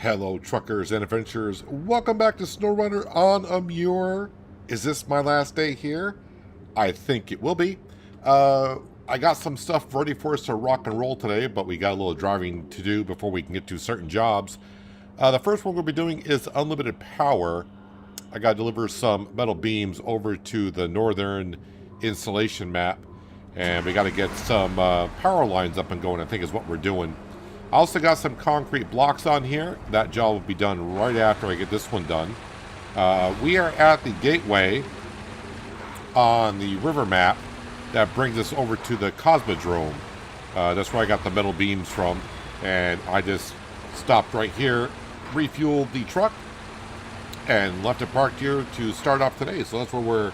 Hello, truckers and adventurers. Welcome back to SnowRunner on Amur. Is this my last day here? I think it will be. I got some stuff ready for us to rock and roll today, but we got a little driving to do before we can get to certain jobs. The first one we'll be doing is unlimited power. I got to deliver some metal beams over to the northern installation map, and we got to get some power lines up and going, I think is what we're doing. I also got some concrete blocks on here. That job will be done right after I get this one done. We are at the gateway on the river map that brings us over to the Cosmodrome. That's where I got the metal beams from. And I just stopped right here, refueled the truck, and left it parked here to start off today. So that's where we're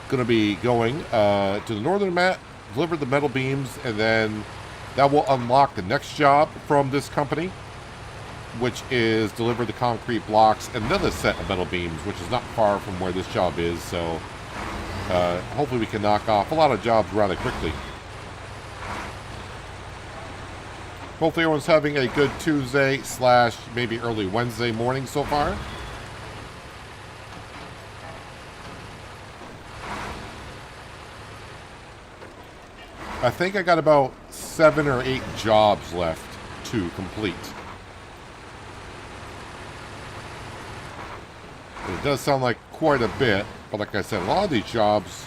going to be going to the northern map, deliver the metal beams, and then that will unlock the next job from this company, which is deliver the concrete blocks and another set of metal beams, which is not far from where this job is. So hopefully we can knock off a lot of jobs rather quickly. Hopefully everyone's having a good Tuesday / maybe early Wednesday morning so far. I think I got about 7 or 8 jobs left to complete. It does sound like quite a bit, but like I said, a lot of these jobs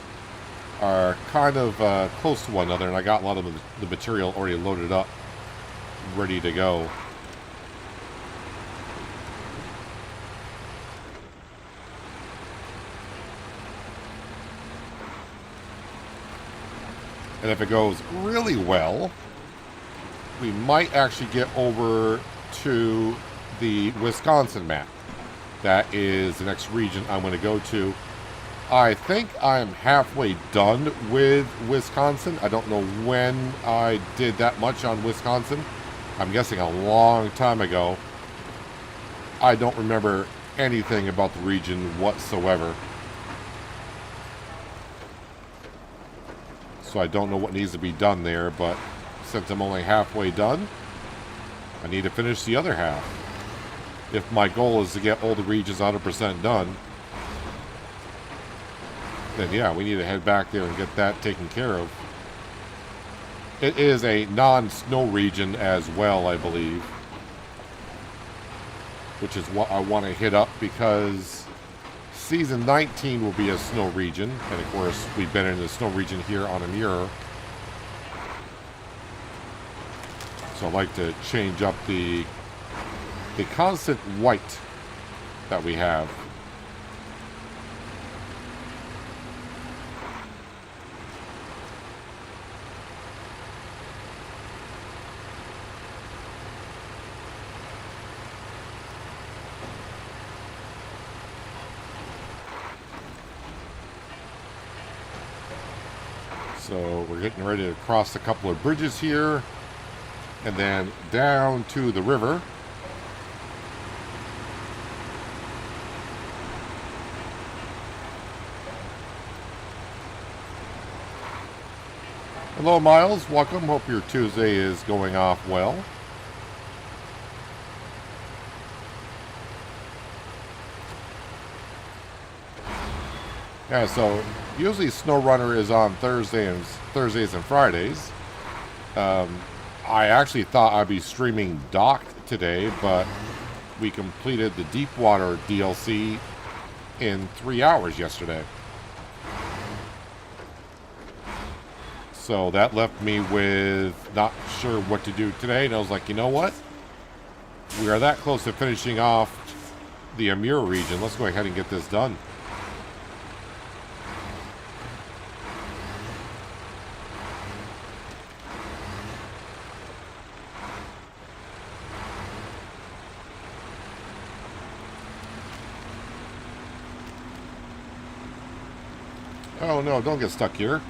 are kind of close to one another, and I got a lot of the material already loaded up, ready to go. And if it goes really well, we might actually get over to the Wisconsin map. That is the next region I'm going to go to. I think I'm halfway done with Wisconsin. I don't know when I did that much on Wisconsin. I'm guessing a long time ago. I don't remember anything about the region whatsoever. So I don't know what needs to be done there, but since I'm only halfway done, I need to finish the other half. If my goal is to get all the regions 100% done, then yeah, we need to head back there and get that taken care of. It is a non-snow region as well, I believe, which is what I want to hit up because Season 19 will be a snow region, and of course, we've been in the snow region here on Amur. So I like to change up the constant white that we have. So we're getting ready to cross a couple of bridges here, and then down to the river. Hello, Miles. Welcome. Hope your Tuesday is going off well. Yeah, so usually SnowRunner is on Thursdays and Fridays. I actually thought I'd be streaming Docked today, but we completed the Deepwater DLC in 3 hours yesterday. So that left me with not sure what to do today, and I was like, you know what? We are that close to finishing off the Amur region. Let's go ahead and get this done. Oh no, don't get stuck here.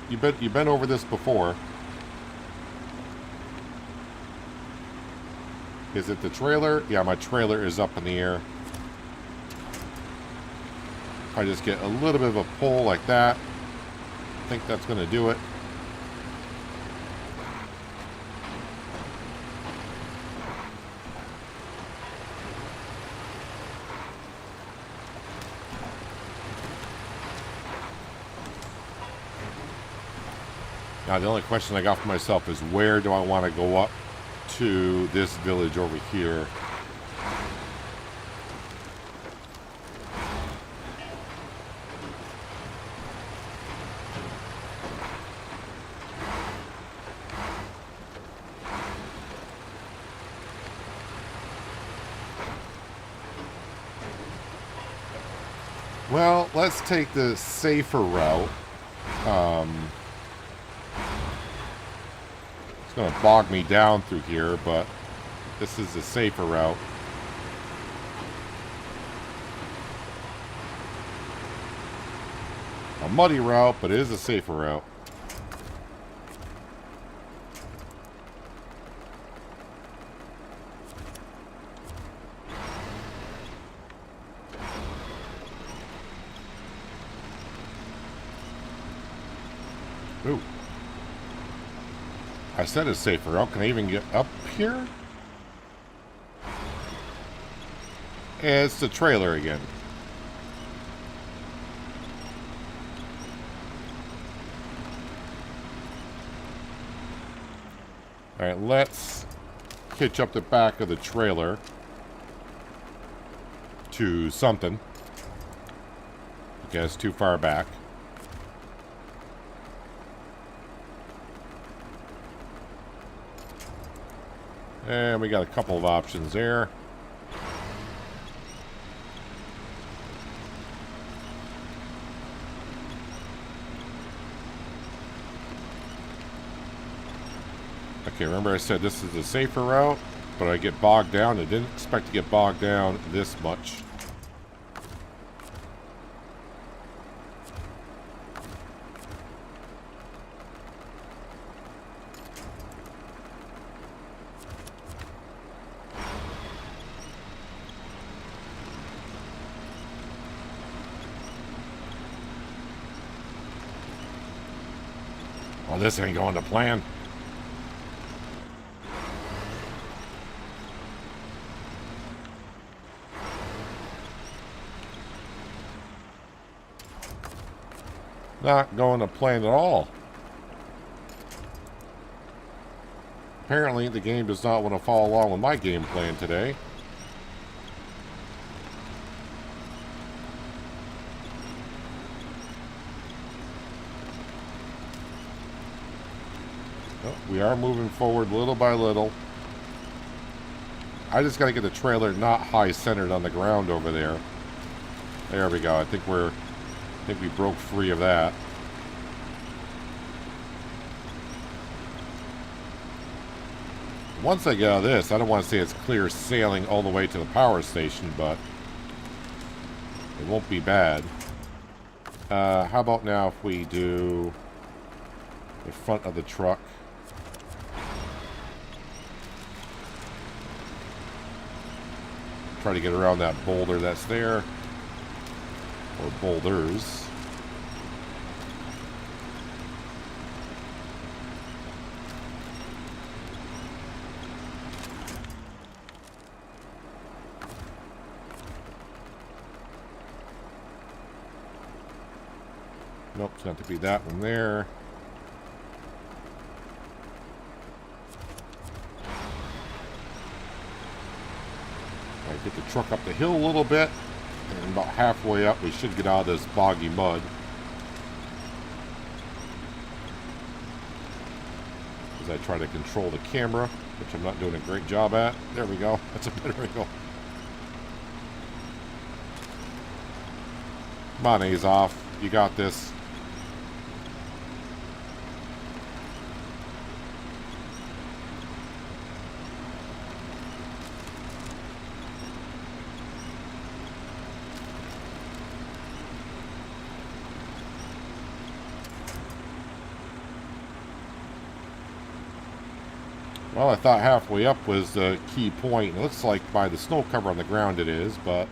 You've been over this before. Is it the trailer? Yeah, my trailer is up in the air. If I just get a little bit of a pull like that, I think that's going to do it. Now, the only question I got for myself is where do I want to go up to this village over here? Well, let's take the safer route. It's going to bog me down through here, but this is the safer route. A muddy route, but it is a safer route. Ooh. I said it's safer route. Can I even get up here? It's the trailer again. Alright, let's hitch up the back of the trailer to something. Because it's too far back. And we got a couple of options there. Okay, remember I said this is a safer route, but I get bogged down. I didn't expect to get bogged down this much. Well, this ain't going to plan. Not going to plan at all. Apparently, the game does not want to follow along with my game plan today. Oh, we are moving forward little by little. I just got to get the trailer not high centered on the ground over there. There we go. I think we broke free of that. Once I get out of this, I don't want to say it's clear sailing all the way to the power station, but it won't be bad. How about now if we do the front of the truck? Try to get around that boulder that's there. Or boulders. Nope, it's got to be that one there. Alright, get the truck up the hill a little bit. And about halfway up, we should get out of this boggy mud. As I try to control the camera, which I'm not doing a great job at. There we go. That's a better angle. Come on, A's off. You got this. Well, I thought halfway up was the key point. It looks like by the snow cover on the ground it is, but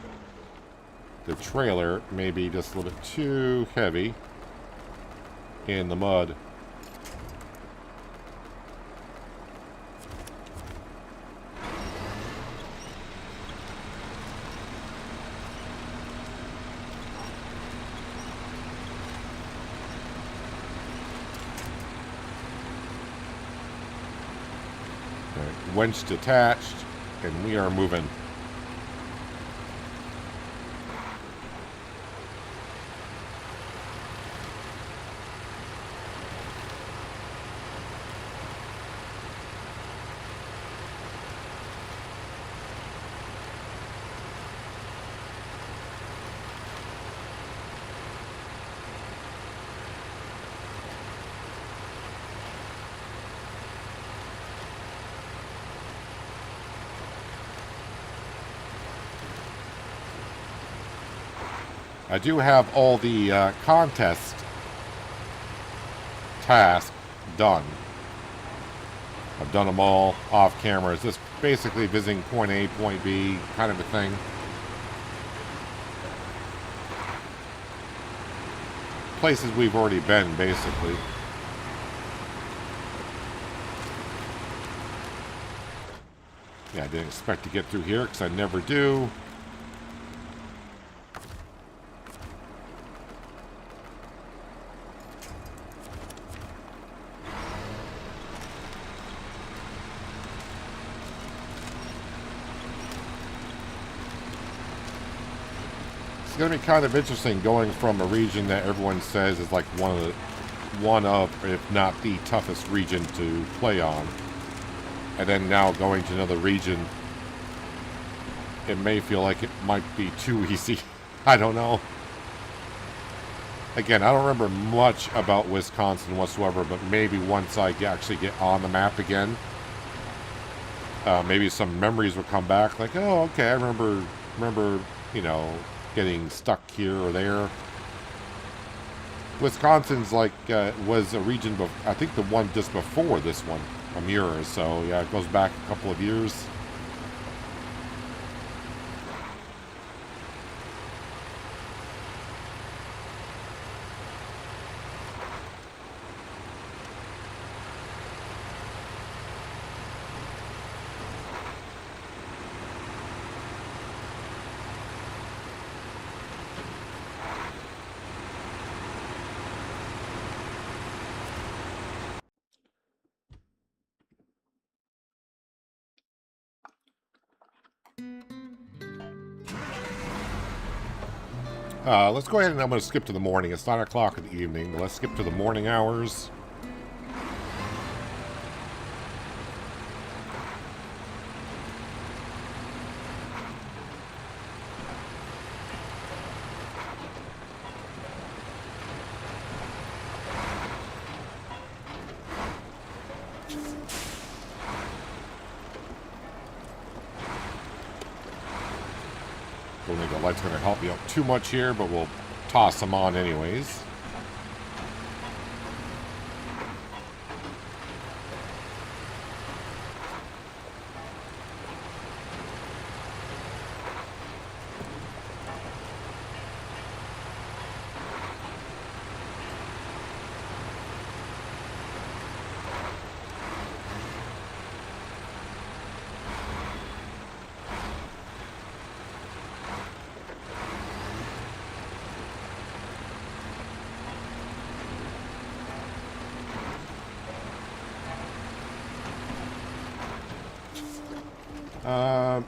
the trailer may be just a little bit too heavy in the mud. Right, winch detached, and we are moving. I do have all the contest tasks done. I've done them all off camera. It's just basically visiting point A, point B, kind of a thing. Places we've already been, basically. Yeah, I didn't expect to get through here, because I never do. It's going to be kind of interesting going from a region that everyone says is like one of, if not the toughest region to play on, and then now going to another region, it may feel like it might be too easy. I don't know. Again, I don't remember much about Wisconsin whatsoever, but maybe once I actually get on the map again, maybe some memories will come back. Like, oh, okay, I remember, you know, getting stuck here or there. Wisconsin's like was a region, I think the one just before this one, Amur. So yeah, it goes back a couple of years. Let's go ahead and I'm going to skip to the morning. It's 9 o'clock in the evening, but let's skip to the morning hours. Don't think the light's going to help me out too much here, but we'll toss them on anyways.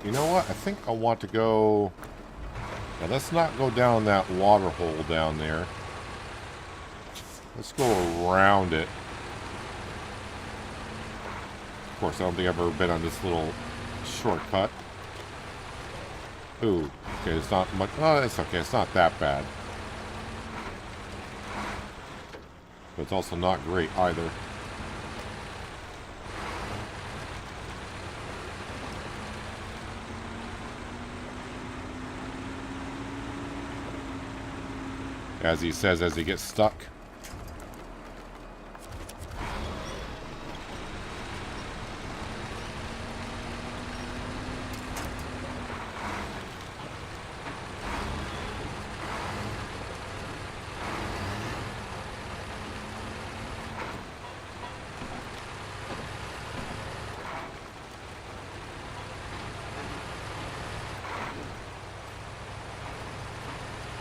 You know what? I think I want to go... Now, let's not go down that water hole down there. Let's go around it. Of course, I don't think I've ever been on this little shortcut. Ooh, okay, it's not much... Oh, it's okay. It's not that bad. But it's also not great either. As he says, as he gets stuck.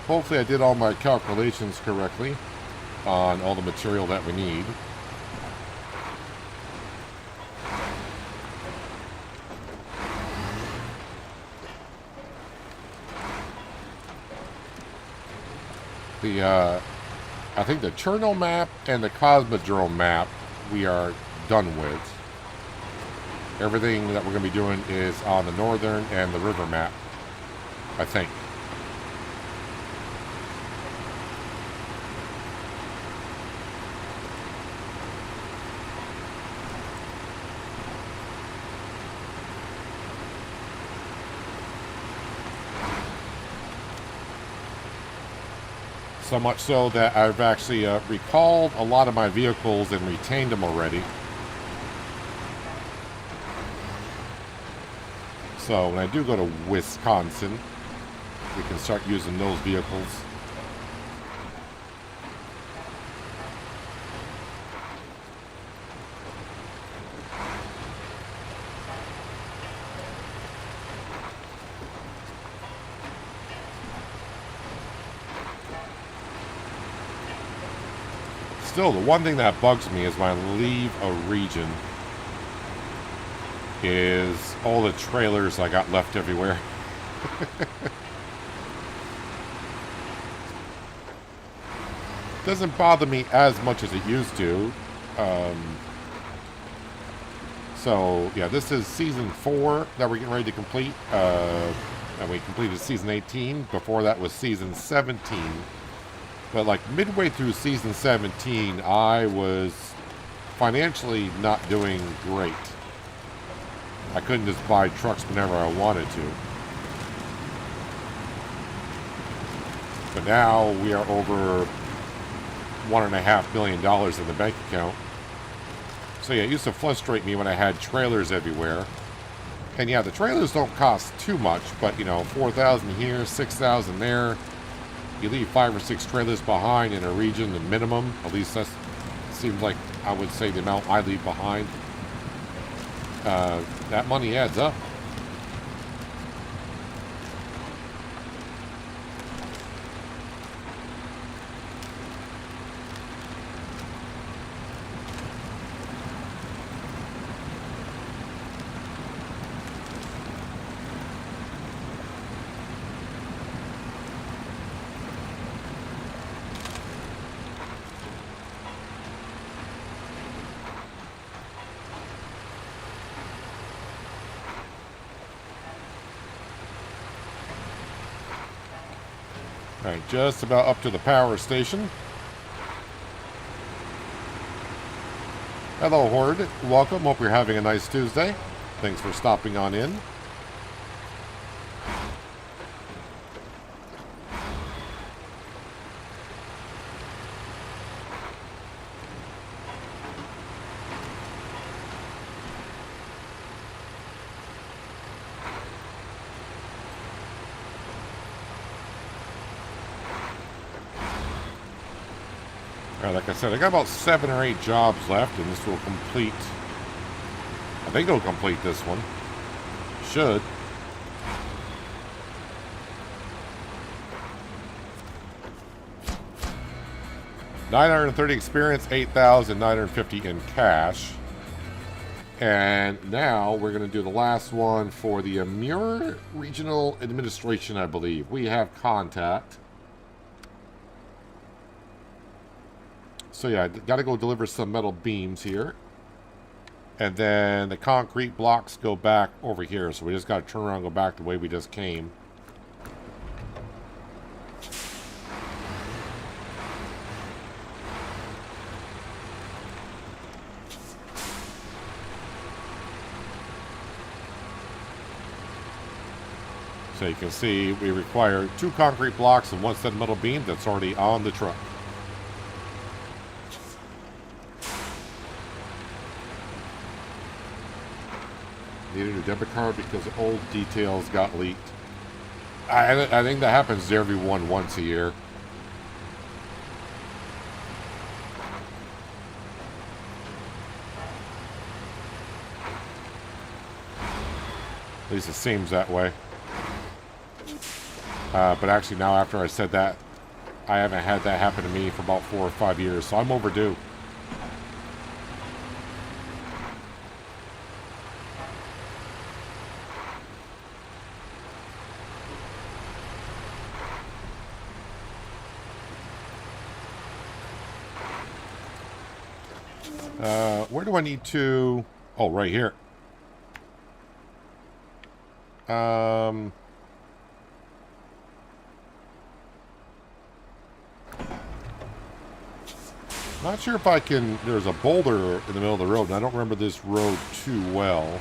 Hopefully I did all my calculations correctly on all the material that we need. The I think the Cherno map and the Cosmodrome map we are done with. Everything that we're going to be doing is on the northern and the river map, I think. So much so that I've actually recalled a lot of my vehicles and retained them already. So when I do go to Wisconsin, we can start using those vehicles. Still, the one thing that bugs me is when I leave a region is all the trailers I got left everywhere. Doesn't bother me as much as it used to. So, yeah, this is Season 4 that we're getting ready to complete. And we completed Season 18. Before that was Season 17. But, like, midway through Season 17, I was financially not doing great. I couldn't just buy trucks whenever I wanted to. But now we are over $1.5 million in the bank account. So yeah, it used to frustrate me when I had trailers everywhere. And yeah, the trailers don't cost too much, but you know, 4,000 here, 6,000 there. You leave 5 or 6 trailers behind in a region, the minimum. At least that seems like I would say the amount I leave behind. That money adds up. Alright, just about up to the power station. Hello, Horde. Welcome. Hope you're having a nice Tuesday. Thanks for stopping on in. Like I said, I got about 7 or 8 jobs left, and this will complete. I think it'll complete this one. Should. $930 experience, $8,950 in cash. And now we're going to do the last one for the Amur Regional Administration, I believe. We have contact. So yeah, got to go deliver some metal beams here. And then the concrete blocks go back over here. So we just got to turn around and go back the way we just came. So you can see we require 2 concrete blocks and 1 set of metal beams that's already on the truck. Need a new debit card because old details got leaked. I think that happens to everyone once a year. At least it seems that way. But actually now after I said that, I haven't had that happen to me for about 4 or 5 years, so I'm overdue. Where do I need to... Oh, right here. Not sure if I can... There's a boulder in the middle of the road, and I don't remember this road too well.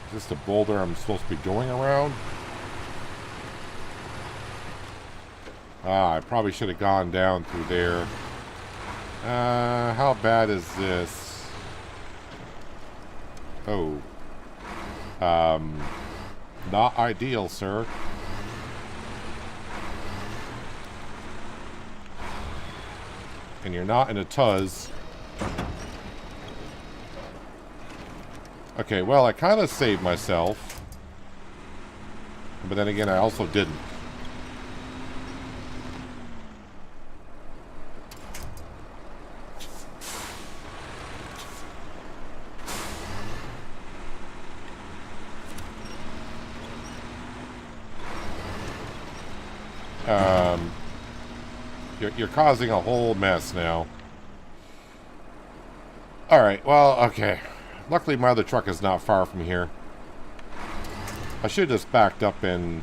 Is this the boulder I'm supposed to be going around? Ah, I probably should have gone down through there. How bad is this? Oh. Not ideal, sir. And you're not in a Tuz. Okay, well, I kind of saved myself. But then again, I also didn't. You're causing a whole mess now. Alright, well, okay. Luckily, my other truck is not far from here. I should have just backed up and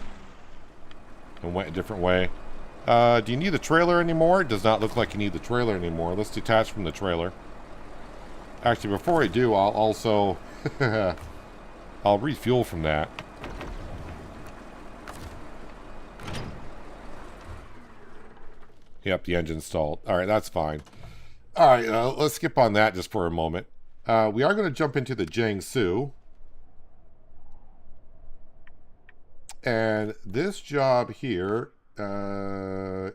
went a different way. Do you need the trailer anymore? It does not look like you need the trailer anymore. Let's detach from the trailer. Actually, before I do, I'll also... I'll refuel from that. Yep, the engine's stalled. Alright, that's fine. Alright, let's skip on that just for a moment. We are going to jump into the Jiangsu. And this job here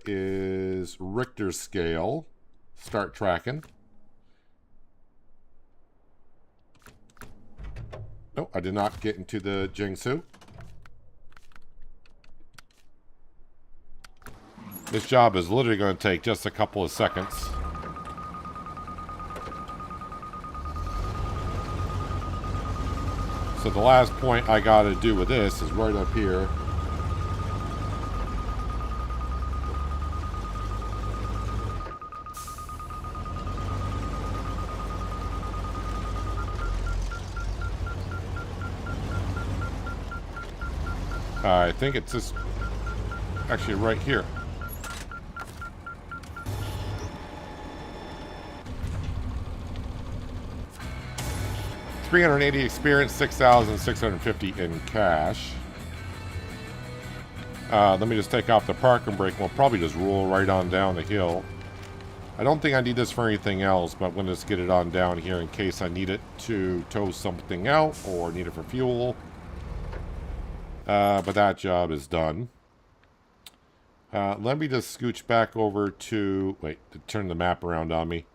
is Richter scale. Start tracking. No, I did not get into the Jiangsu. This job is literally going to take just a couple of seconds. So the last point I got to do with this is right up here. I think it's just actually right here. $380 experience, $6,650 in cash. Let me just take off the parking brake. We'll probably just roll right on down the hill. I don't think I need this for anything else, but I'm going to just get it on down here in case I need it to tow something out or need it for fuel. But that job is done. Let me just scooch back over to... Wait, to turn the map around on me.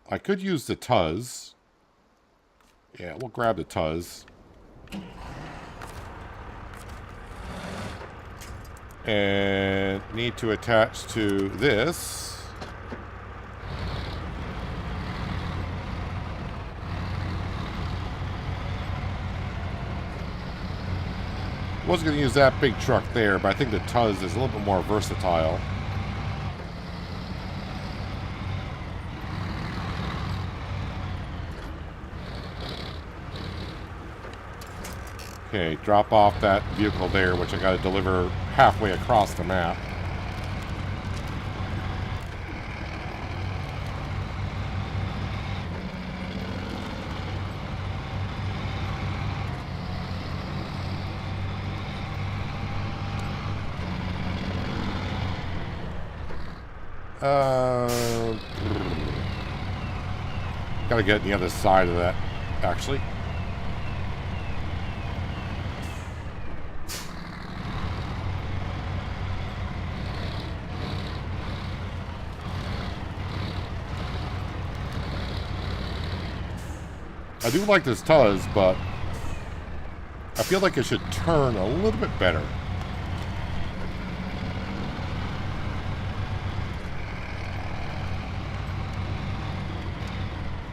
I could use the Tuz. Yeah, we'll grab the Tuz. And need to attach to this. I was going to use that big truck there, but I think the Tuz is a little bit more versatile. Okay, drop off that vehicle there, which I got to deliver halfway across the map. Gotta get the other side of that, actually. I do like this Tuz, but I feel like it should turn a little bit better.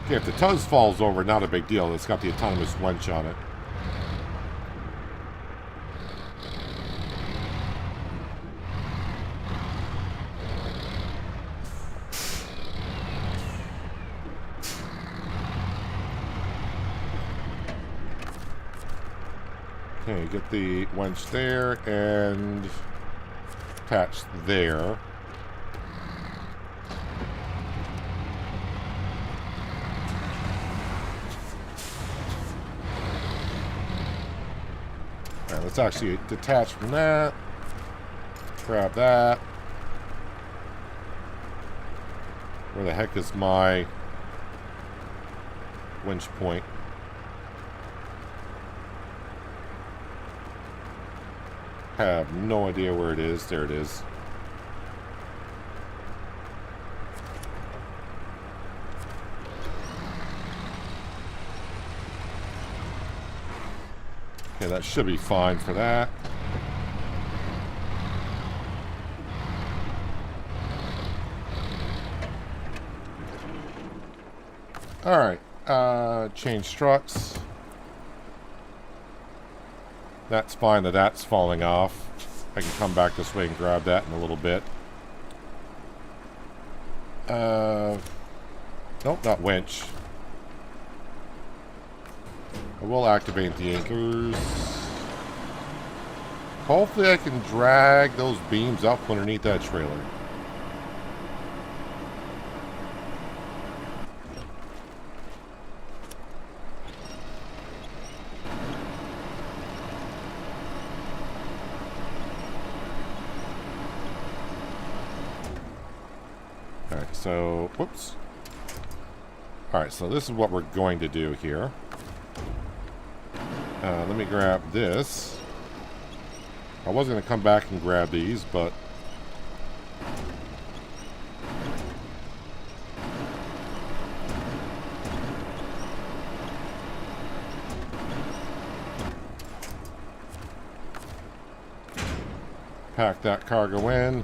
Okay, if the Tuz falls over, not a big deal. It's got the autonomous winch on it. Okay, get the winch there and attach there. Alright, let's actually detach from that. Grab that. Where the heck is my winch point? Have no idea where it is. There it is. Okay, that should be fine for that. Alright, change struts. That's fine that that's falling off. I can come back this way and grab that in a little bit. Nope, not winch. I will activate the anchors. Hopefully I can drag those beams up underneath that trailer. Alright, so, whoops. Alright, so this is what we're going to do here. Let me grab this. I was going to come back and grab these, but... pack that cargo in.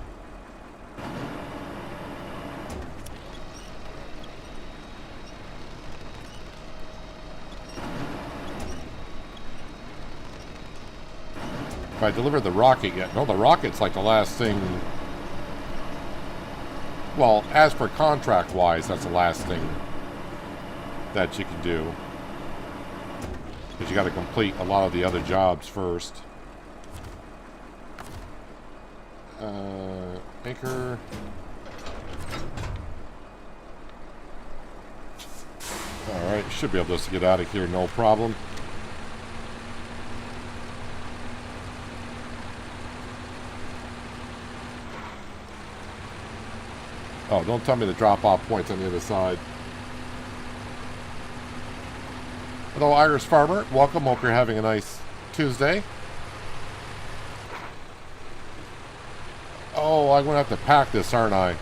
If I delivered the rocket yet? No, the rocket's like the last thing. Well, as for contract-wise, that's the last thing that you can do. Because you got to complete a lot of the other jobs first. Anchor. Alright, should be able to get out of here, no problem. Oh, don't tell me the drop-off point's on the other side. Hello, Irish Farmer. Welcome. Hope you're having a nice Tuesday. Oh, I'm going to have to pack this, aren't I?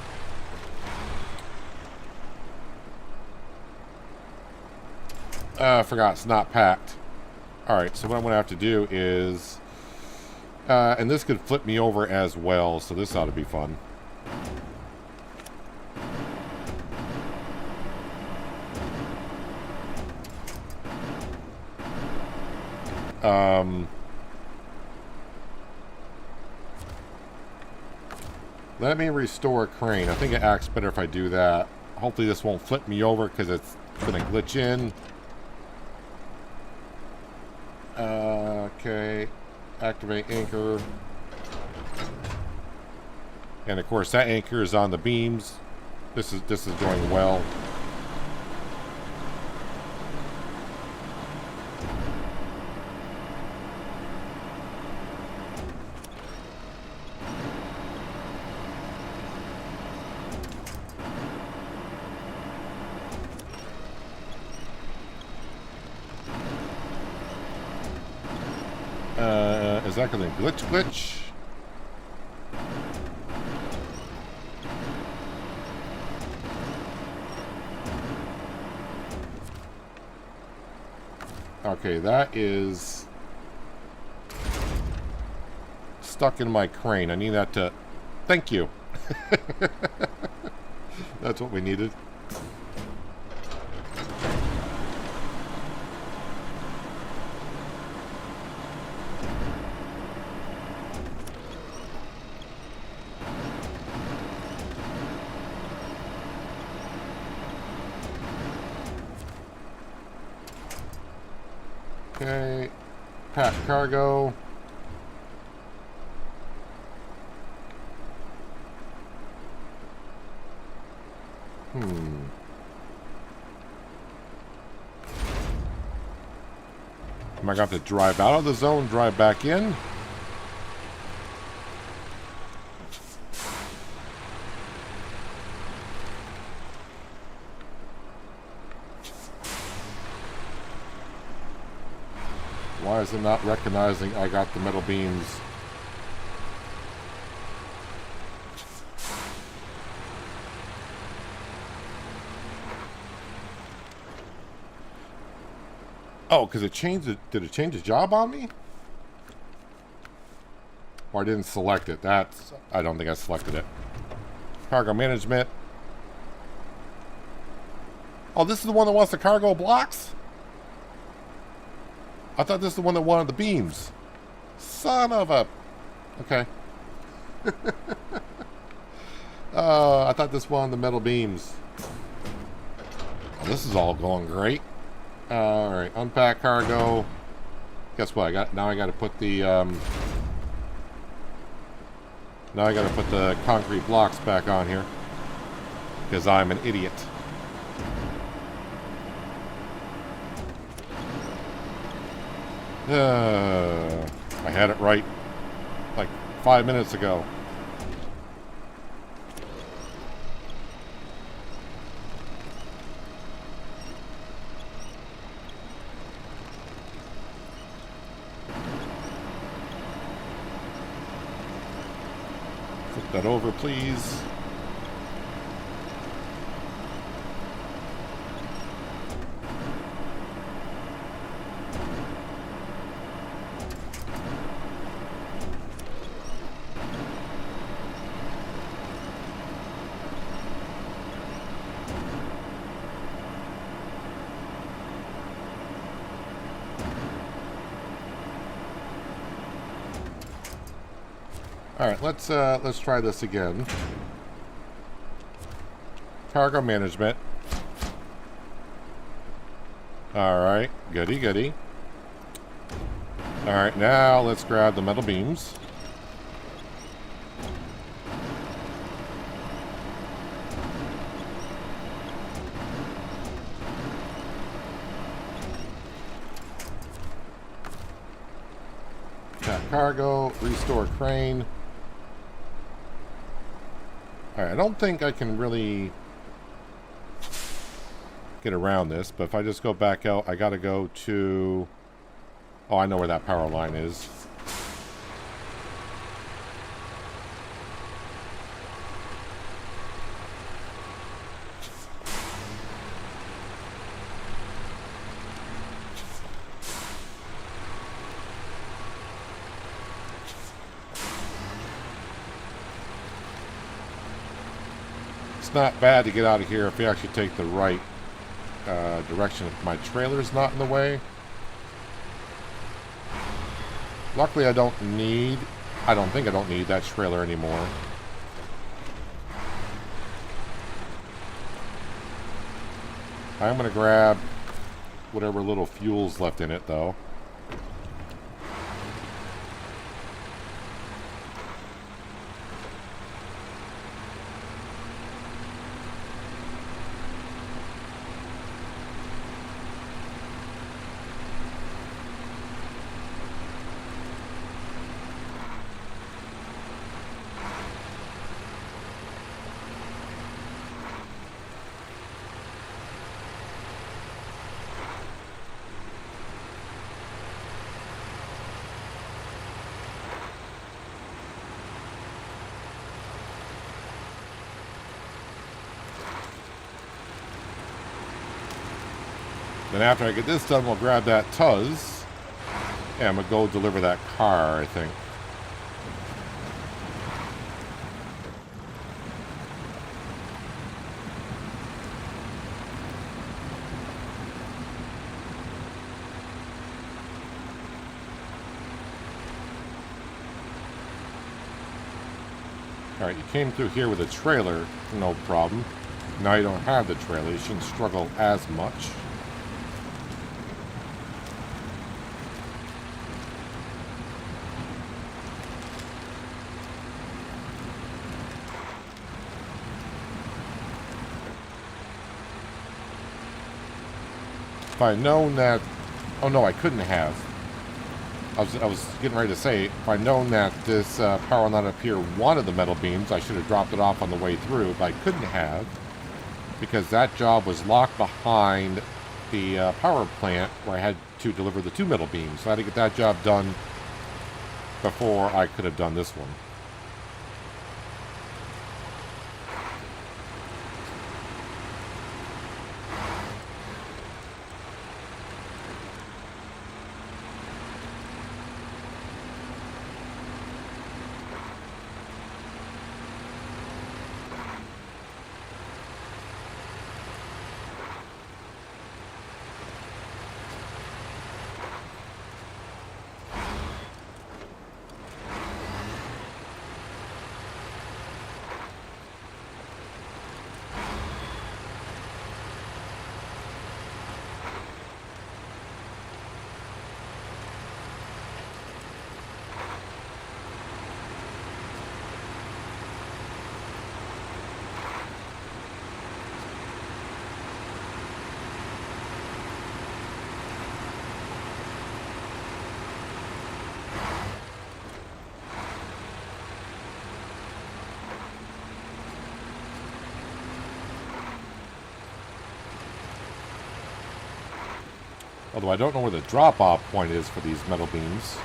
I forgot. It's not packed. Alright, so what I'm going to have to do is... and this could flip me over as well, so this ought to be fun. Let me restore crane. I think it acts better if I do that. Hopefully this won't flip me over because it's going to glitch in. Okay. Activate anchor. And of course that anchor is on the beams. This is going well. Is that going to glitch? Okay, that is stuck in my crane. I need that to... Thank you. That's what we needed. Okay, pack cargo. Am I going to have to drive out of the zone, drive back in? Why is it not recognizing I got the metal beams? Oh, because it changed it. Did it change the job on me? Or I didn't select it. That's... I don't think I selected it. Cargo management. Oh, this is the one that wants the cargo blocks? I thought this is the one that wanted the beams. Son of a... Okay. I thought this wanted the metal beams. Oh, this is all going great. Alright, unpack cargo. Guess what? Now I got to put the now I got to put the concrete blocks back on here because I'm an idiot. I had it right like 5 minutes ago. Flip that over, please. Alright, let's try this again. Cargo management. Alright, goody goody. Alright, now let's grab the metal beams. Tap cargo, restore crane. Alright, I don't think I can really get around this, but if I just go back out, I gotta go to... Oh, I know where that power line is. It's not bad to get out of here if you actually take the right direction if my trailer's not in the way. Luckily I don't think I don't need that trailer anymore. I'm going to grab whatever little fuel's left in it though. Then after I get this done, we'll grab that Tuz. Yeah, I'm going to go deliver that car, I think. Alright, you came through here with a trailer, no problem. Now you don't have the trailer, you shouldn't struggle as much. If I'd known that... Oh no, I couldn't have. I was getting ready to say, if I'd known that this power line up here wanted the metal beams, I should have dropped it off on the way through, but I couldn't have, because that job was locked behind the power plant where I had to deliver the 2 metal beams. So I had to get that job done before I could have done this one. Although I don't know where the drop-off point is for these metal beams.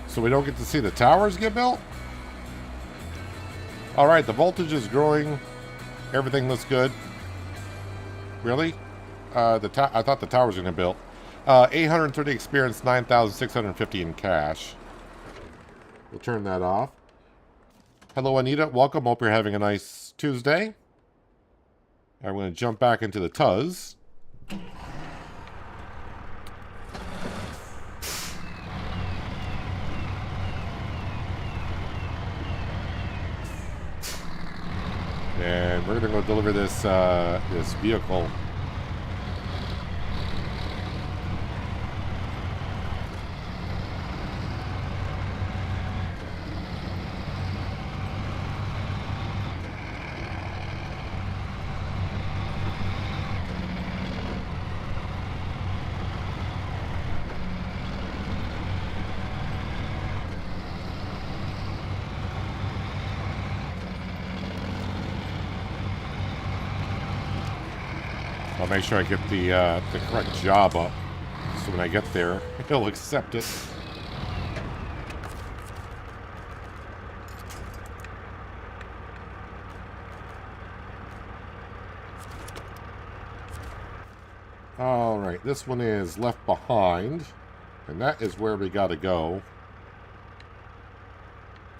So we don't get to see the towers get built? Alright, the voltage is growing. Everything looks good. Really? I thought the tower was going to be built. 830 experience, 9,650 in cash. We'll turn that off. Hello, Anita. Welcome. Hope you're having a nice Tuesday. I'm going to jump back into the Tuz. And we're going to go deliver this this vehicle. I'll make sure I get the correct job up, so when I get there, he'll accept it. Alright, this one is left behind, and that is where we gotta go.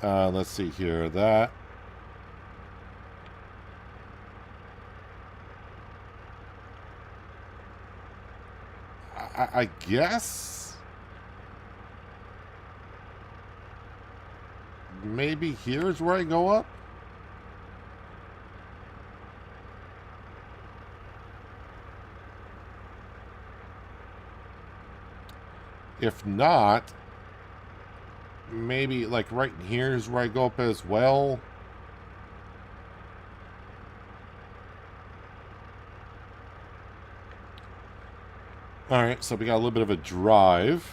Let's see here, that... I guess maybe here's where I go up. If not, maybe like right here is where I go up as well. Alright, so we got a little bit of a drive.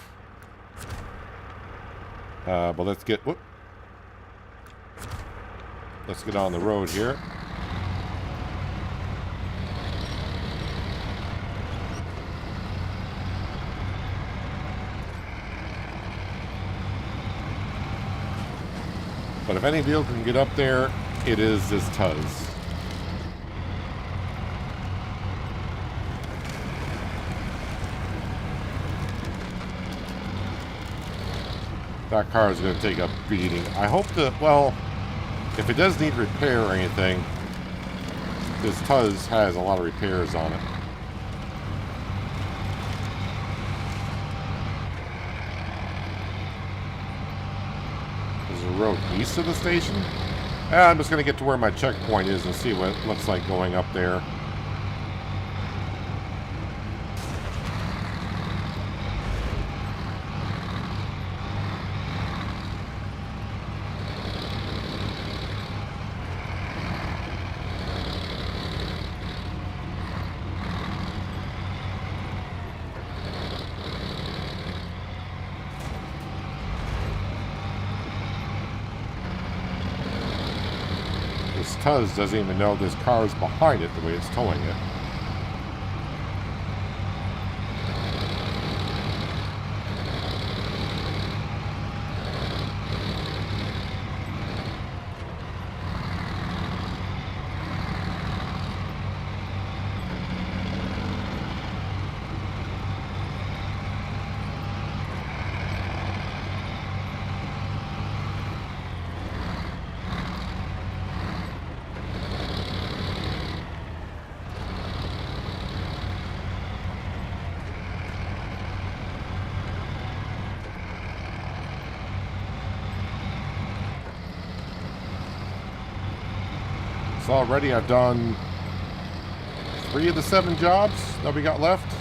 But let's get... Whoop. Let's get on the road here. But if any vehicle can get up there, it is this Tuz. That car is going to take a beating. I hope that, well, if it does need repair or anything, this Tuz has a lot of repairs on it. There's a road east of the station. I'm just going to get to where my checkpoint is and see what it looks like going up there. Tuz doesn't even know this car is behind it the way it's towing it. So already I've done 3 of the 7 jobs that we got left.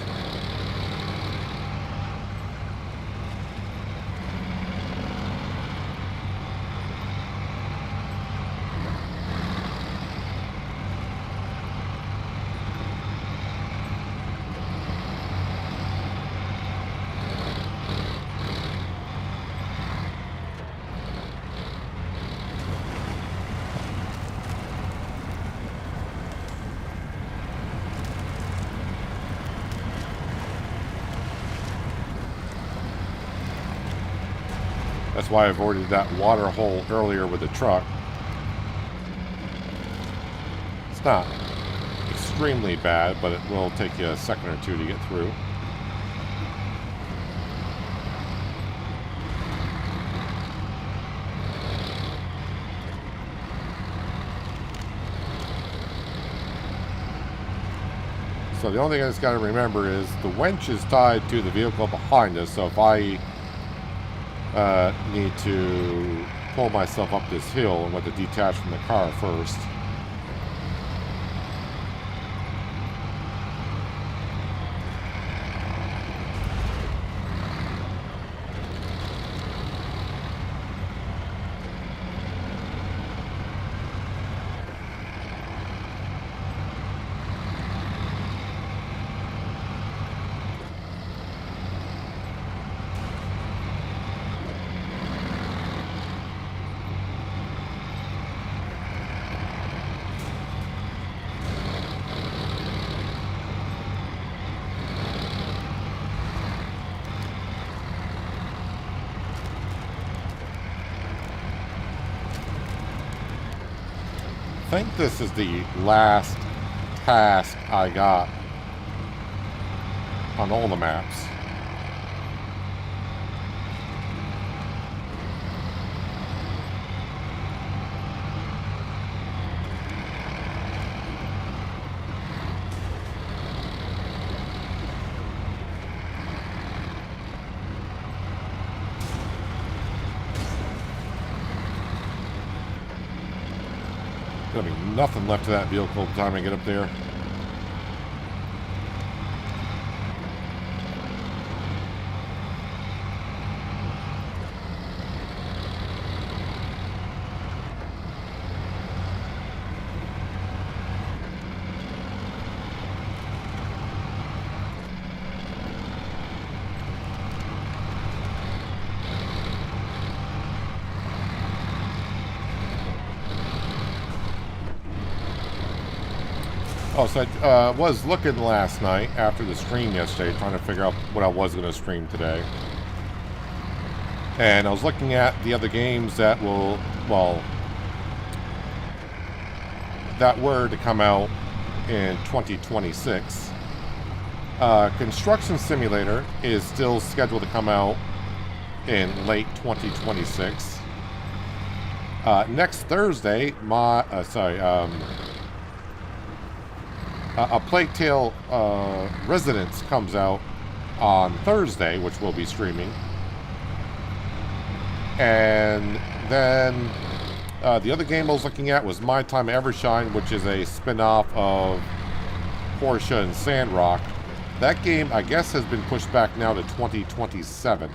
That's why I avoided that water hole earlier with the truck. It's not extremely bad, but it will take you a second or two to get through. So the only thing I just got to remember is the winch is tied to the vehicle behind us, so if I need to pull myself up this hill and want to detach from the car first. I think this is the last task I got on all the maps. There'll be nothing left of that vehicle by the time I get up there. Oh, so I was looking last night after the stream yesterday, trying to figure out what I was going to stream today. And I was looking at the other games that will well, that were to come out in 2026. Construction Simulator is still scheduled to come out in late 2026. Next Thursday, A Plague Tale Residence comes out on Thursday, which we'll be streaming. And then the other game I was looking at was My Time Evershine, which is a spin-off of Portia and Sandrock. That game, I guess, has been pushed back now to 2027.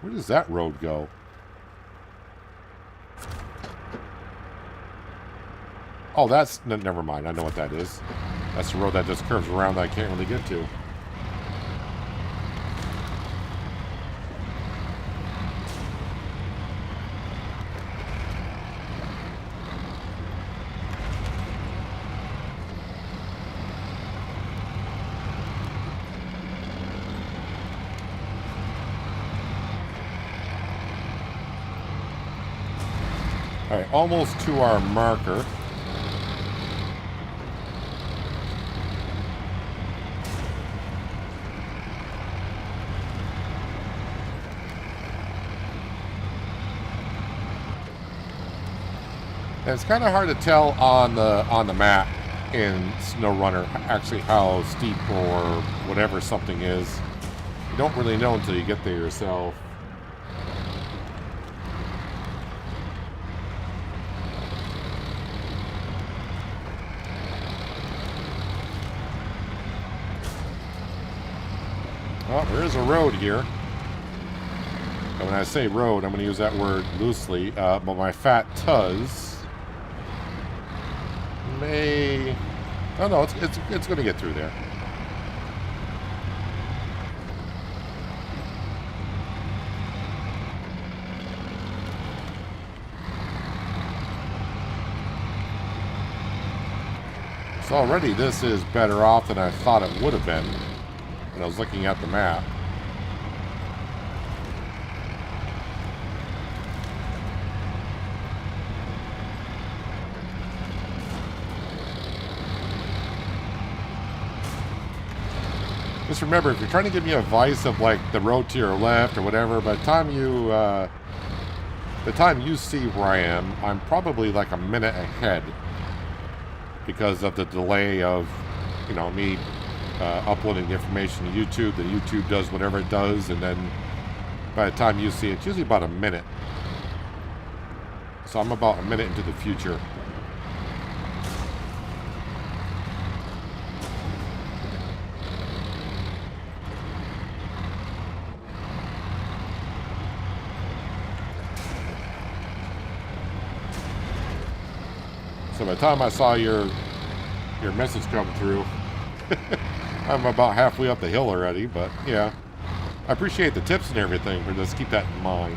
Where does that road go? Oh, that's... never mind. I know what that is. That's the road that just curves around that I can't really get to. Alright, almost to our marker. And it's kind of hard to tell on the map in SnowRunner actually how steep or whatever something is. You don't really know until you get there yourself. Well, there is a road here. And when I say road, I'm going to use that word loosely, but my fat tuz may... Oh no, it's going to get through there. So already this is better off than I thought it would have been when I was looking at the map. Just remember, if you're trying to give me advice of like the road to your left or whatever, by the time you see where I am, I'm probably like a minute ahead because of the delay of, you know, me uploading the information to YouTube. Then YouTube does whatever it does, and then by the time you see it, it's usually about a minute. So I'm about a minute into the future. So by the time I saw your message come through, I'm about halfway up the hill already, but yeah. I appreciate the tips and everything, but just keep that in mind.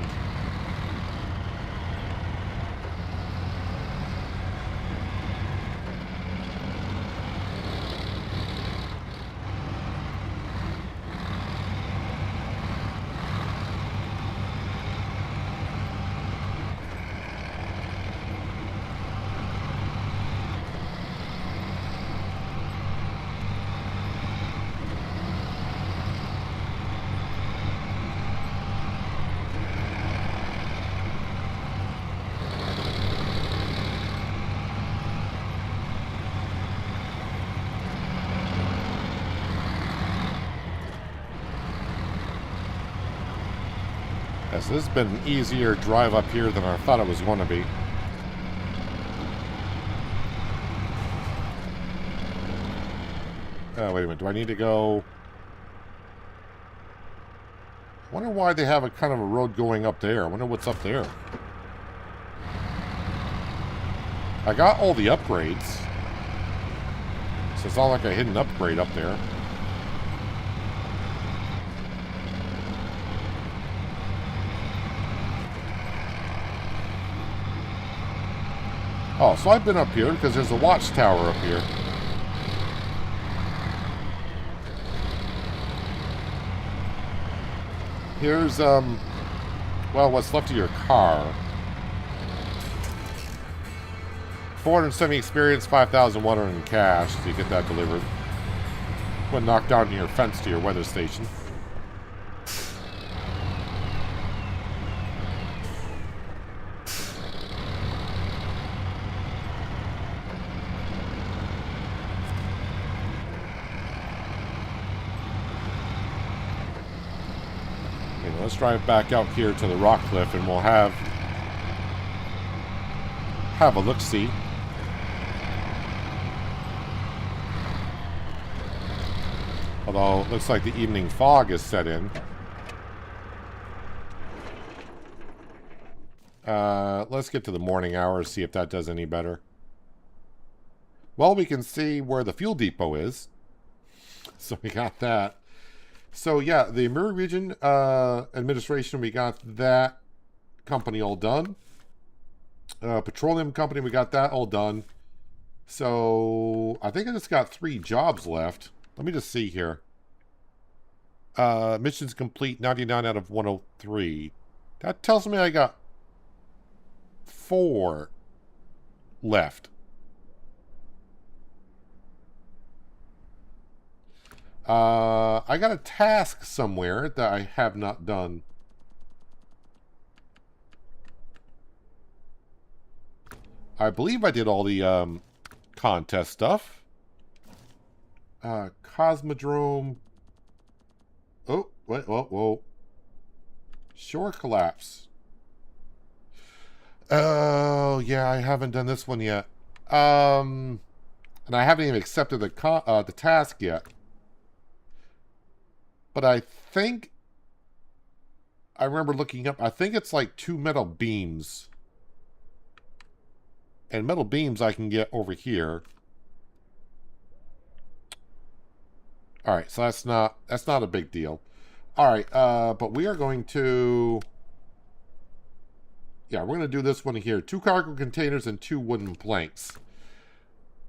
So this has been an easier drive up here than I thought it was going to be. Oh, wait a minute. Do I need to go... I wonder why they have a kind of a road going up there. I wonder what's up there. I got all the upgrades. So it's not like a hidden upgrade up there. Oh, so I've been up here because there's a watchtower up here. Here's, well, what's left of your car. 470 experience, 5,100 in cash to get that delivered. Would knock down your fence to your weather station. Okay, let's drive back out here to the rock cliff and we'll have a look-see. Although, it looks like the evening fog is set in. Let's get to the morning hours, see if that does any better. Well, we can see where the fuel depot is. So we got that. So yeah, the Amur Region Administration, we got that company all done. Petroleum Company, we got that all done. So I think I just got 3 jobs left. Let me just see here. Missions complete, 99 out of 103. That tells me I got 4 left. I got a task somewhere that I have not done. I believe I did all the contest stuff. Cosmodrome. Oh, wait, whoa. Shore collapse. Oh, yeah, I haven't done this one yet. And I haven't even accepted the task yet. But I think I remember looking up, I think it's like 2 metal beams. And metal beams I can get over here. Alright, so that's not a big deal. Alright, but we are going to... Yeah, we're going to do this one here. 2 cargo containers and 2 wooden planks.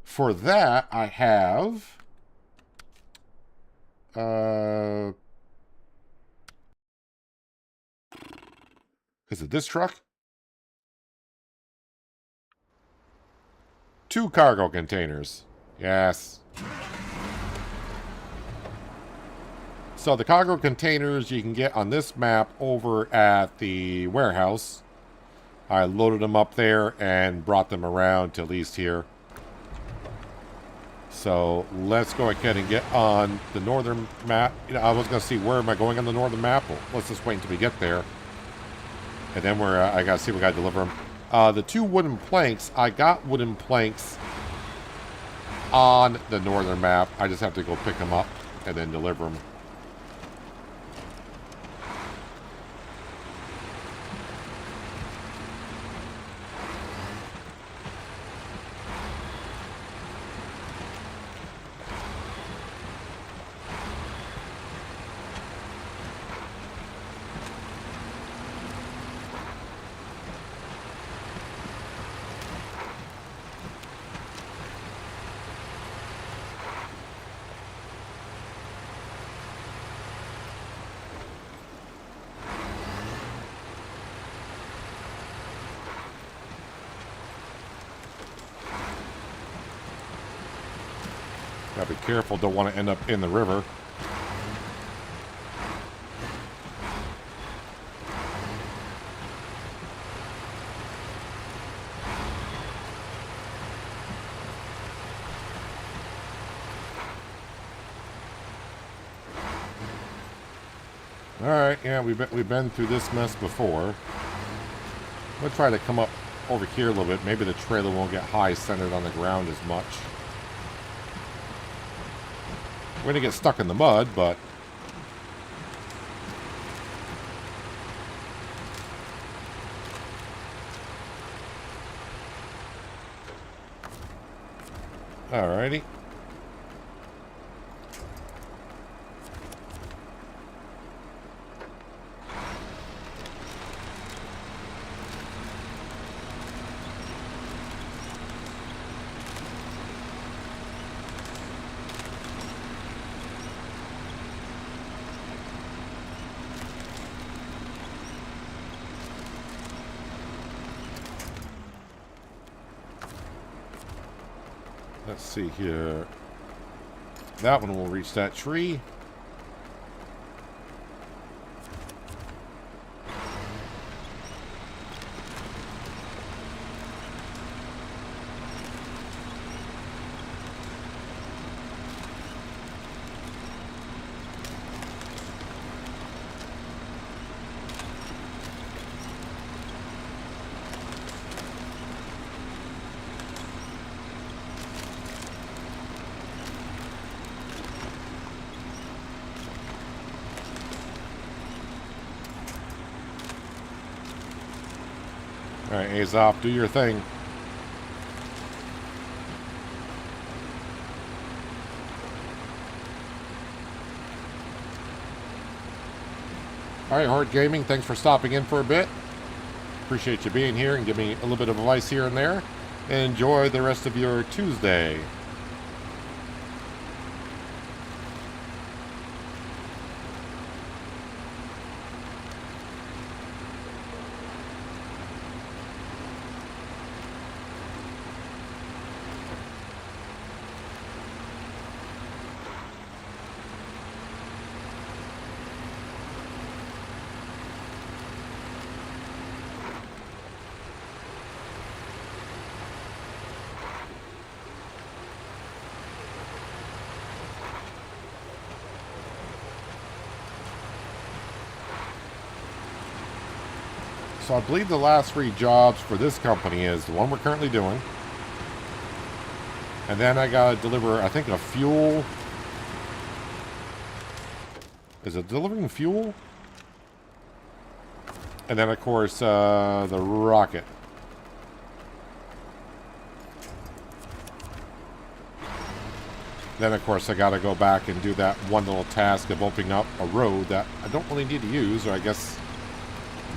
For that, I have... Is it this truck? 2 cargo containers. Yes. So the cargo containers you can get on this map over at the warehouse. I loaded them up there and brought them around to at least here. So let's go ahead and get on the northern map. You know, I was going to see where am I going on the northern map. Well, let's just wait until we get there. And then I got to see if we got to deliver them. The 2 wooden planks, I got wooden planks on the northern map. I just have to go pick them up and then deliver them. Gotta be careful, don't want to end up in the river. Alright, yeah, we've been through this mess before. We'll try to come up over here a little bit. Maybe the trailer won't get high centered on the ground as much. We're gonna get stuck in the mud, but... Alrighty. Let's see here. That one will reach that tree. Alright, Azop, do your thing. Alright, Horde Gaming, thanks for stopping in for a bit. Appreciate you being here and giving me a little bit of advice here and there. Enjoy the rest of your Tuesday. So I believe the last 3 jobs for this company is the one we're currently doing. And then I gotta deliver, I think, a fuel. Is it delivering fuel? And then, of course, the rocket. Then, of course, I gotta go back and do that one little task of opening up a road that I don't really need to use, or I guess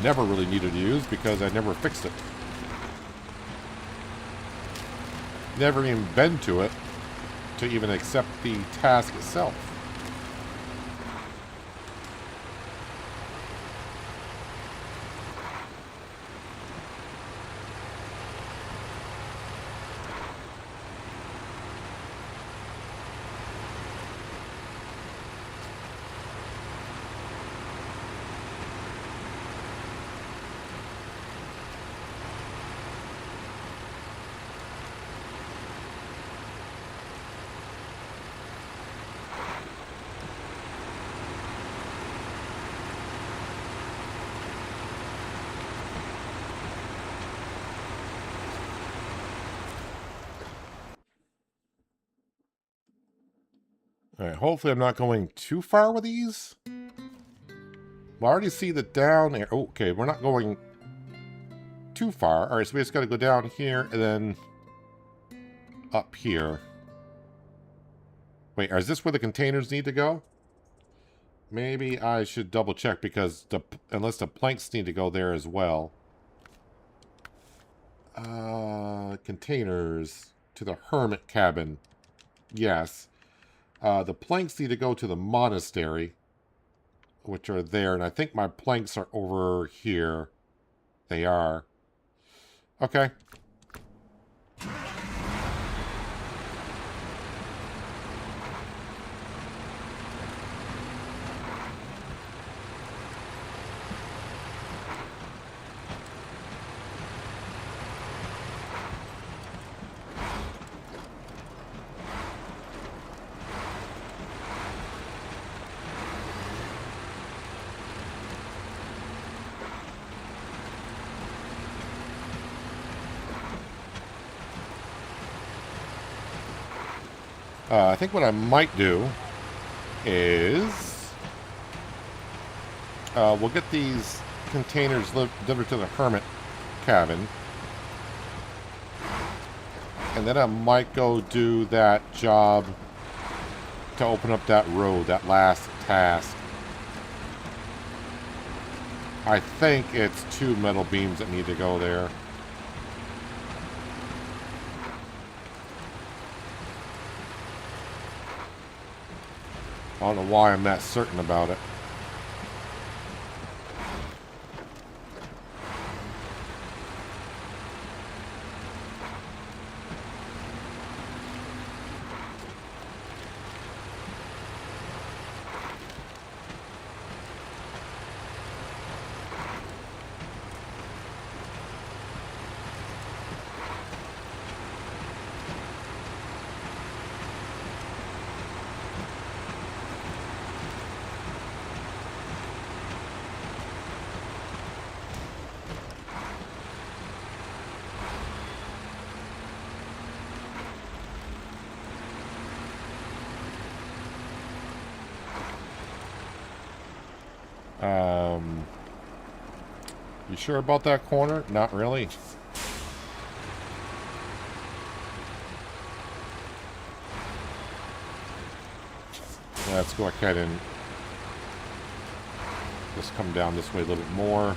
never really needed to use because I never fixed it. Never even been to it to even accept the task itself. Alright, hopefully I'm not going too far with these. Well, I already see the down air. Oh, okay, we're not going too far. Alright, so we just gotta go down here and then up here. Wait, is this where the containers need to go? Maybe I should double check because unless the planks need to go there as well. Containers to the hermit cabin. Yes. The planks need to go to the monastery, which are there, and I think my planks are over here. They are. Okay. I think what I might do is we'll get these containers delivered to the hermit cabin, and then I might go do that job to open up that road, that last task. I think it's 2 metal beams that need to go there. I don't know why I'm that certain about it. You sure about that corner? Not really. Let's go ahead and just come down this way a little bit more.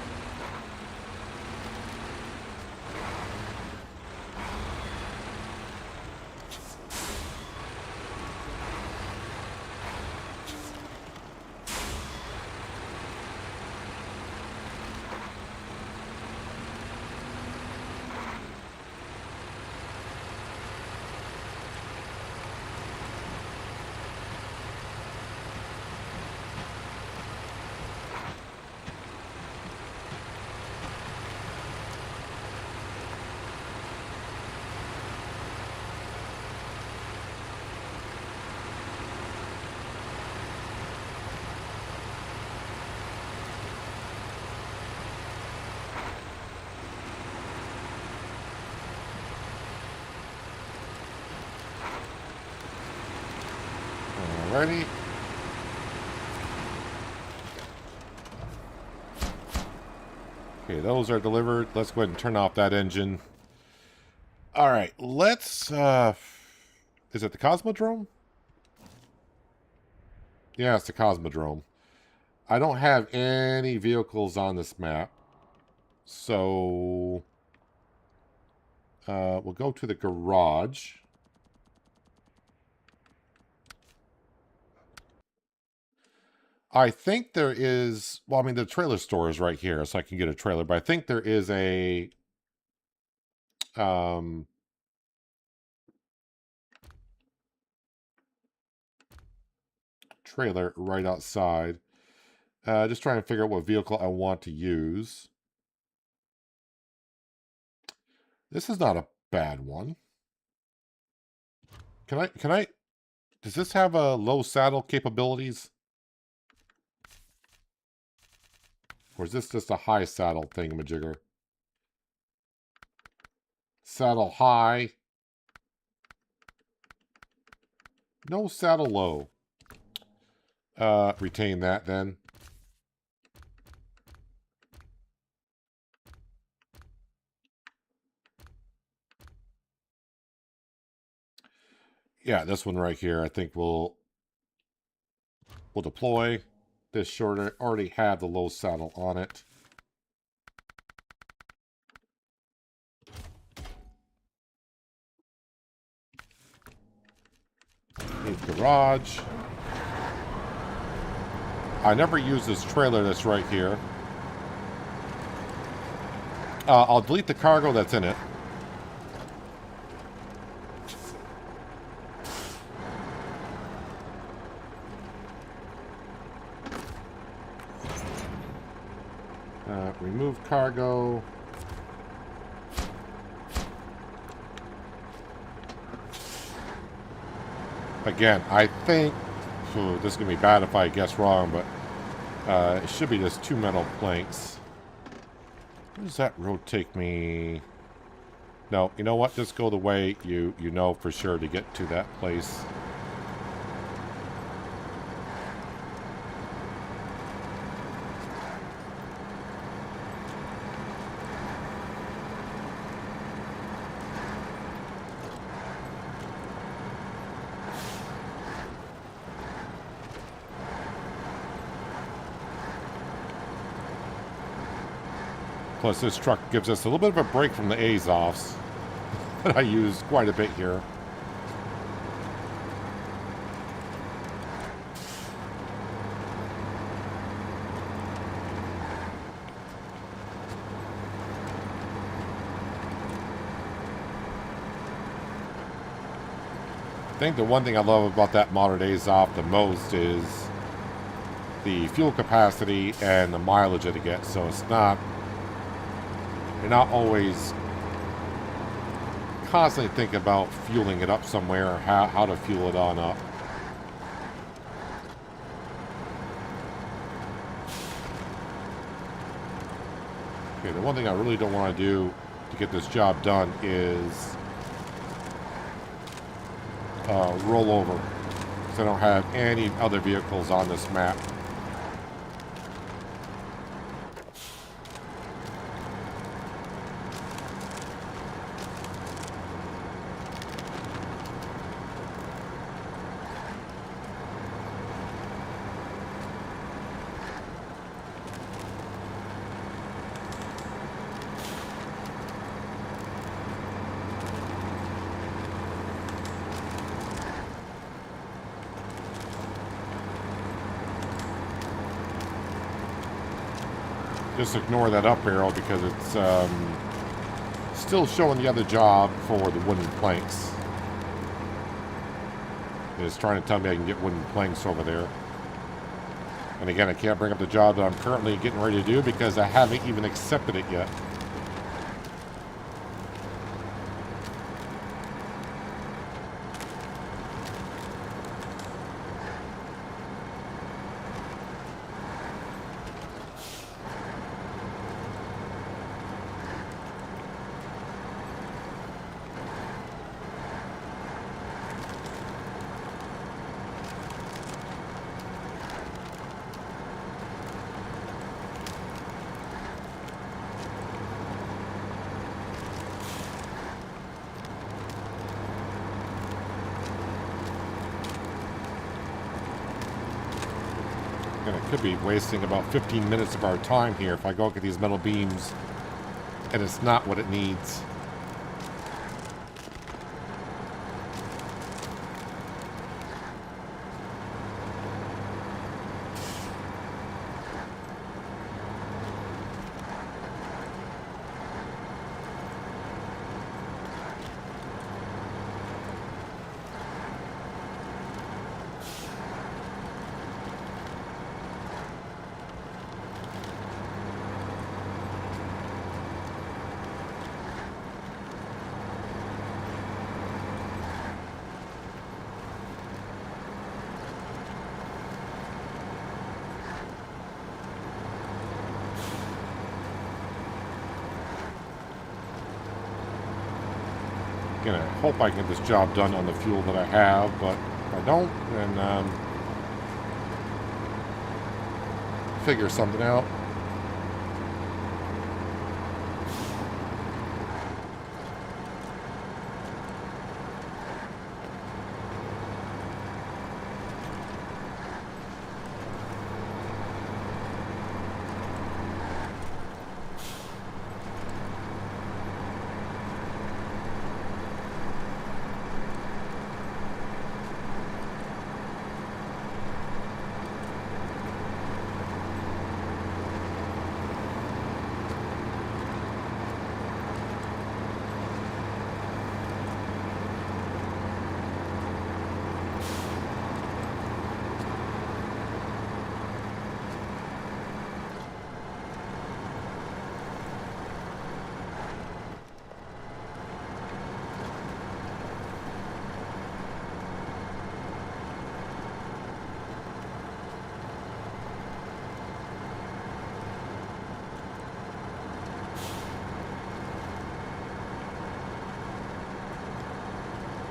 Alrighty. Okay, those are delivered. Let's go ahead and turn off that engine. Alright, let's, is it the Cosmodrome? Yeah, it's the Cosmodrome. I don't have any vehicles on this map. So, we'll go to the garage. I think there is, well, I mean, the trailer store is right here, so I can get a trailer, but I think there is a, trailer right outside. Just trying to figure out what vehicle I want to use. This is not a bad one. Does this have a low saddle capabilities? Or is this just a high saddle thingamajigger? Saddle high. No saddle low. Retain that then. Yeah, this one right here, I think we'll deploy. This shorter already had the low saddle on it. Leave garage. I never use this trailer that's right here. I'll delete the cargo that's in it. Remove cargo. Again, I think... this is going to be bad if I guess wrong, but it should be just 2 metal planks. Where does that road take me? No, you know what? Just go the way you know for sure to get to that place. Plus, this truck gives us a little bit of a break from the Azovs that I use quite a bit here. I think the one thing I love about that modern Azov the most is the fuel capacity and the mileage that it gets. So it's not... You're not always constantly thinking about fueling it up somewhere or how to fuel it on up. Okay, the one thing I really don't want to do to get this job done is roll over, because I don't have any other vehicles on this map. just ignore that up arrow because it's still showing the other job for the wooden planks. It's trying to tell me I can get wooden planks over there. And again, I can't bring up the job that I'm currently getting ready to do because I haven't even accepted it yet. And I could be wasting about 15 minutes of our time here if I go look at these metal beams and it's not what it needs. Again, I hope I can get this job done on the fuel that I have, but if I don't, then figure something out.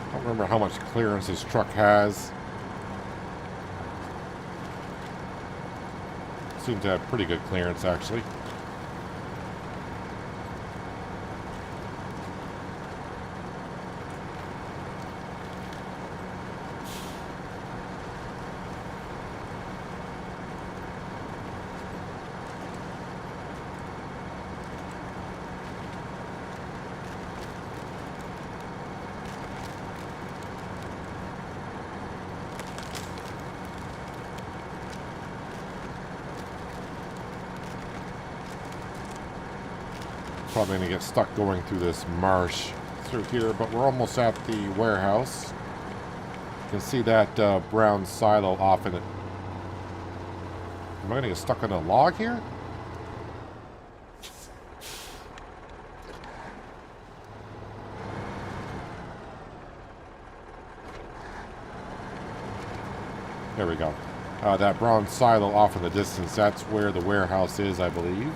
I don't remember how much clearance this truck has. Seems to have pretty good clearance, actually. Probably going to get stuck going through this marsh through here, but we're almost at the warehouse. You can see that brown silo off in it. Am I going to get stuck on a log here? There we go. That brown silo off in the distance, that's where the warehouse is, I believe.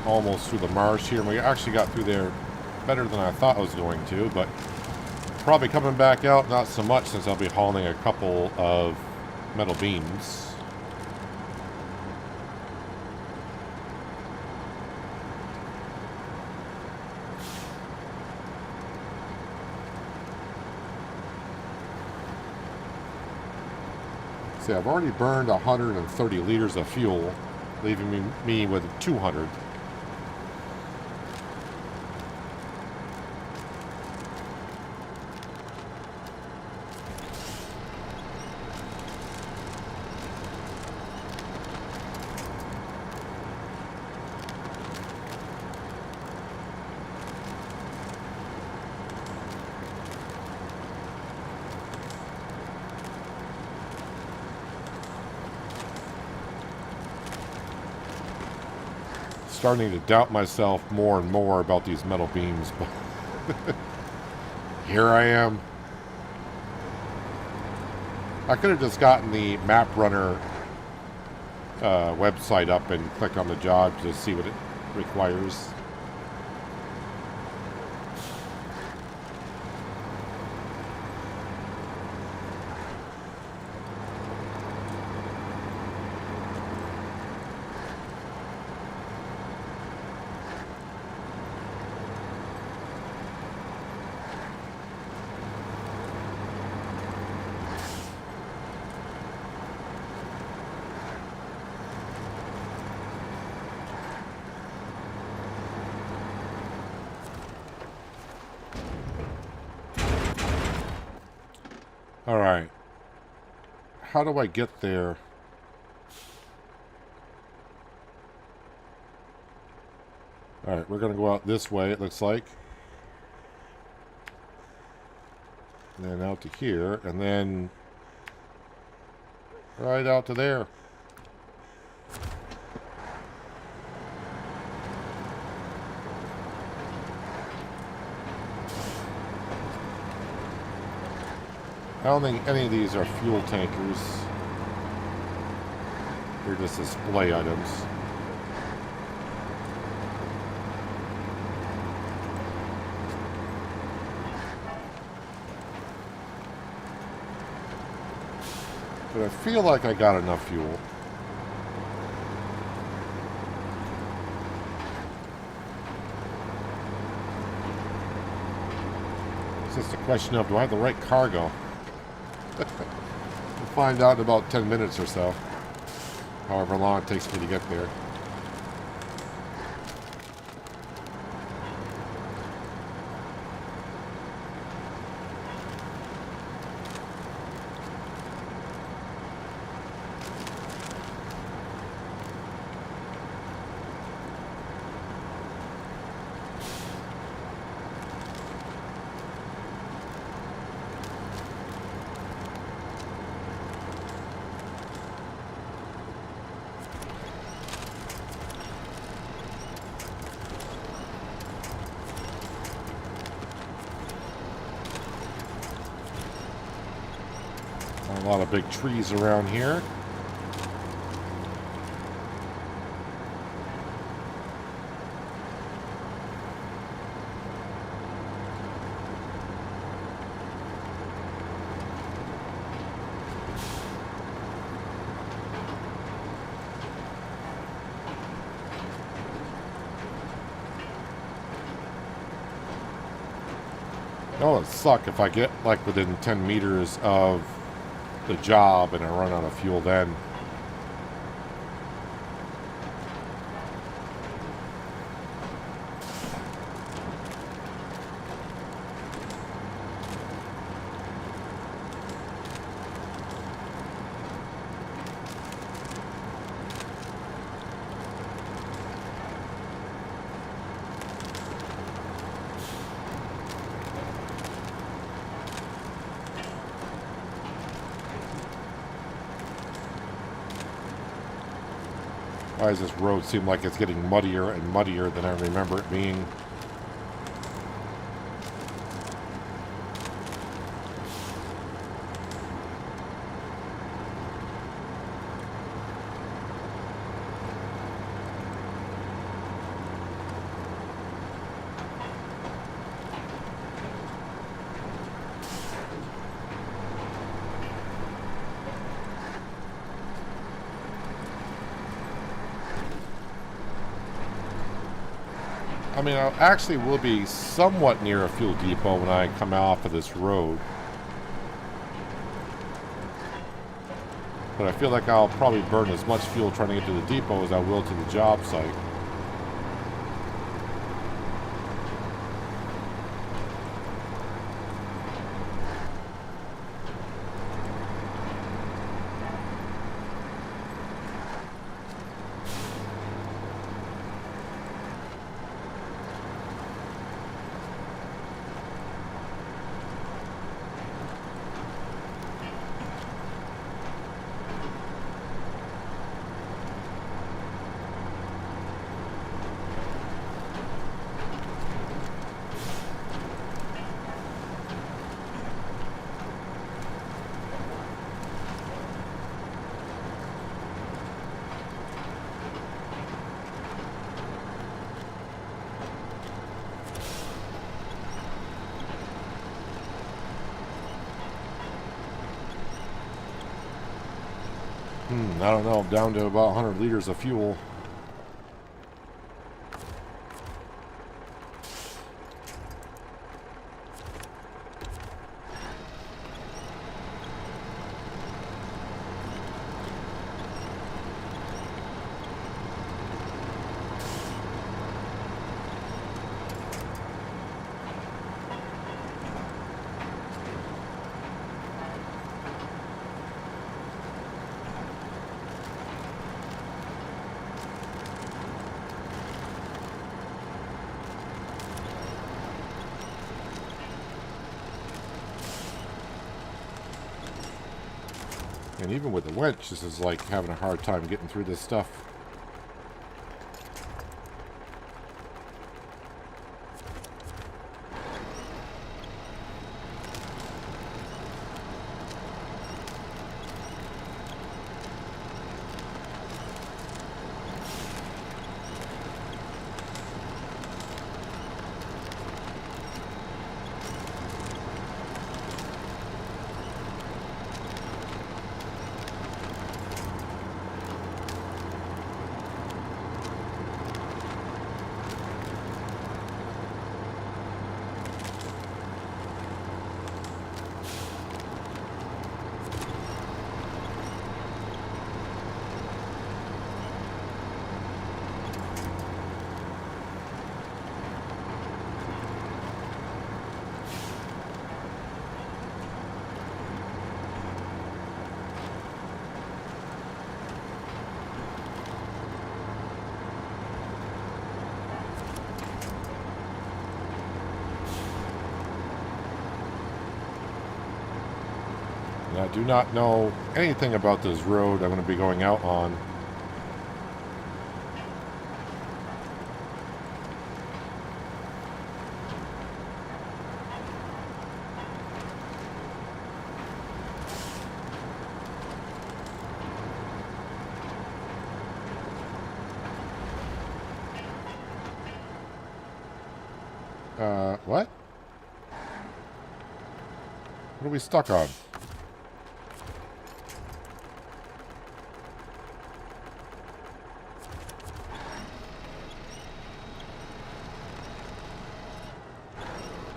almost through the marsh here. And we actually got through there better than I thought I was going to, but probably coming back out, not so much since I'll be hauling a couple of metal beams. See, I've already burned 130 liters of fuel, leaving me with 200. Starting to doubt myself more and more about these metal beams, but here I am. I could have just gotten the Map Runner website up and click on the job to see what it requires. Alright. How do I get there? Alright, we're going to go out this way, it looks like. And then out to here, and then right out to there. I don't think any of these are fuel tankers. They're just display items. But I feel like I got enough fuel. It's just a question of, do I have the right cargo? We'll find out in about 10 minutes or so. However long it takes me to get there. A lot of big trees around here. Oh, it'd suck if I get like within 10 meters of the job and I run out of fuel then. Why does this road seem like it's getting muddier and muddier than I remember it being? I mean, I actually will be somewhat near a fuel depot when I come off of this road. But I feel like I'll probably burn as much fuel trying to get to the depot as I will to the job site. I don't know, down to about 100 liters of fuel. And even with the winch, this is like having a hard time getting through this stuff. And I do not know anything about this road I'm going to be going out on. What? What are we stuck on?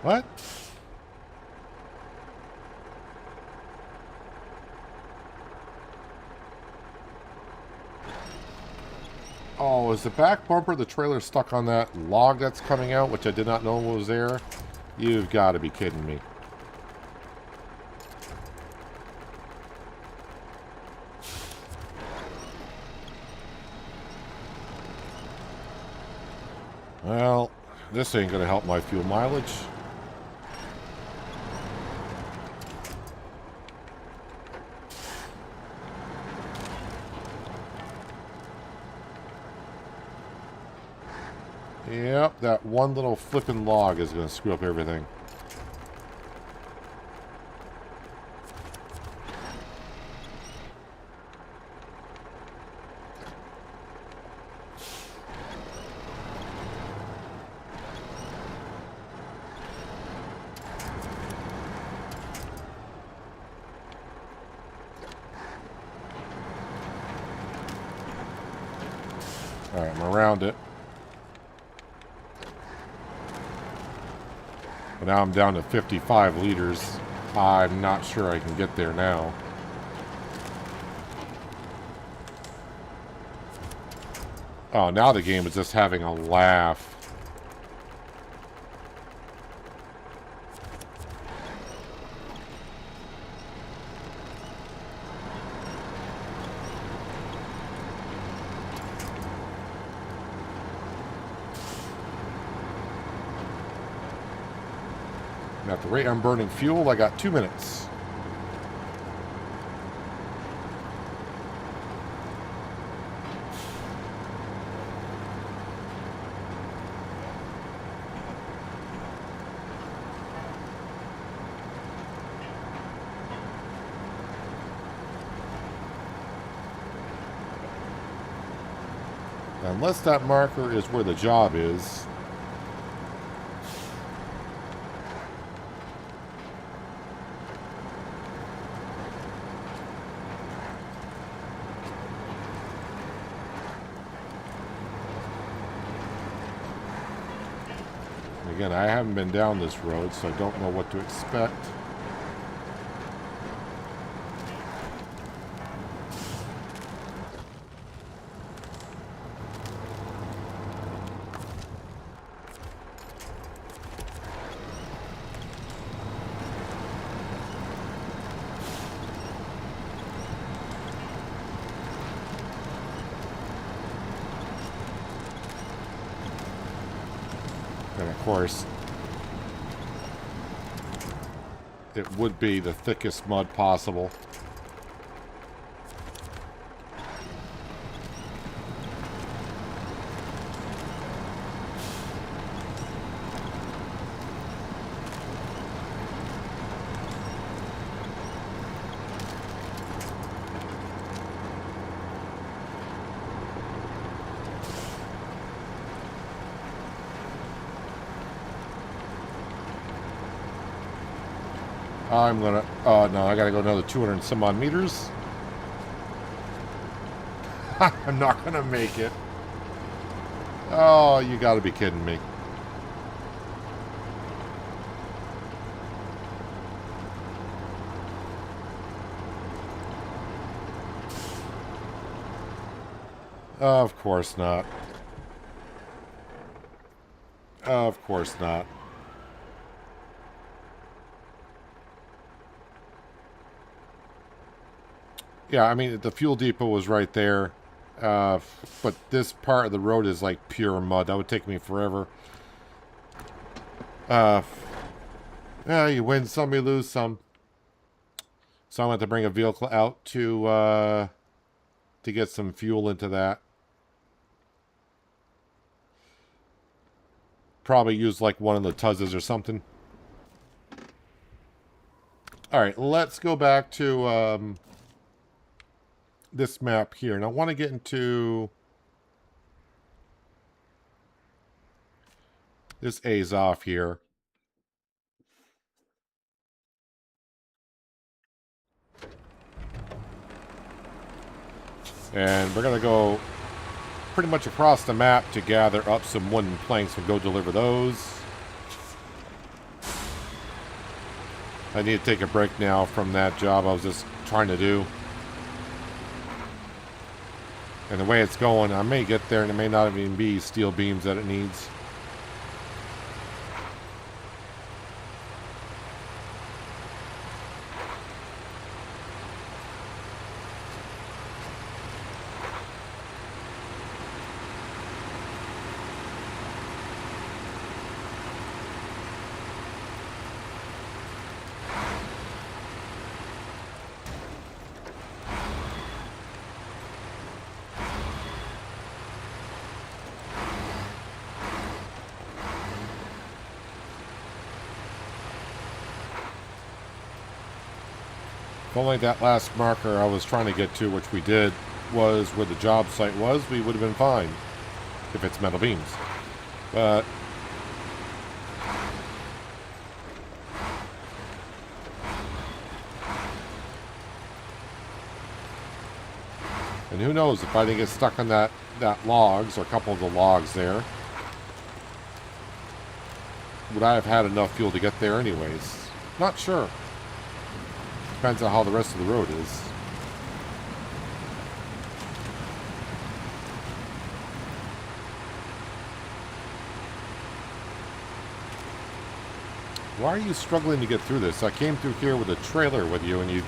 What? Oh, is the back bumper of the trailer stuck on that log that's coming out, which I did not know was there? You've got to be kidding me. Well, this ain't going to help my fuel mileage. Yep, that one little flipping log is going to screw up everything. Alright, I'm around it. But now I'm down to 55 liters. I'm not sure I can get there now. Oh, now the game is just having a laugh. At the rate I'm burning fuel, I got 2 minutes. Unless that marker is where the job is. Again, I haven't been down this road, so I don't know what to expect. And of course, it would be the thickest mud possible. I'm gonna, oh no, I gotta go another 200 and some odd meters. I'm not gonna make it. Oh, you gotta be kidding me. Of course not. Of course not. Yeah, I mean, the fuel depot was right there. But this part of the road is like pure mud. That would take me forever. Yeah, you win some, you lose some. So I'm going to have to bring a vehicle out to get some fuel into that. Probably use like one of the Tuzzes or something. Alright, let's go back to this map here. And I want to get into this A's off here. And we're going to go pretty much across the map to gather up some wooden planks and go deliver those. I need to take a break now from that job I was just trying to do. And the way it's going, I may get there and it may not even be steel beams that it needs. If only that last marker I was trying to get to, which we did, was where the job site was, we would have been fine. If it's metal beams. But and who knows if I didn't get stuck on that logs, or a couple of the logs there. would I have had enough fuel to get there anyways? Not sure. Depends on how the rest of the road is. Why are you struggling to get through this? I came through here with a trailer with you and you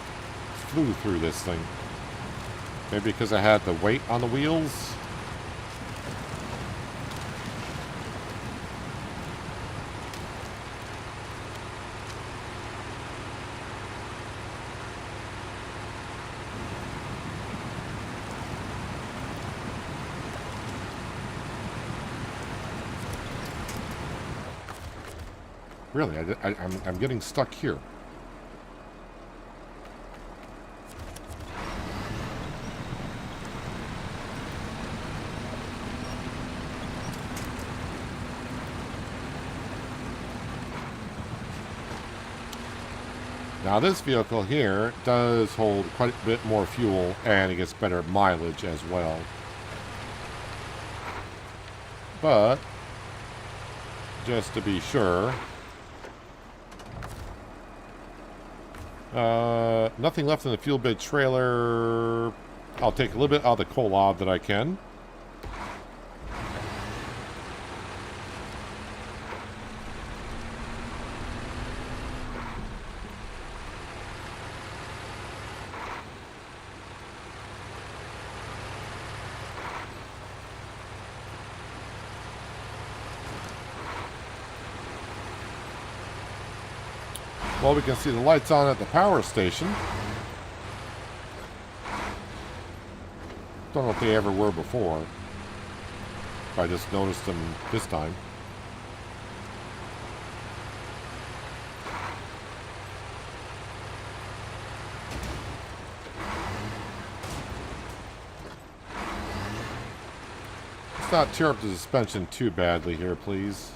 flew through this thing. Maybe because I had the weight on the wheels? Really, I'm getting stuck here. Now this vehicle here does hold quite a bit more fuel and it gets better mileage as well. But, just to be sure, nothing left in the fuel bed trailer. I'll take a little bit out of the coal ob that I can. Well, we can see the lights on at the power station. Don't know if they ever were before. I just noticed them this time. Let's not tear up the suspension too badly here, please.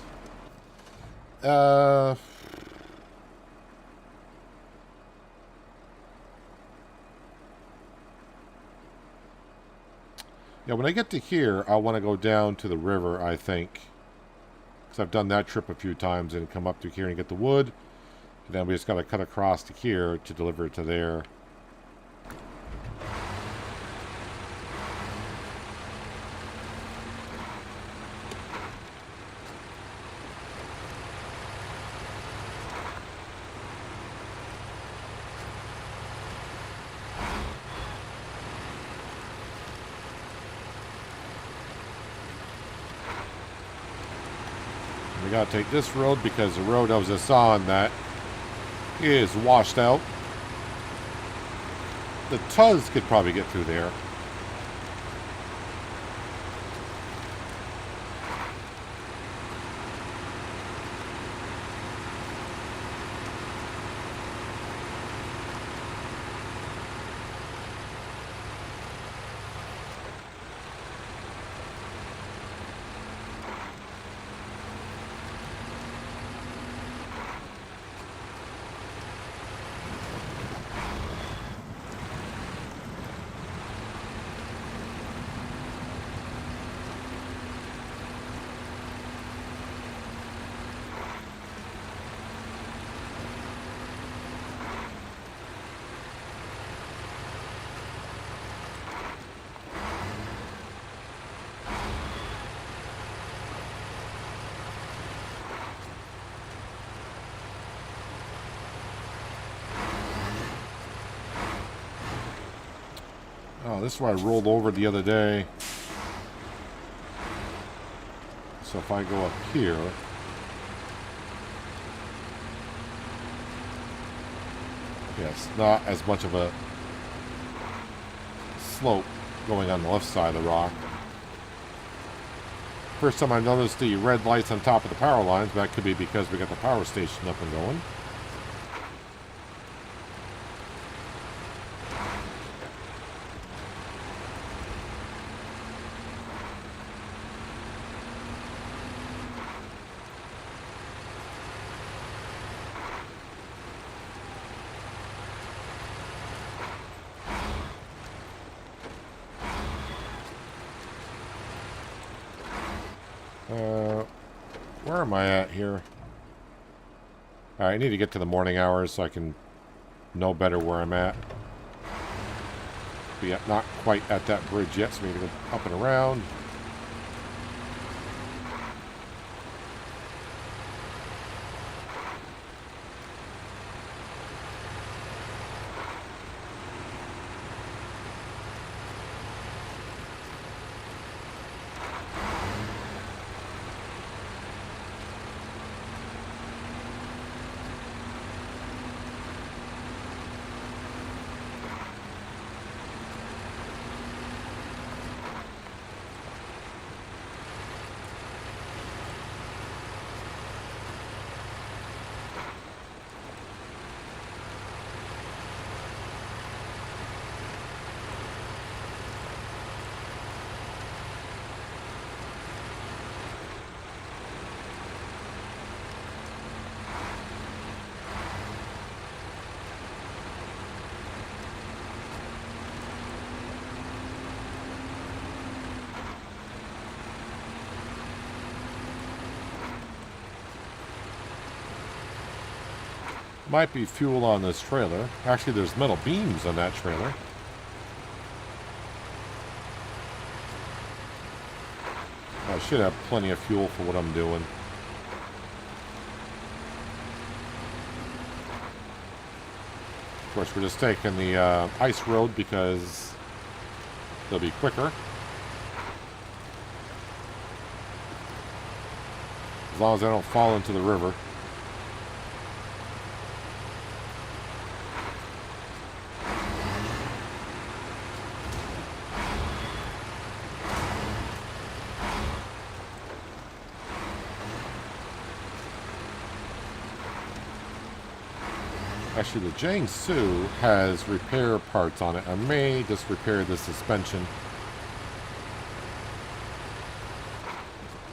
Yeah, when I get to here, I want to go down to the river, I think. Because I've done that trip a few times and come up to here and get the wood. And then we just got to cut across to here to deliver it to there. We gotta take this road because the road I was just on that is washed out. The Tuz could probably get through there. Oh, this is where I rolled over the other day. So if I go up here... Yes, not as much of a slope going on the left side of the rock. First time I noticed the red lights on top of the power lines, but that could be because we got the power station up and going. Where am I at here? Alright, I need to get to the morning hours so I can know better where I'm at. But yet, not quite at that bridge yet, so we need to go up and around. Might be fuel on this trailer. Actually, there's metal beams on that trailer. I should have plenty of fuel for what I'm doing. Of course, we're just taking the ice road because they'll be quicker. As long as I don't fall into the river. Actually, the Jiangsu has repair parts on it. I may just repair the suspension.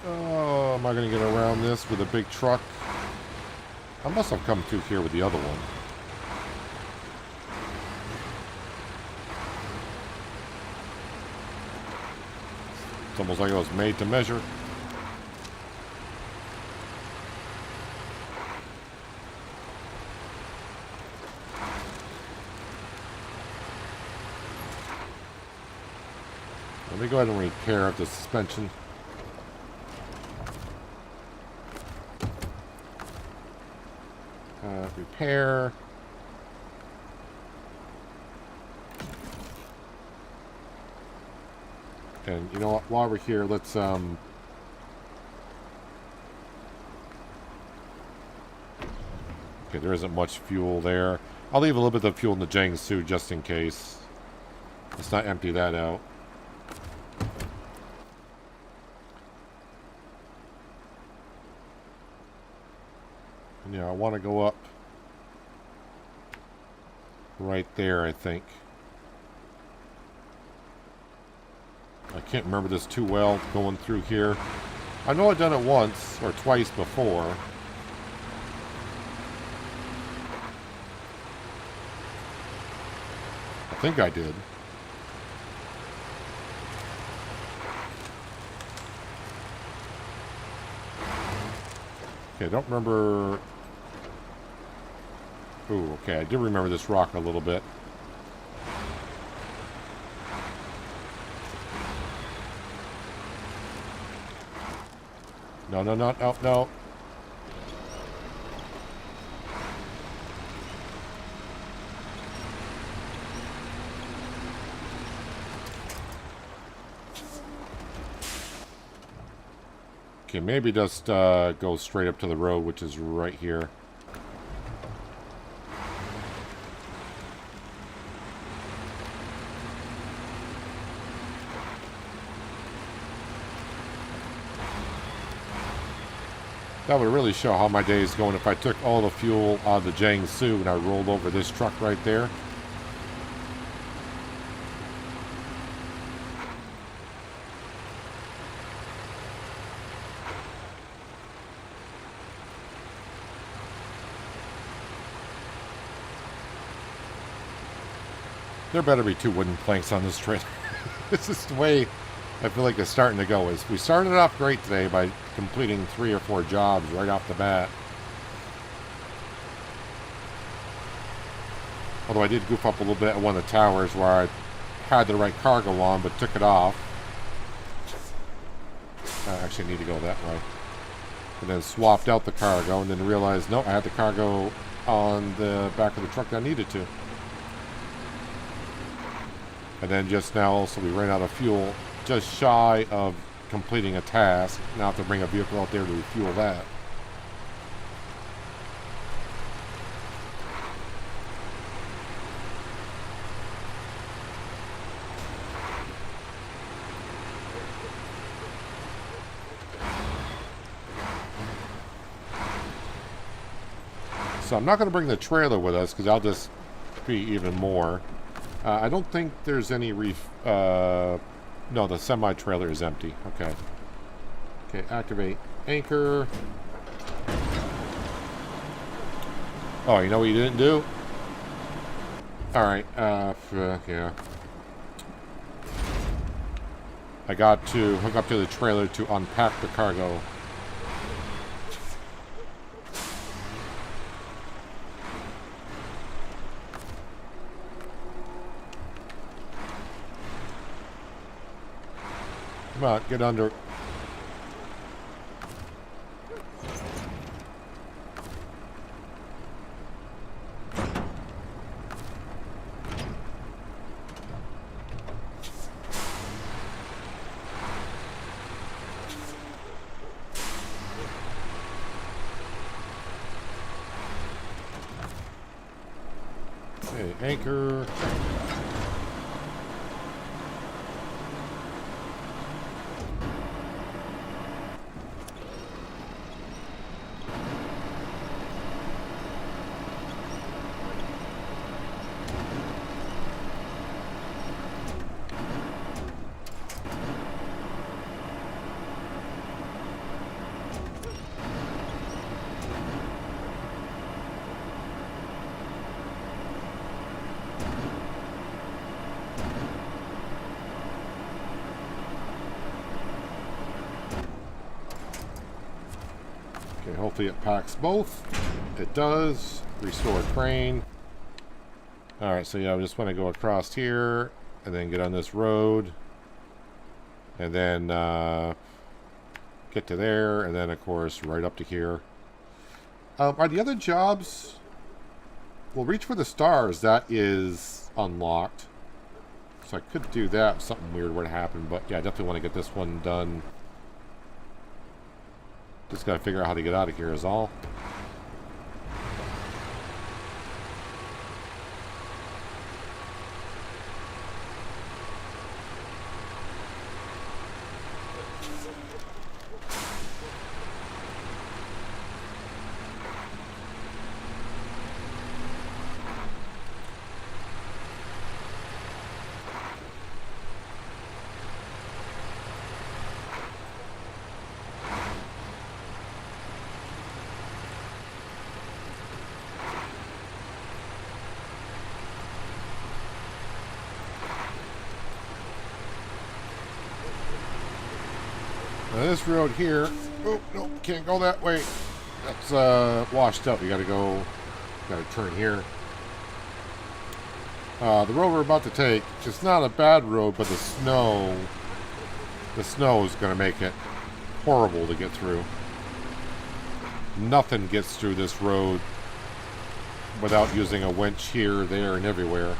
Oh, am I going to get around this with a big truck? I must have come through here with the other one. It's almost like it was made to measure. Let me go ahead and repair the suspension. Repair. And you know what? While we're here, let's okay, there isn't much fuel there. I'll leave a little bit of fuel in the Jiangsu just in case. Let's not empty that out. Yeah, I want to go up right there, I think. I can't remember this too well going through here. I know I've done it once or twice before. I think I did. Okay, I don't remember... Ooh, okay, I do remember this rock a little bit. No, no, no, no, no. Okay, maybe just go straight up to the road, which is right here. That would really show how my day is going if I took all the fuel out of the Jiangsu and I rolled over this truck right there. There better be 2 wooden planks on this trailer. This is the way I feel like it's starting to go. Is we started off great today by completing 3 or 4 jobs right off the bat. Although I did goof up a little bit at one of the towers where I had the right cargo on, but took it off. I actually need to go that way. And then swapped out the cargo, and then realized, no, I had the cargo on the back of the truck that I needed to. And then just now also we ran out of fuel, just shy of completing a task. Now I have to bring a vehicle out there to refuel that. So I'm not going to bring the trailer with us because I'll just be even more. I don't think there's any no, the semi-trailer is empty. Okay. Okay, activate anchor. Oh, you know what you didn't do? Alright, yeah. I got to hook up to the trailer to unpack the cargo. Come on, get under. Okay, anchor. Okay, hopefully it packs both. It does. Restore crane. Alright, so yeah, I just want to go across here and then get on this road. And then get to there, and then of course right up to here. Are the other jobs... Well, reach for the stars, that is unlocked. So I could do that if something weird were to happen, but yeah, I definitely want to get this one done. Just gotta figure out how to get out of here is all. Now this road here, oh, no, can't go that way. That's washed up. You gotta turn here. The road we're about to take, it's not a bad road, but the snow is gonna make it horrible to get through. Nothing gets through this road without using a winch here, there, and everywhere.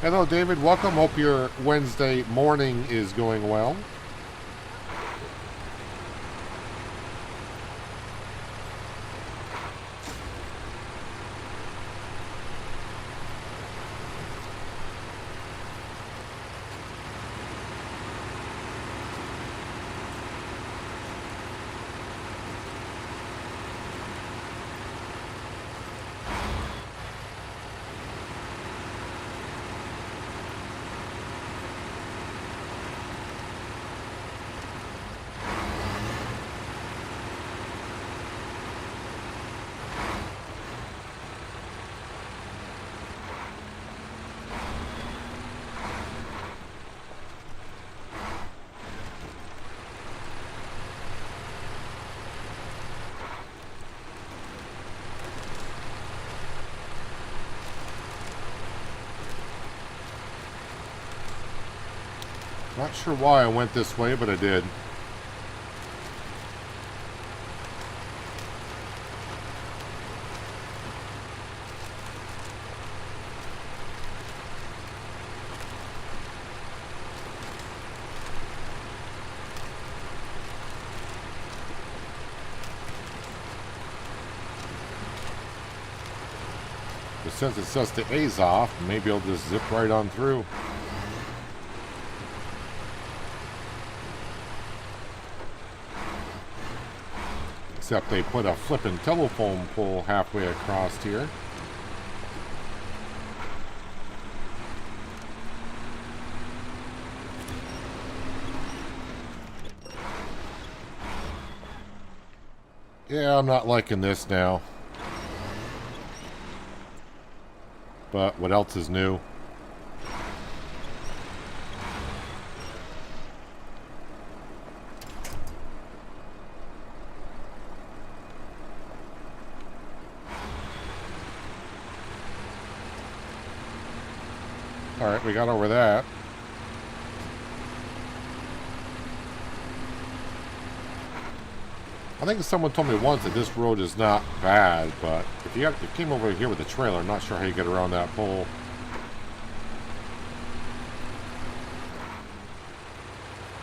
Hello, David. Welcome. Hope your Wednesday morning is going well. Not sure why I went this way, but I did. But since it says the A's off, maybe I'll just zip right on through. Except they put a flippin' telephone pole halfway across here. Yeah, I'm not liking this now. But what else is new? Alright, we got over that. I think someone told me once that this road is not bad, but if you came over here with a trailer, I'm not sure how you get around that pole.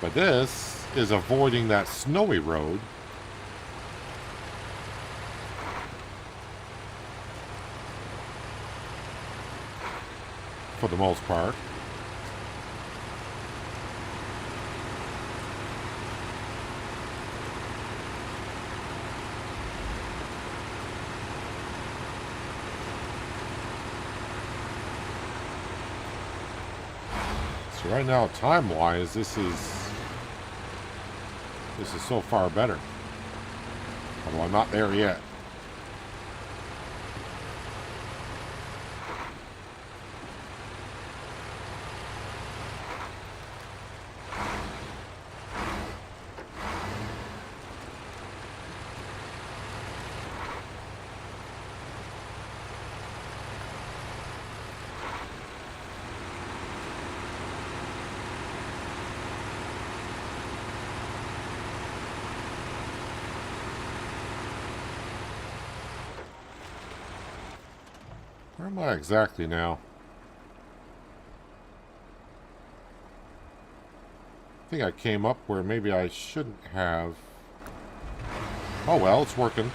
But this is avoiding that snowy road. For the most part. So right now, time-wise, this is so far better. Although I'm not there yet. Where am I exactly now? I think I came up where maybe I shouldn't have. Oh well, it's working.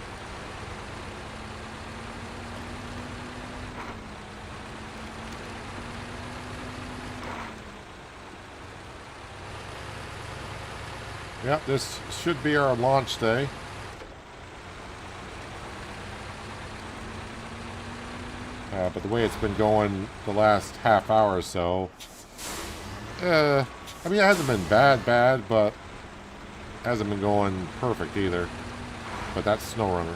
Yep, this should be our launch day. But the way it's been going the last half hour or so, I mean, it hasn't been bad, but it hasn't been going perfect either. But that's SnowRunner.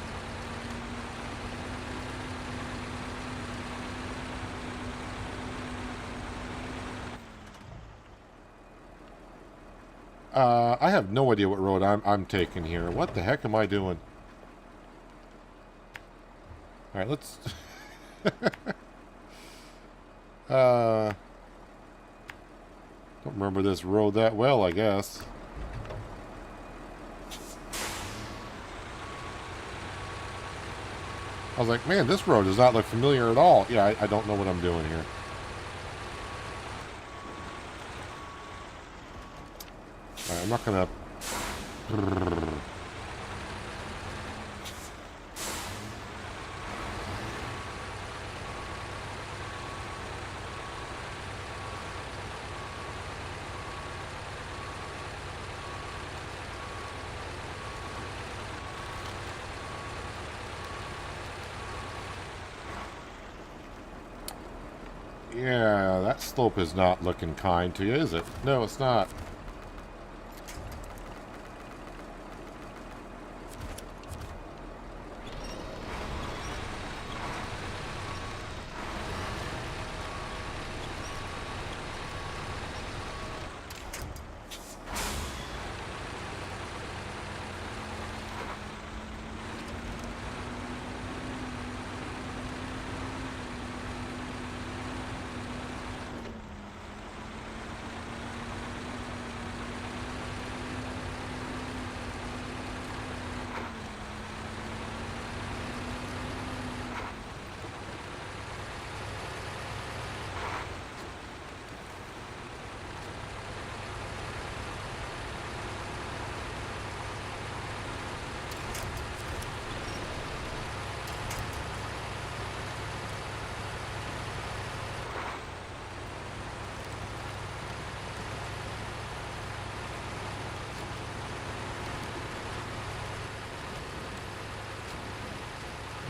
I have no idea what road I'm taking here. What the heck am I doing? All right, let's. Don't remember this road that well, I guess. I was like, man, this road does not look familiar at all. Yeah, I don't know what I'm doing here. All right, I'm not gonna. Yeah, that slope is not looking kind to you, is it? No, it's not.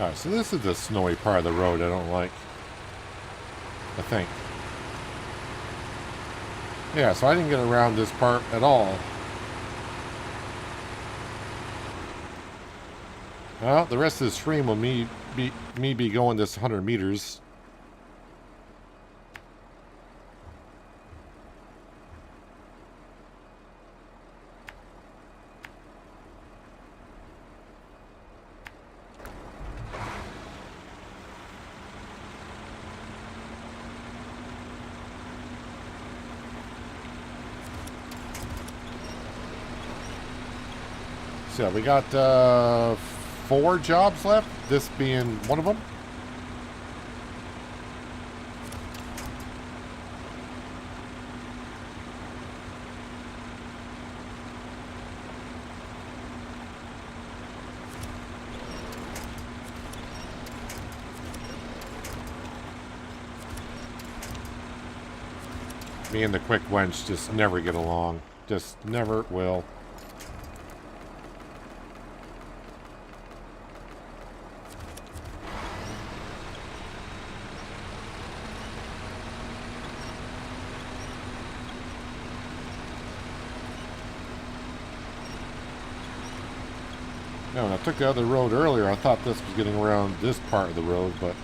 Alright, so this is the snowy part of the road I don't like. I think. Yeah, so I didn't get around this part at all. Well, the rest of the stream will be going this 100 meters. So we got 4 jobs left, this being one of them. Me and the quick wench just never get along. Just never will. No, when I took the other road earlier, I thought this was getting around this part of the road, but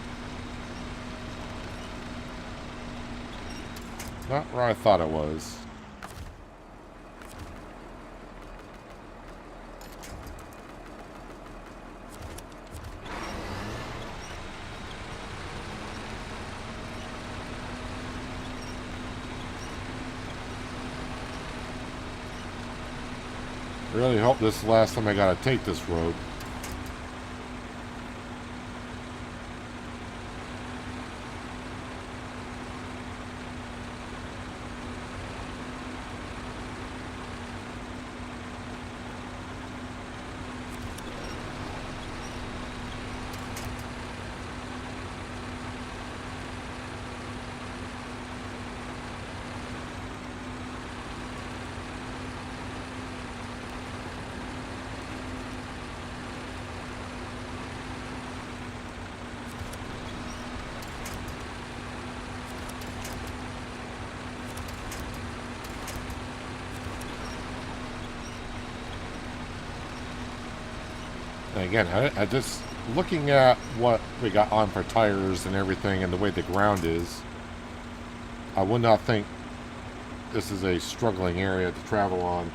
not where I thought it was. I really hope this is the last time I gotta take this road. And again, I just looking at what we got on for tires and everything and the way the ground is, I would not think this is a struggling area to travel on.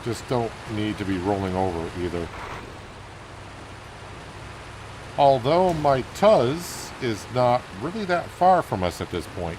Just don't need to be rolling over either. Although my Tuz is not really that far from us at this point.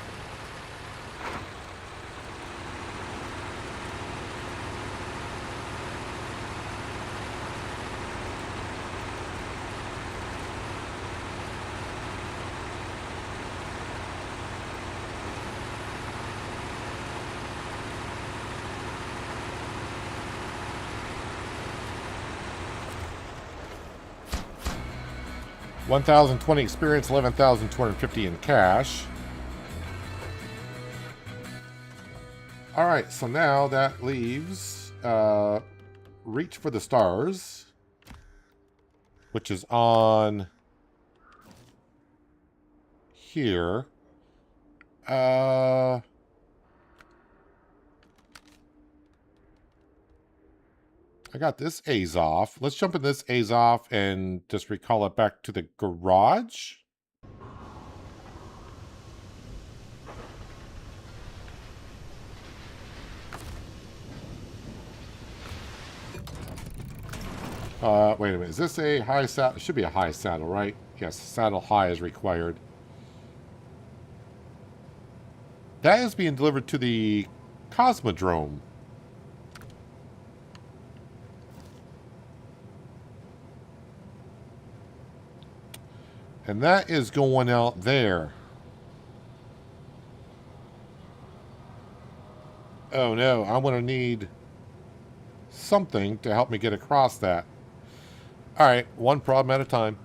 $1,020 experience, $11,250 in cash. Alright, so now that leaves Reach for the Stars, which is on here. I got this A's off. Let's jump in this A's off and just recall it back to the garage. Wait a minute. Is this a high saddle? It should be a high saddle, right? Yes, saddle high is required. That is being delivered to the Cosmodrome. And that is going out there. Oh no, I'm going to need something to help me get across that. Alright, one problem at a time.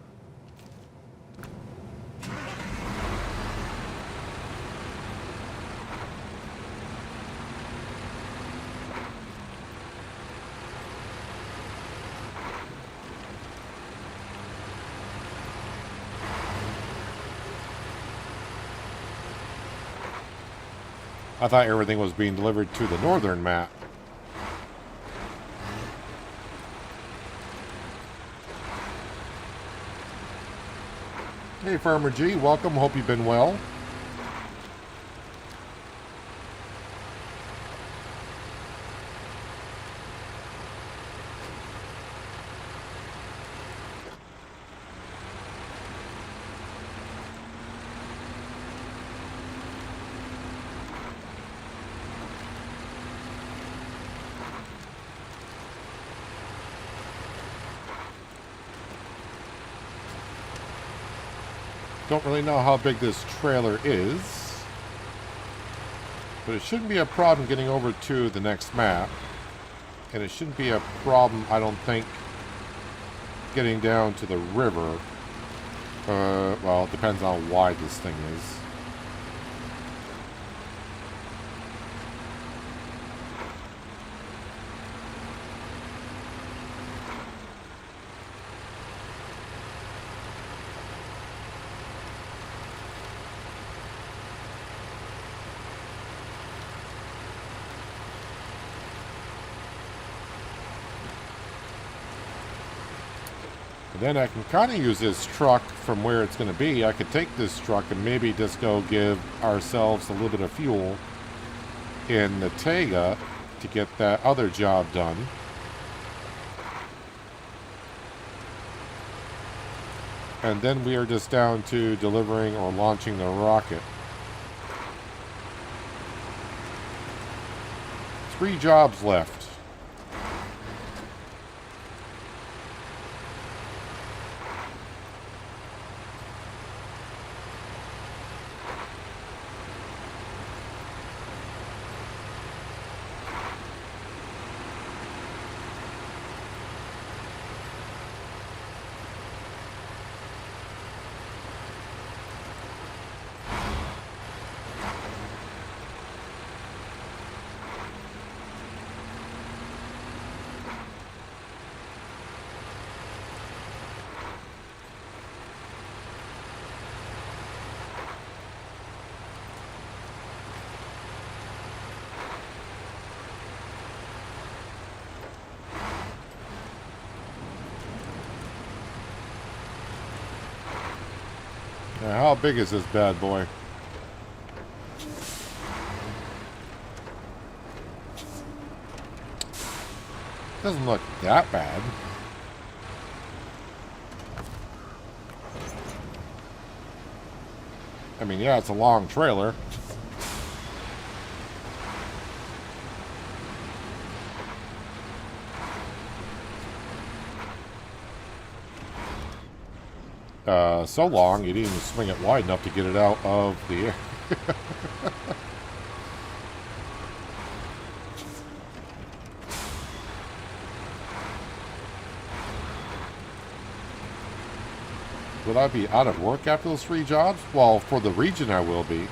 I thought everything was being delivered to the northern map. Hey, Farmer G, welcome. Hope you've been well. Don't really know how big this trailer is, but it shouldn't be a problem getting over to the next map, and it shouldn't be a problem, I don't think, getting down to the river. Well, it depends on how wide this thing is. Then I can kind of use this truck from where it's going to be. I could take this truck and maybe just go give ourselves a little bit of fuel in the Tega to get that other job done. And then we are just down to delivering or launching the rocket. 3 jobs left. Now, how big is this bad boy? Doesn't look that bad. I mean, yeah, it's a long trailer. So long, you didn't even swing it wide enough to get it out of the air. Will I be out of work after those 3 jobs? Well, for the region I will be.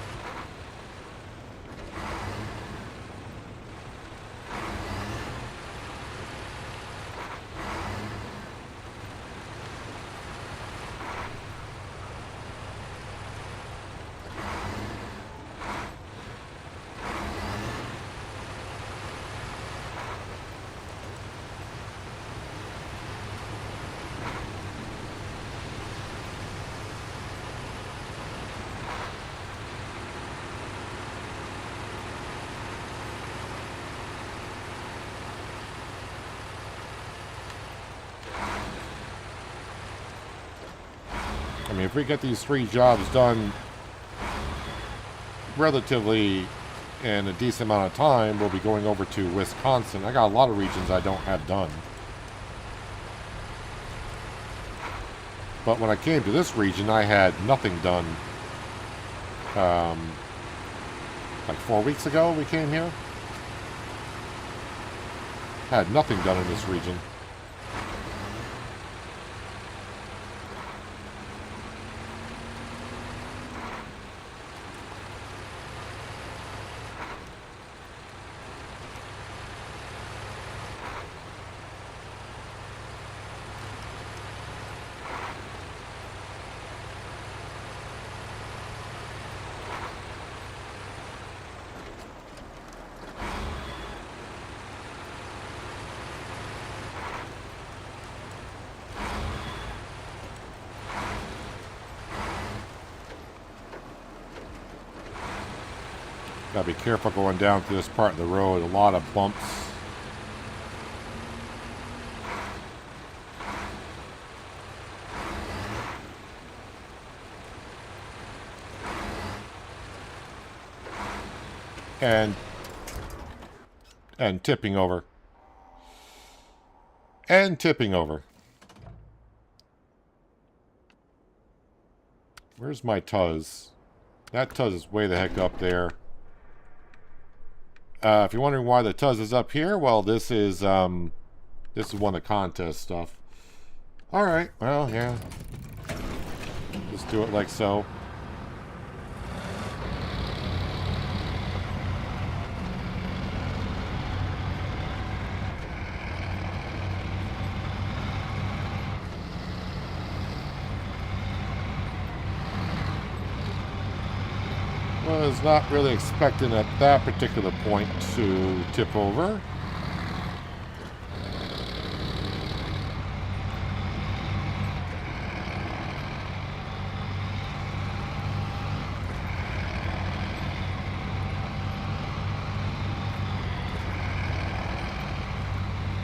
I mean, if we get these 3 jobs done relatively in a decent amount of time, we'll be going over to Wisconsin. I got a lot of regions I don't have done. But when I came to this region, I had nothing done. Like 4 weeks ago, we came here. Had nothing done in this region. Gotta be careful going down through this part of the road. A lot of bumps. And tipping over. And tipping over. Where's my Tuz? That Tuz is way the heck up there. If you're wondering why the Tuz is up here, well, this is one of the contest stuff. Alright, well, yeah. Just do it like so. Was not really expecting at that particular point to tip over.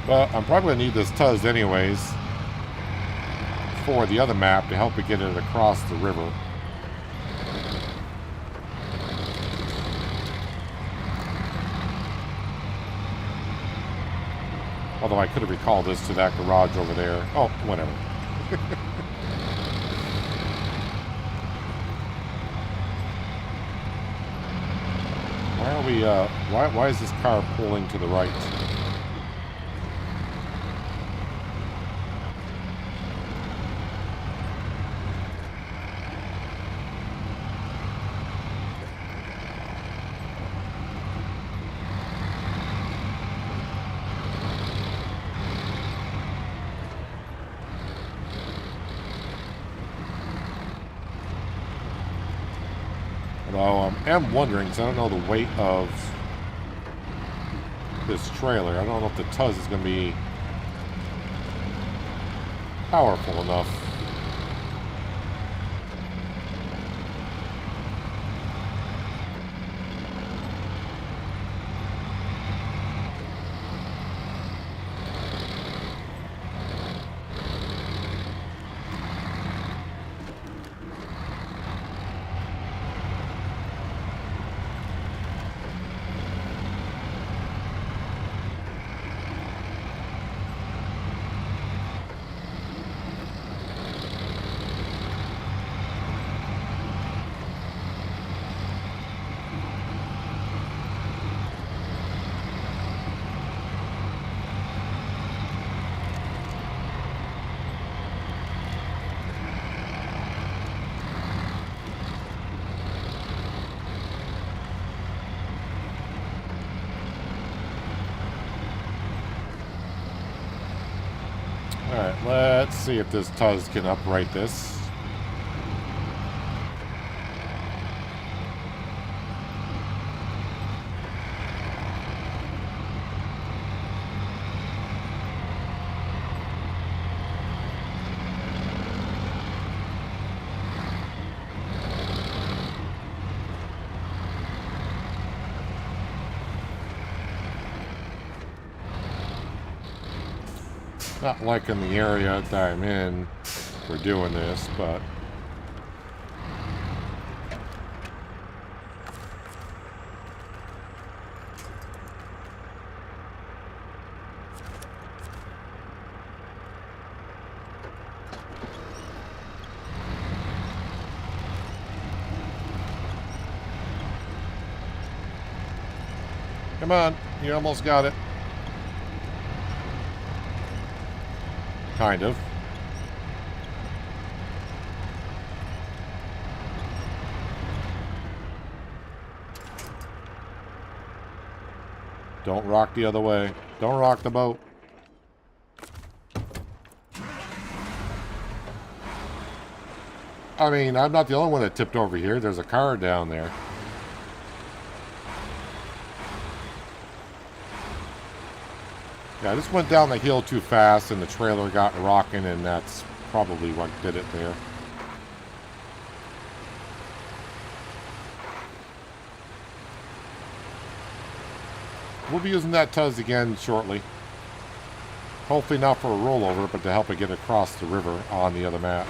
But I'm probably going to need this Tuz anyways for the other map to help me get it across the river. Although I could have recalled this to that garage over there. Oh, whatever. Why are we, why is this car pulling to the right? Although I am wondering, because I don't know the weight of this trailer. I don't know if the Tuz is going to be powerful enough. Alright, let's see if this Tuz can upright this. Not liking the area that I'm in for doing this, but Come on. You almost got it. Kind of. Don't rock the other way. Don't rock the boat. I mean, I'm not the only one that tipped over here. There's a car down there. Yeah, I just went down the hill too fast and the trailer got rocking, and that's probably what did it there. We'll be using that Tuz again shortly. Hopefully not for a rollover, but to help it get across the river on the other map.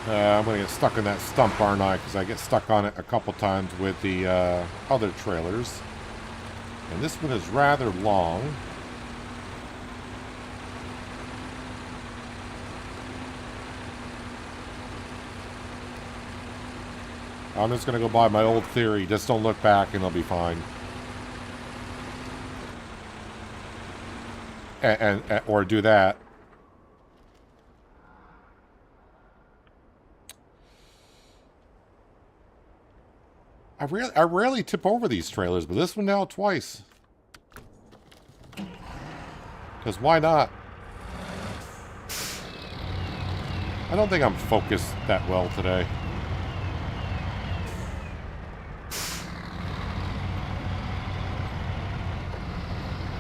I'm going to get stuck in that stump, aren't I? Because I get stuck on it a couple times with the other trailers. And this one is rather long. I'm just going to go by my old theory. Just don't look back and they'll be fine. Or do that. I rarely tip over these trailers, but this one now twice. Because why not? I don't think I'm focused that well today.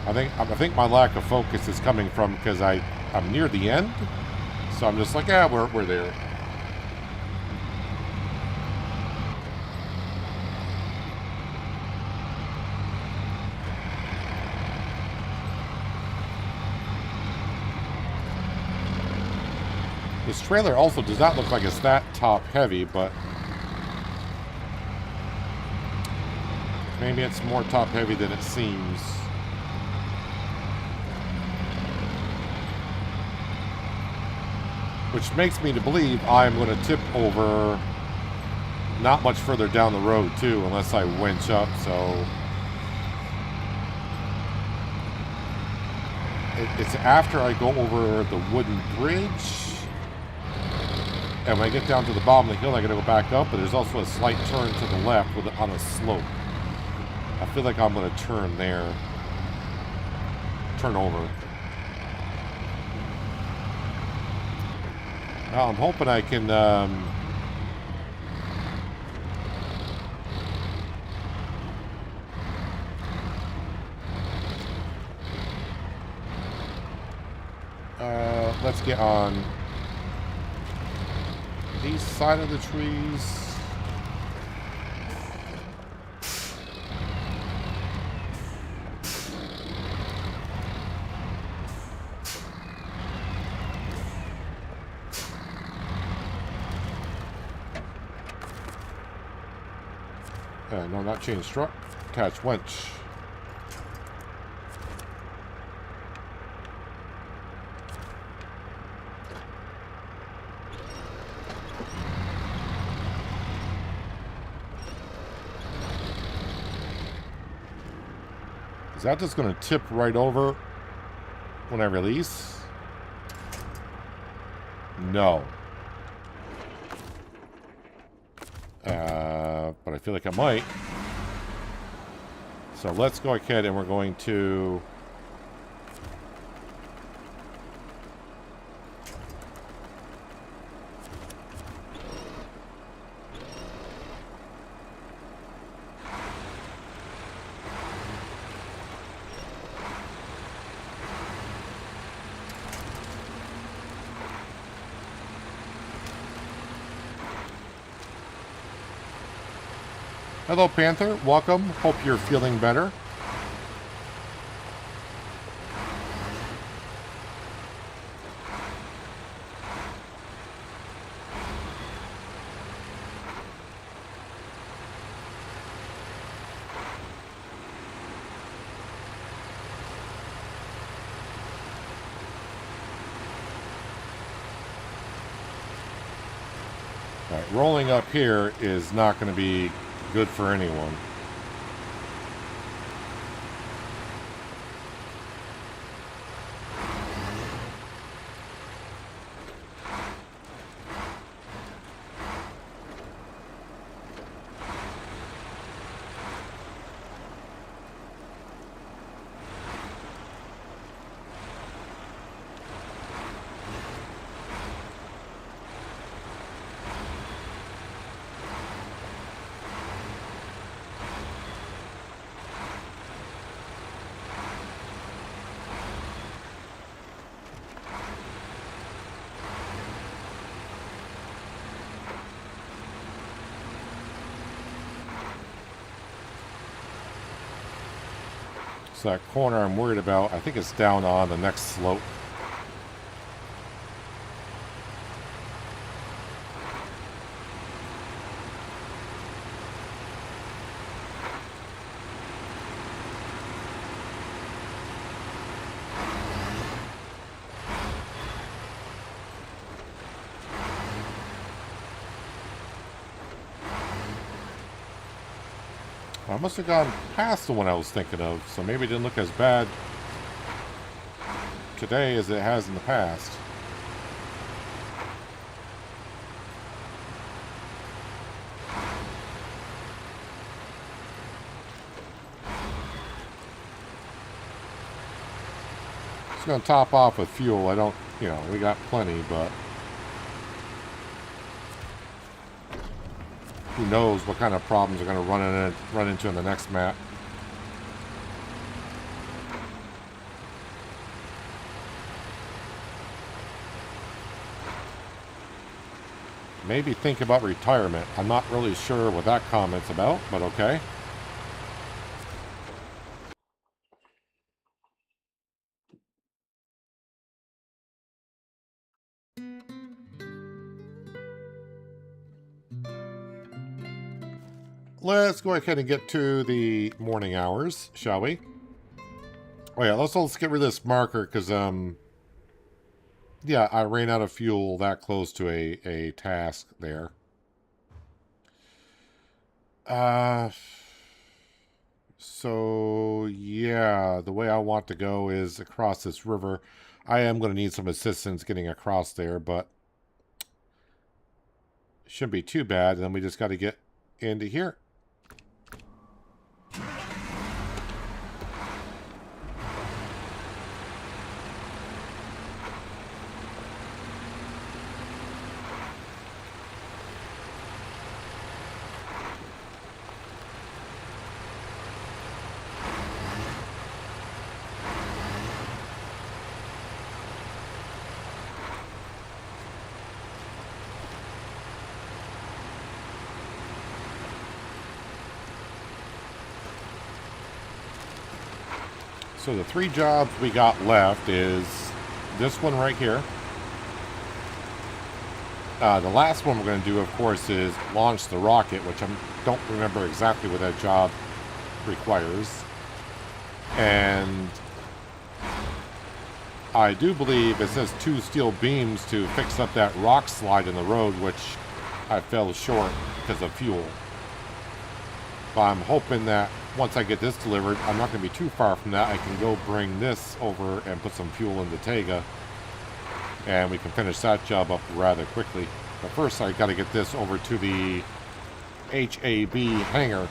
I think my lack of focus is coming from because I'm near the end, so I'm just like, yeah, we're there. This trailer also does not look like it's that top heavy, but maybe it's more top heavy than it seems. Which makes me to believe I'm going to tip over not much further down the road too, unless I winch up, so it's after I go over the wooden bridge. And when I get down to the bottom of the hill, I gotta go back up, but there's also a slight turn to the left on a slope. I feel like I'm gonna turn there. Turn over. Now, I'm hoping I can, let's get on the side of the trees. No, not chain struck. Attach winch. Is that just going to tip right over when I release? No. But I feel like I might. So let's go ahead and we're going to... Hello, Panther. Welcome. Hope you're feeling better. All right, rolling up here is not going to be good for anyone. So that corner I'm worried about, I think it's down on the next slope. I must have gone past the one I was thinking of, so maybe it didn't look as bad today as it has in the past. Just gonna top off with fuel. I don't, we got plenty, but who knows what kind of problems are going to run into in the next map. Maybe think about retirement. I'm not really sure what that comment's about, but okay. Let's go ahead and get to the morning hours, shall we? Oh yeah, let's get rid of this marker, because, yeah, I ran out of fuel that close to a task there. So, yeah, the way I want to go is across this river. I am going to need some assistance getting across there, but shouldn't be too bad. And then we just got to get into here. So the 3 jobs we got left is this one right here. The last one we're going to do, of course, is launch the rocket, which I don't remember exactly what that job requires. And I do believe it says 2 steel beams to fix up that rock slide in the road, which I fell short because of fuel. But I'm hoping that once I get this delivered, I'm not going to be too far from that. I can go bring this over and put some fuel in the Tega, and we can finish that job up rather quickly. But first, I got to get this over to the HAB hangar.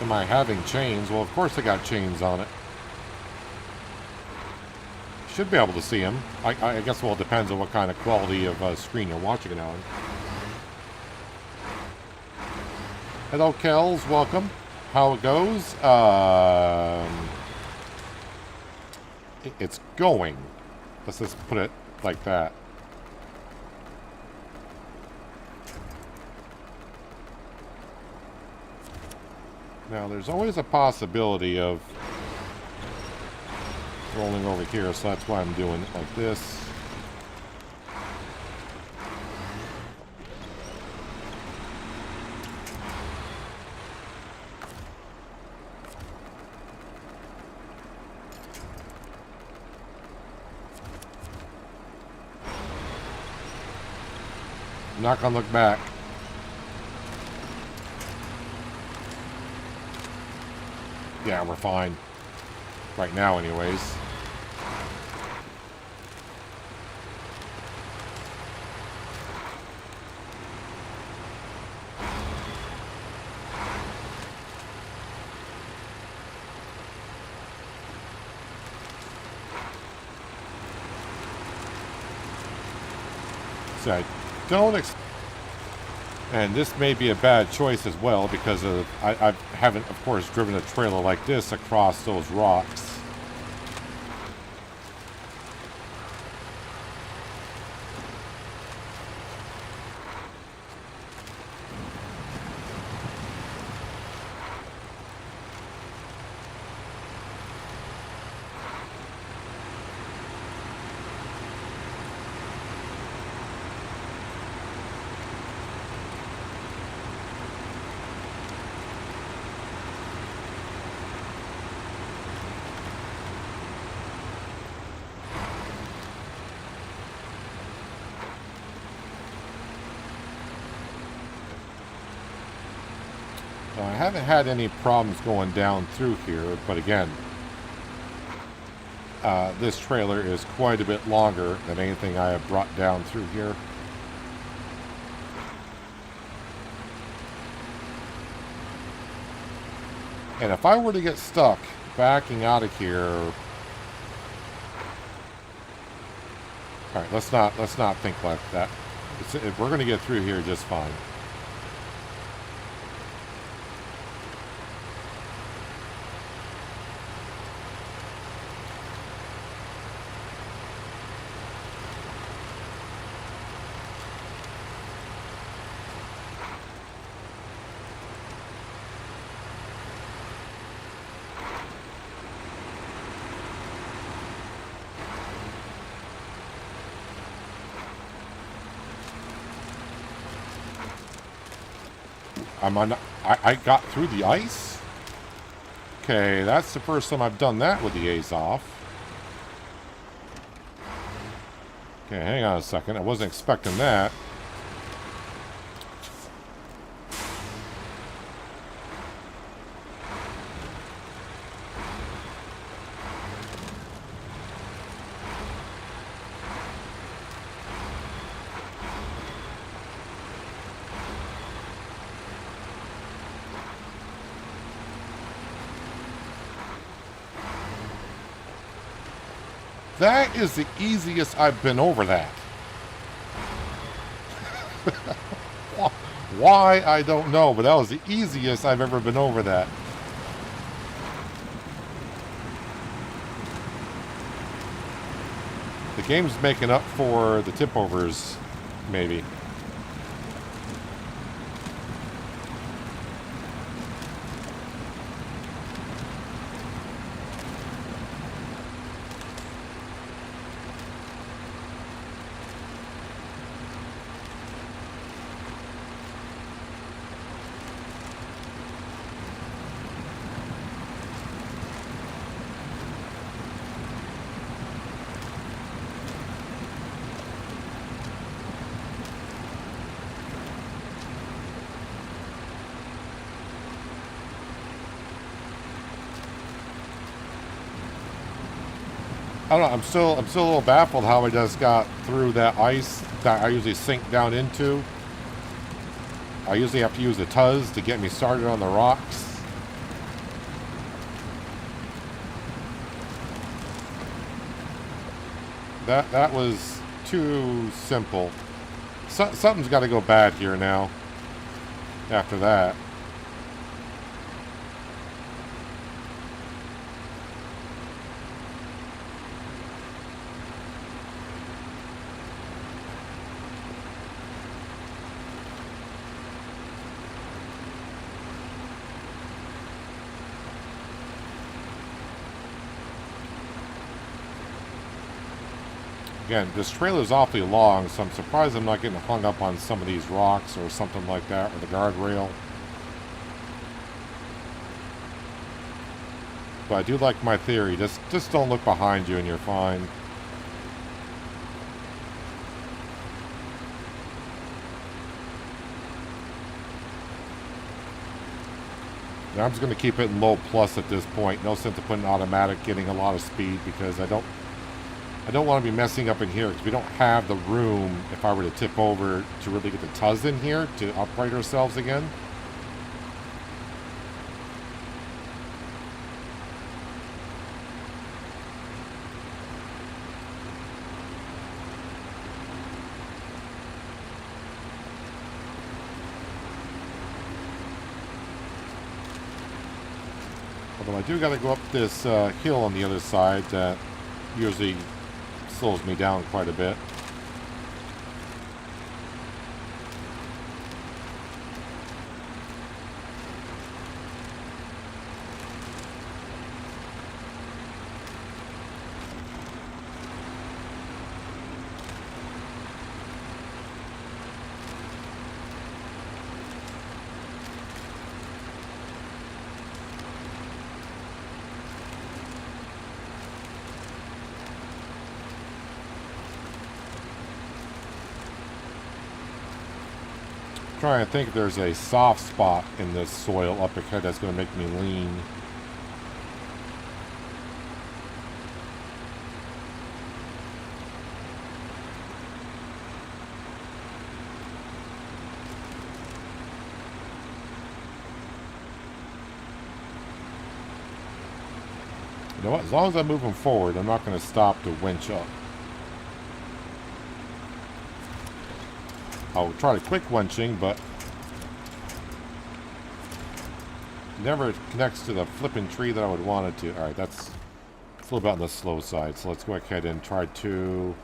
Am I having chains? Well, of course I got chains on it. Should be able to see him. I guess, well, it depends on what kind of quality of screen you're watching it on. Hello, Kells. Welcome. How it goes? It's going. Let's just put it like that. Now, there's always a possibility of rolling over here, so that's why I'm doing it like this. I'm not gonna look back. Yeah, we're fine. Right now, anyways. So I don't and this may be a bad choice as well because of I haven't, of course, driven a trailer like this across those rocks. I haven't had any problems going down through here, but again, this trailer is quite a bit longer than anything I have brought down through here. And if I were to get stuck backing out of here, all right, let's not think like that. We're going to get through here just fine. I got through the ice? Okay, that's the first time I've done that with the A's off. Okay, hang on a second. I wasn't expecting that. That is the easiest I've been over that. Why, I don't know, but that was the easiest I've ever been over that. The game's making up for the tip overs, maybe. I don't know. I'm still a little baffled how I just got through that ice that I usually sink down into. I usually have to use the Tuz to get me started on the rocks. that was too simple. Something's got to go bad here now. After that. Again, this trailer's awfully long, so I'm surprised I'm not getting hung up on some of these rocks or something like that, or the guardrail. But I do like my theory. Just don't look behind you and you're fine. Now I'm just going to keep it in low plus at this point. No sense of putting automatic, getting a lot of speed, because I don't want to be messing up in here, because we don't have the room, if I were to tip over, to really get the tuz in here to upright ourselves again. Although I do got to go up this hill on the other side that usually slows me down quite a bit. Trying to think if there's a soft spot in this soil up ahead that's going to make me lean. You know what? As long as I'm moving forward, I'm not going to stop to winch up. I'll try to quick winching, but never connects to the flipping tree that I would want it to. Alright, that's a little bit on the slow side, so let's go ahead and try to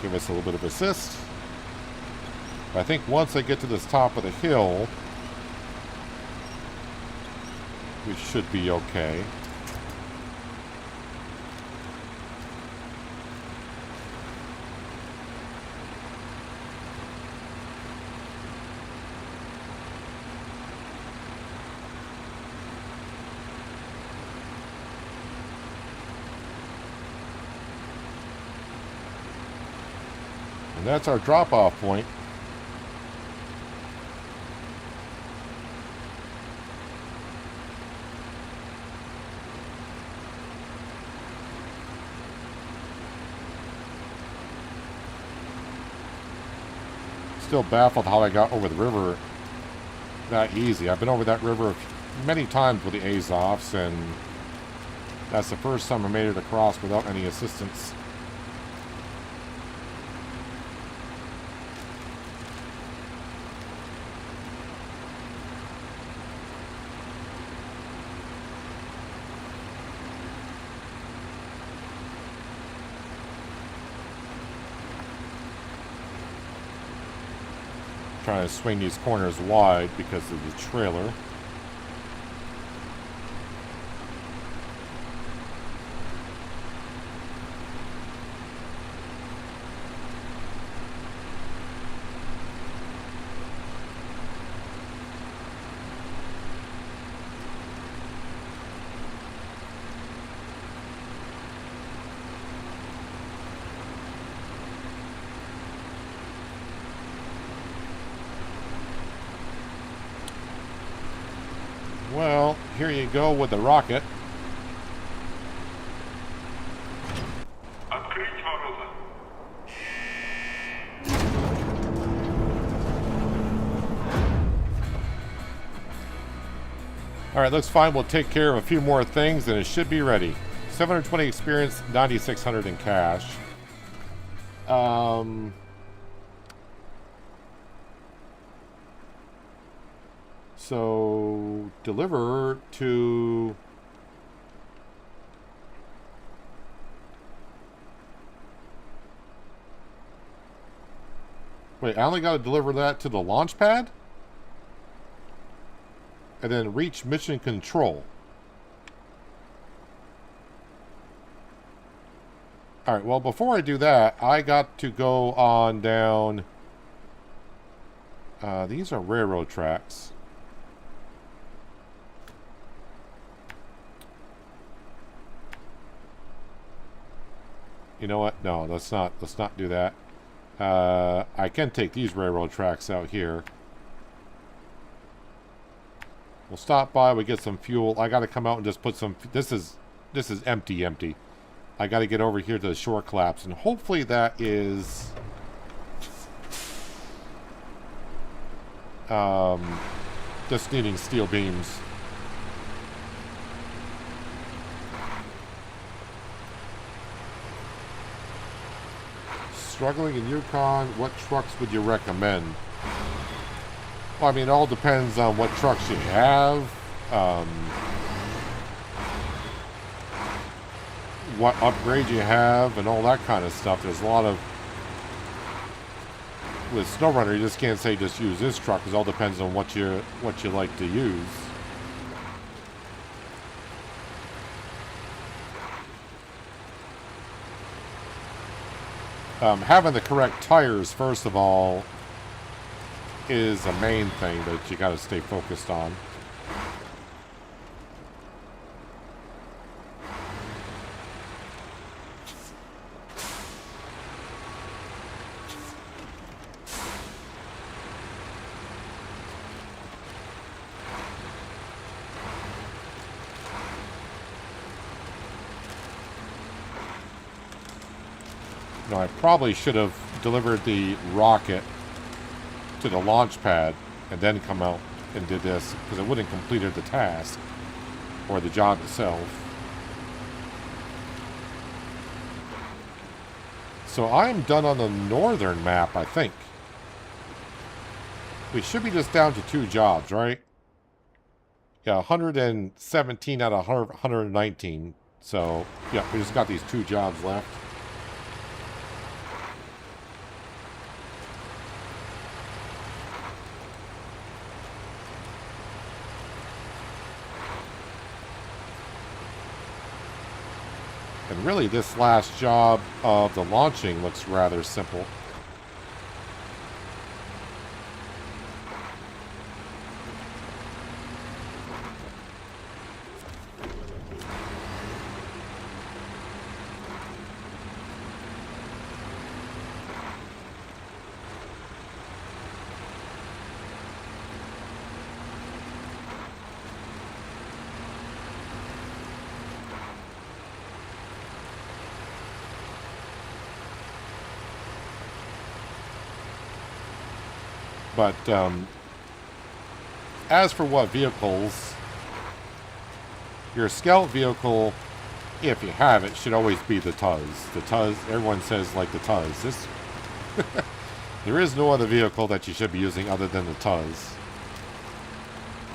give us a little bit of assist. But I think once I get to this top of the hill, we should be okay. And that's our drop-off point. Still baffled how I got over the river that easy. I've been over that river many times with the Azovs, and that's the first time I made it across without any assistance. Trying to swing these corners wide because of the trailer. Well, here you go with the rocket. Alright, looks fine. We'll take care of a few more things and it should be ready. 720 experience, 9,600 in cash. So, deliver to... Wait, I only got to deliver that to the launch pad? And then reach mission control. Alright, well, before I do that, I got to go on down... these are railroad tracks. You know what? No, let's not do that. I can take these railroad tracks out here. We'll stop by, we get some fuel. I got to come out and just put some... This is empty. I got to get over here to the shore collapse, and hopefully that is... just needing steel beams. Struggling in Yukon, what trucks would you recommend? Well, I mean, it all depends on what trucks you have, what upgrade you have, and all that kind of stuff. There's a lot of... With SnowRunner, you just can't say just use this truck, because it all depends on what you like to use. Having the correct tires, first of all, is a main thing that you got to stay focused on. No, I probably should have delivered the rocket to the launch pad and then come out and did this, because it wouldn't have completed the task or the job itself. So I'm done on the northern map, I think. We should be just down to 2 jobs, right? Yeah, 117 out of 119. So, yeah, we just got these 2 jobs left. And really, this last job of the launching looks rather simple. But as for what vehicles, your scout vehicle, if you have it, should always be the Tuz. The Tuz, everyone says like the Tuz. This, there is no other vehicle that you should be using other than the Tuz.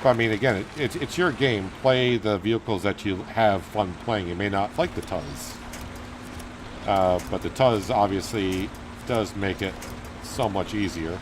But I mean, again, it's your game. Play the vehicles that you have fun playing. You may not like the Tuz. But the Tuz obviously does make it so much easier.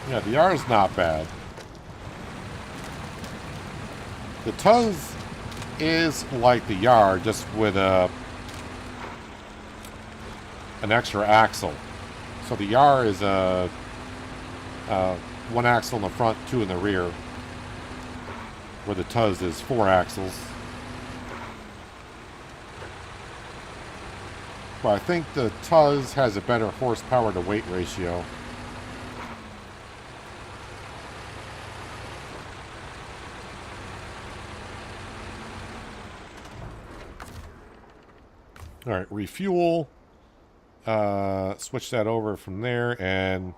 Yeah, the R is not bad. The Tuz is like the Yar, just with an extra axle. So the Yar is one axle in the front, two in the rear, where the Tuz is 4 axles. But I think the Tuz has a better horsepower to weight ratio. Alright, refuel. Switch that over from there, and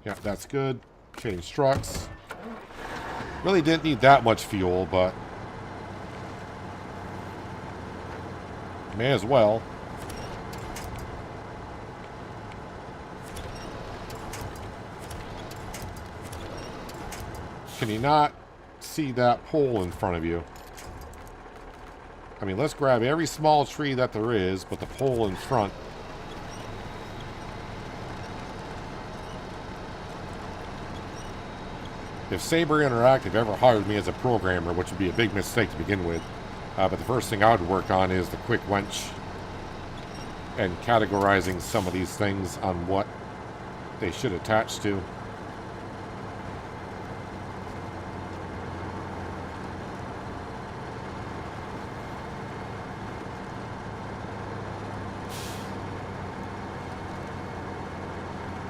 yeah, that's good. Change trucks. Really didn't need that much fuel, but may as well. Can you not see that pole in front of you? I mean, let's grab every small tree that there is, but the pole in front. If Saber Interactive ever hired me as a programmer, which would be a big mistake to begin with, but the first thing I would work on is the quick winch and categorizing some of these things on what they should attach to.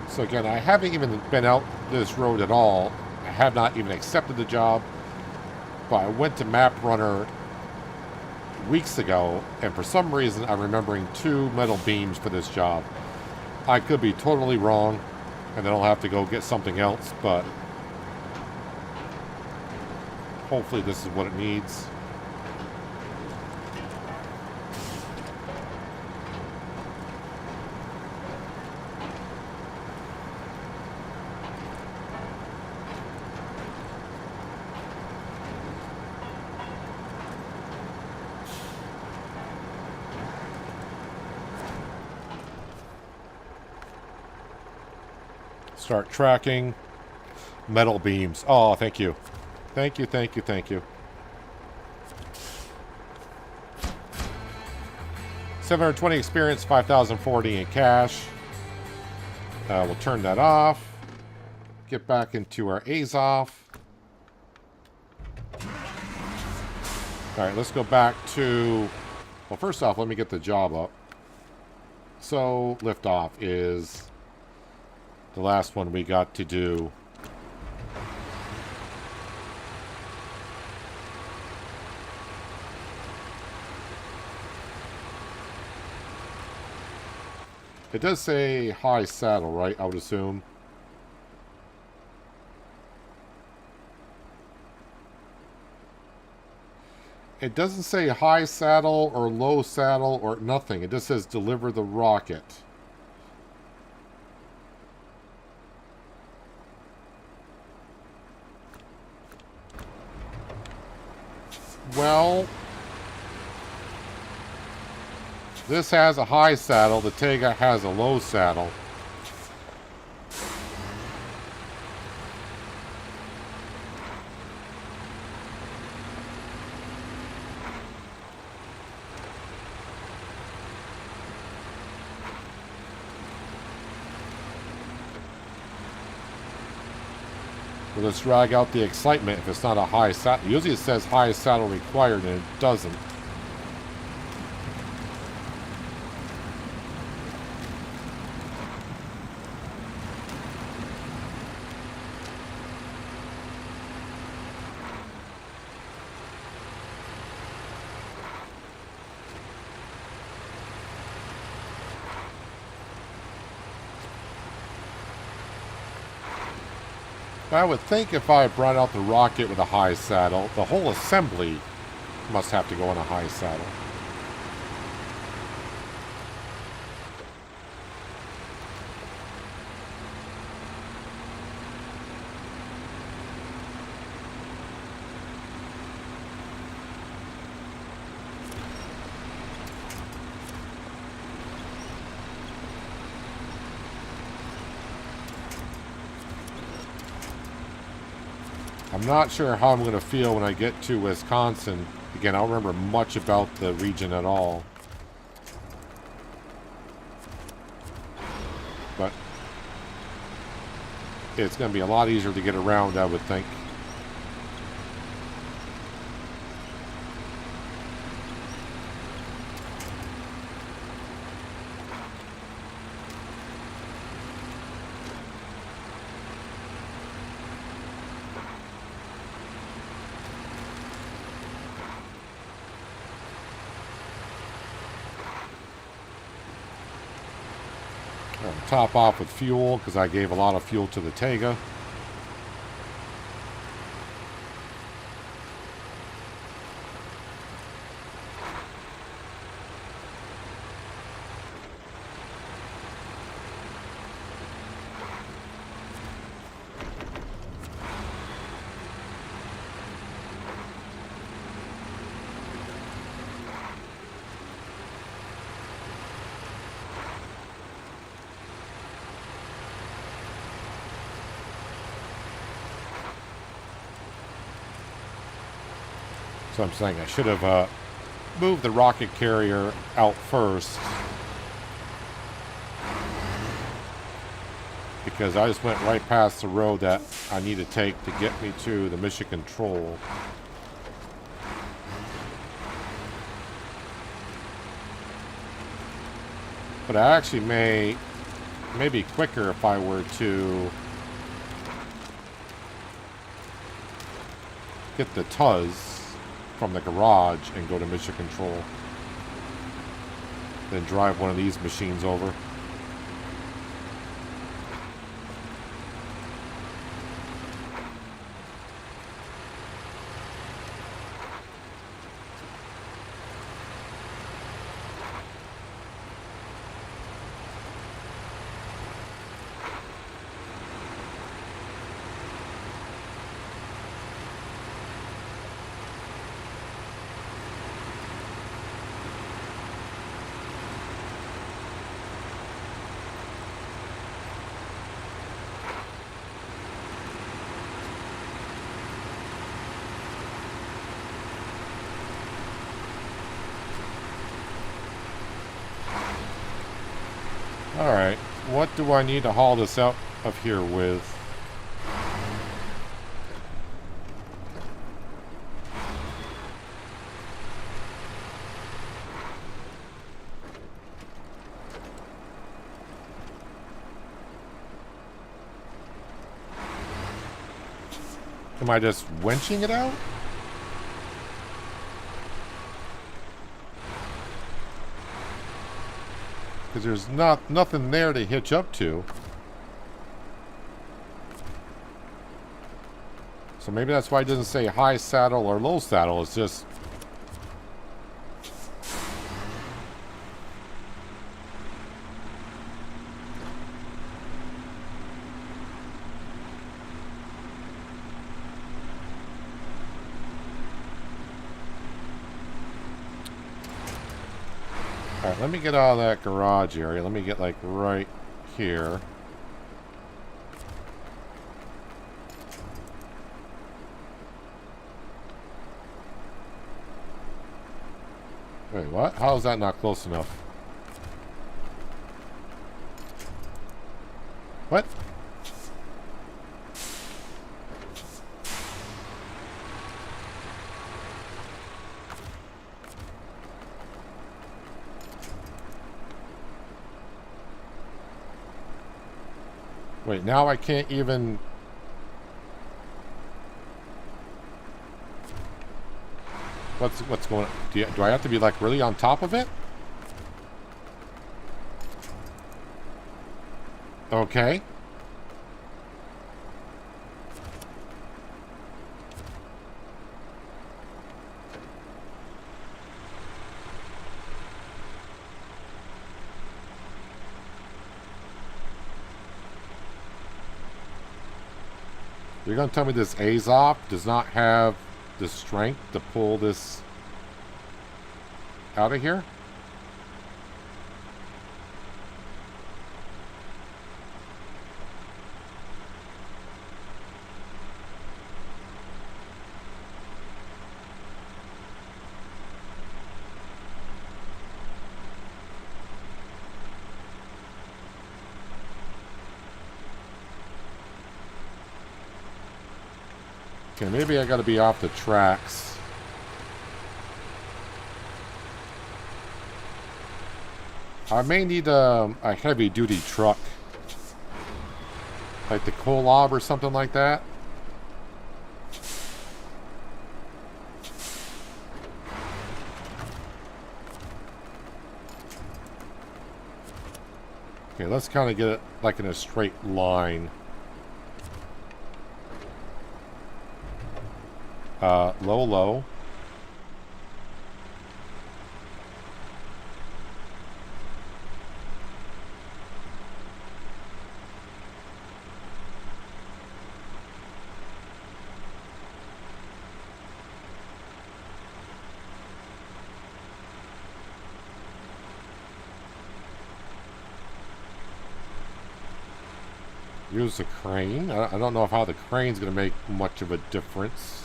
So again, I haven't even been out this road at all. I have not even accepted the job. But I went to MapRunner weeks ago, and for some reason I'm remembering 2 metal beams for this job. I could be totally wrong, and then I'll have to go get something else, but hopefully this is what it needs. Start tracking. Metal beams. Oh, thank you. Thank you, thank you, thank you. 720 experience, 5,040 in cash. We'll turn that off. Get back into our Azov. Alright, let's go back to... Well, first off, let me get the job up. So, liftoff is the last one we got to do. It does say high saddle, right? I would assume. It doesn't say high saddle or low saddle or nothing. It just says deliver the rocket. Well, this has a high saddle. The Tega has a low saddle. Well, let's drag out the excitement if it's not a high saddle. Usually it says high saddle required, and it doesn't. I would think if I brought out the rocket with a high saddle, the whole assembly must have to go on a high saddle. I'm not sure how I'm going to feel when I get to Wisconsin. Again, I don't remember much about the region at all. But it's going to be a lot easier to get around, I would think. Top off with fuel because I gave a lot of fuel to the Tega. So I'm saying I should have moved the rocket carrier out first, because I just went right past the road that I need to take to get me to the mission control. But I actually may be quicker if I were to get the Tuz from the garage and go to mission control. Then drive one of these machines over. Alright, what do I need to haul this out of here with? Am I just winching it out? Because there's nothing there to hitch up to. So maybe that's why it doesn't say high saddle or low saddle. It's just... Alright, let me get out of that garage area. Let me get, like, right here. Wait, what? How is that not close enough? What? Wait, now I can't even... What's going on? Do I have to be, like, really on top of it? Okay. You're going to tell me this Azov does not have the strength to pull this out of here? Okay, maybe I gotta be off the tracks. I may need a heavy-duty truck. Like the Kolob or something like that. Okay, let's kind of get it like in a straight line. Low, low. Use the crane. I don't know how the crane's going to make much of a difference.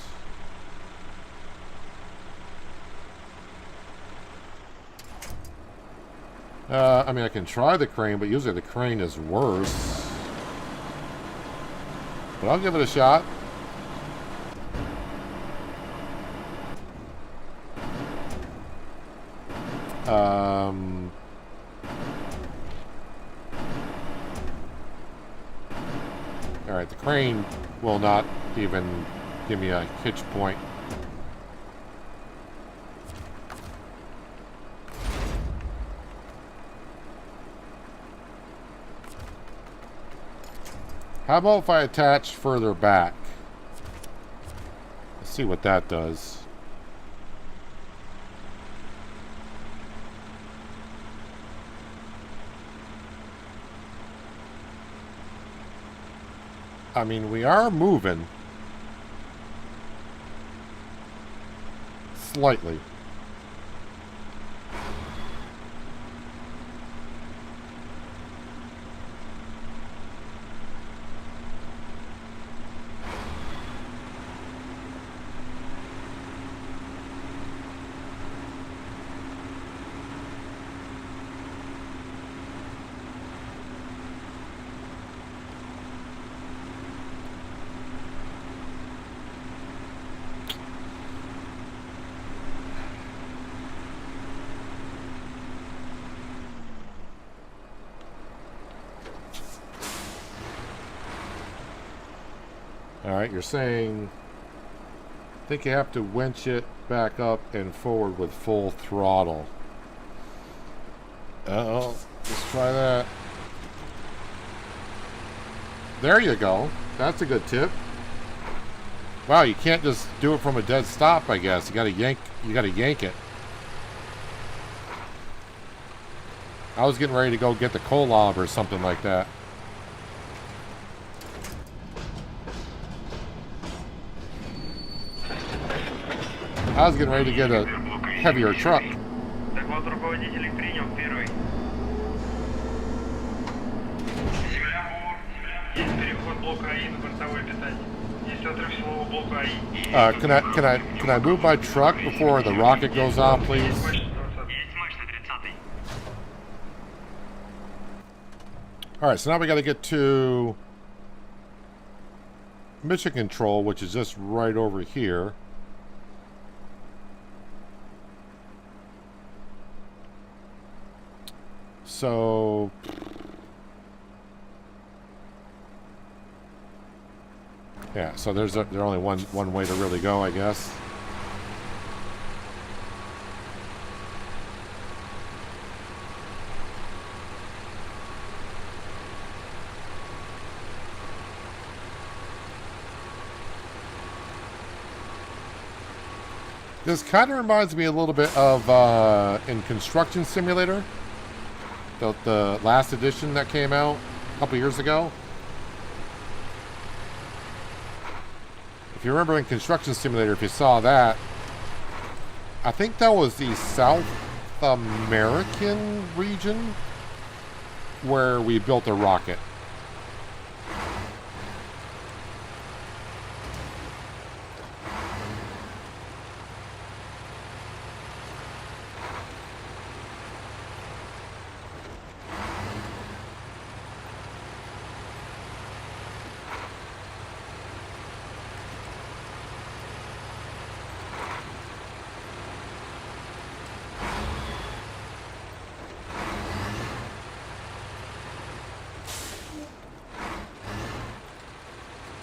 I mean, I can try the crane, but usually the crane is worse. But I'll give it a shot. Alright, the crane will not even give me a hitch point. How about if I attach further back? Let's see what that does. I mean, we are moving. Slightly. Alright, you're saying... I think you have to winch it back up and forward with full throttle. Uh-oh. Let's try that. There you go. That's a good tip. Wow, you can't just do it from a dead stop, I guess. You gotta yank it. I was getting ready to go get the Kolob or something like that. I was getting ready to get a heavier truck. Can I move my truck before the rocket goes off, please? All right, so now we got to get to mission control, which is just right over here. So yeah, so there's only one way to really go, I guess. This kind of reminds me a little bit of in Construction Simulator. The last edition that came out a couple years ago. If you remember in Construction Simulator, if you saw that, I think that was the South American region where we built a rocket.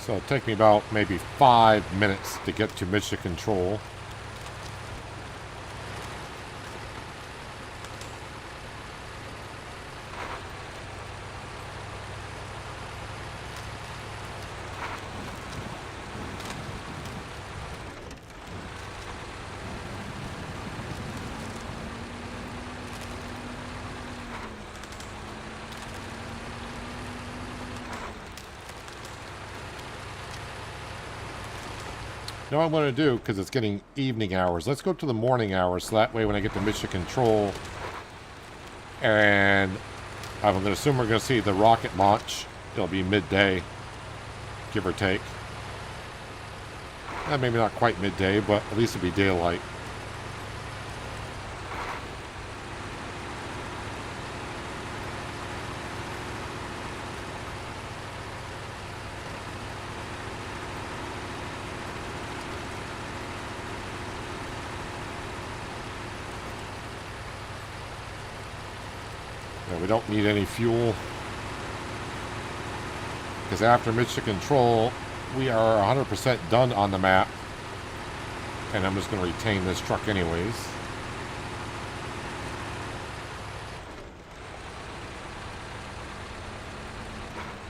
So it'll take me about maybe 5 minutes to get to mission control. Now what I'm going to do, because it's getting evening hours, let's go to the morning hours, so that way when I get to mission control, and I'm going to assume we're going to see the rocket launch, it'll be midday, give or take. Maybe not quite midday, but at least it'll be daylight. We don't need any fuel, because after mission control we are 100% done on the map, and I'm just going to retain this truck anyways.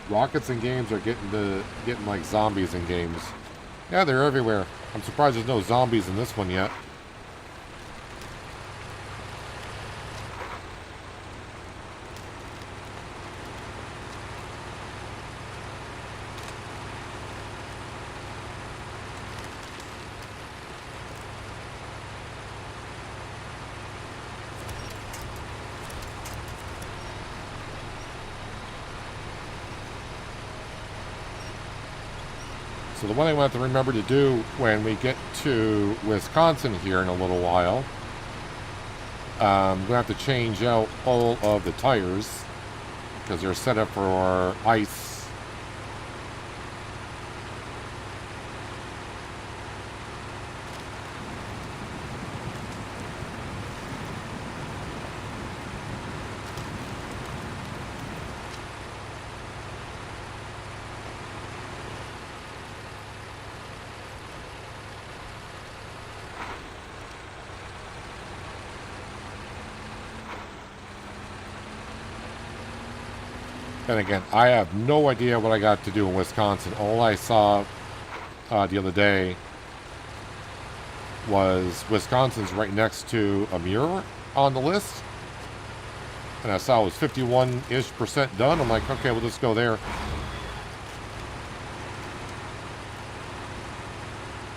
Rockets in games are getting like zombies in games. Yeah, they're everywhere. I'm surprised there's no zombies in this one yet. So the one thing we have to remember to do when we get to Wisconsin here in a little while, I'm going to have to change out all of the tires because they're set up for ice. And again, I have no idea what I got to do in Wisconsin. All I saw the other day was Wisconsin's right next to Amur on the list. And I saw it was 51-ish% done. I'm like, okay, we'll just go there.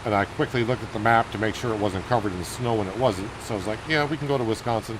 And I quickly looked at the map to make sure it wasn't covered in snow, and it wasn't. So I was like, yeah, we can go to Wisconsin.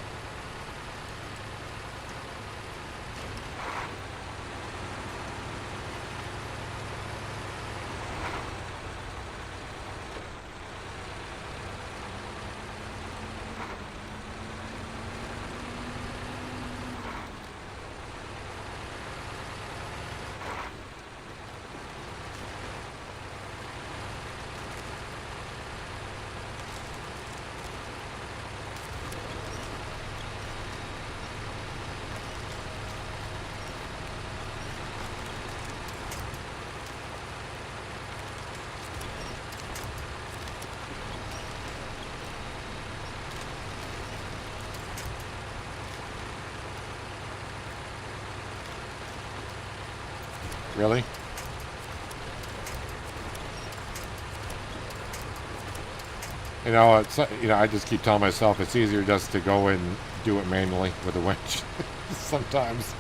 Really? I just keep telling myself it's easier just to go and do it manually with a winch sometimes.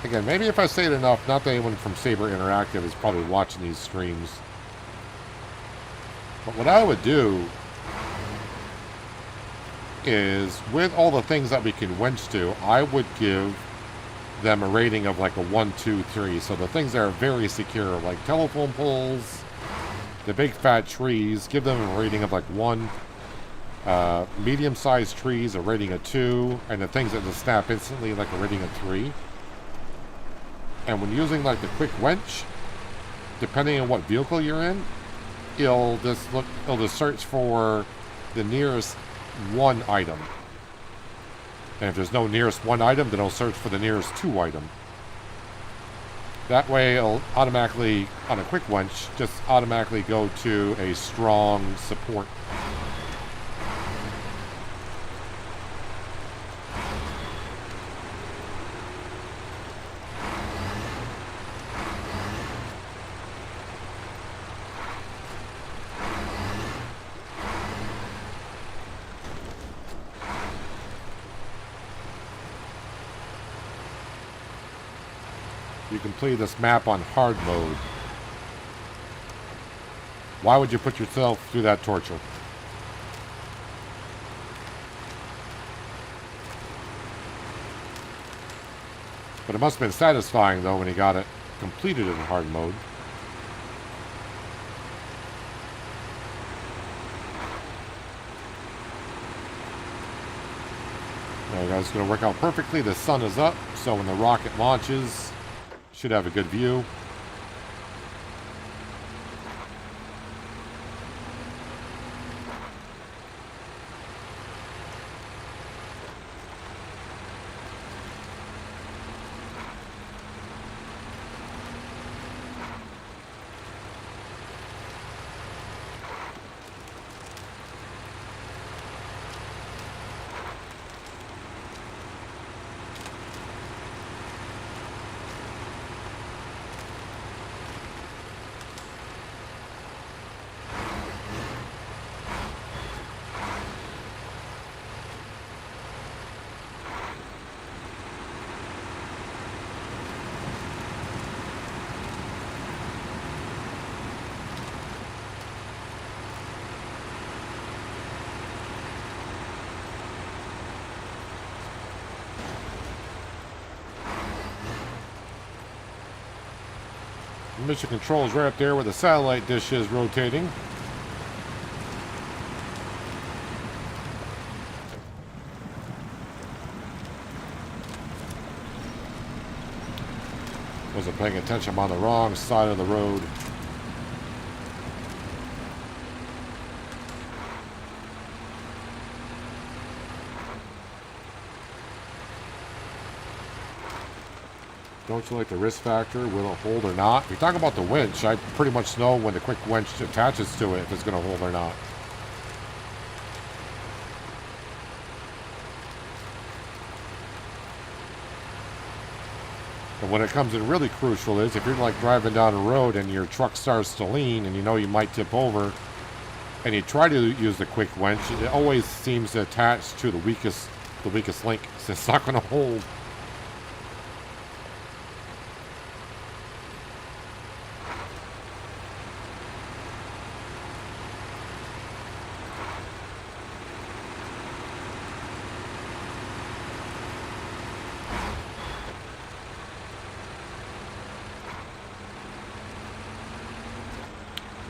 Again, maybe if I say it enough, not that anyone from Saber Interactive is probably watching these streams. But what I would do is, with all the things that we can winch to, I would give them a rating of like a 1, 2, 3. So the things that are very secure, like telephone poles, the big fat trees, give them a rating of like 1. Medium-sized trees, a rating of 2. And the things that just snap instantly, like a rating of 3. And when using like the quick winch, depending on what vehicle you're in, it'll just search for the nearest one item. And if there's no nearest one item, then it'll search for the nearest 2 item. That way it'll automatically, on a quick winch, just automatically go to a strong support. You can play this map on hard mode. Why would you put yourself through that torture? But it must have been satisfying, though, when he got it completed in hard mode. Now, guys, it's going to work out perfectly. The sun is up, so when the rocket launches, should have a good view. Mission control is right up there where the satellite dish is rotating. Wasn't paying attention. I'm on the wrong side of the road. Don't you like the risk factor? Will it hold or not? If you talk about the winch, I pretty much know when the quick winch attaches to it if it's going to hold or not. But when it comes in really crucial is if you're like driving down a road and your truck starts to lean and you know you might tip over and you try to use the quick winch, it always seems to attach to the weakest link. So it's not going to hold.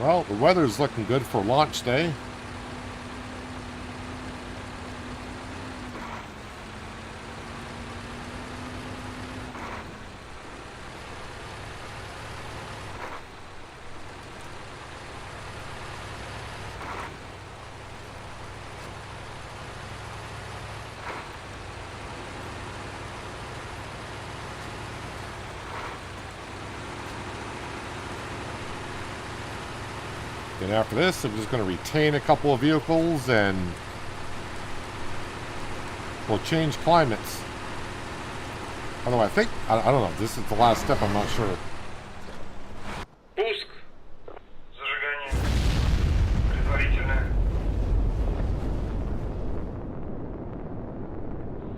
Well, the weather's looking good for launch day. And after this, I'm just going to retain a couple of vehicles and we'll change climates. Although I think, I don't know, this is the last step, I'm not sure. Пуск. Зажигание. Предварительное.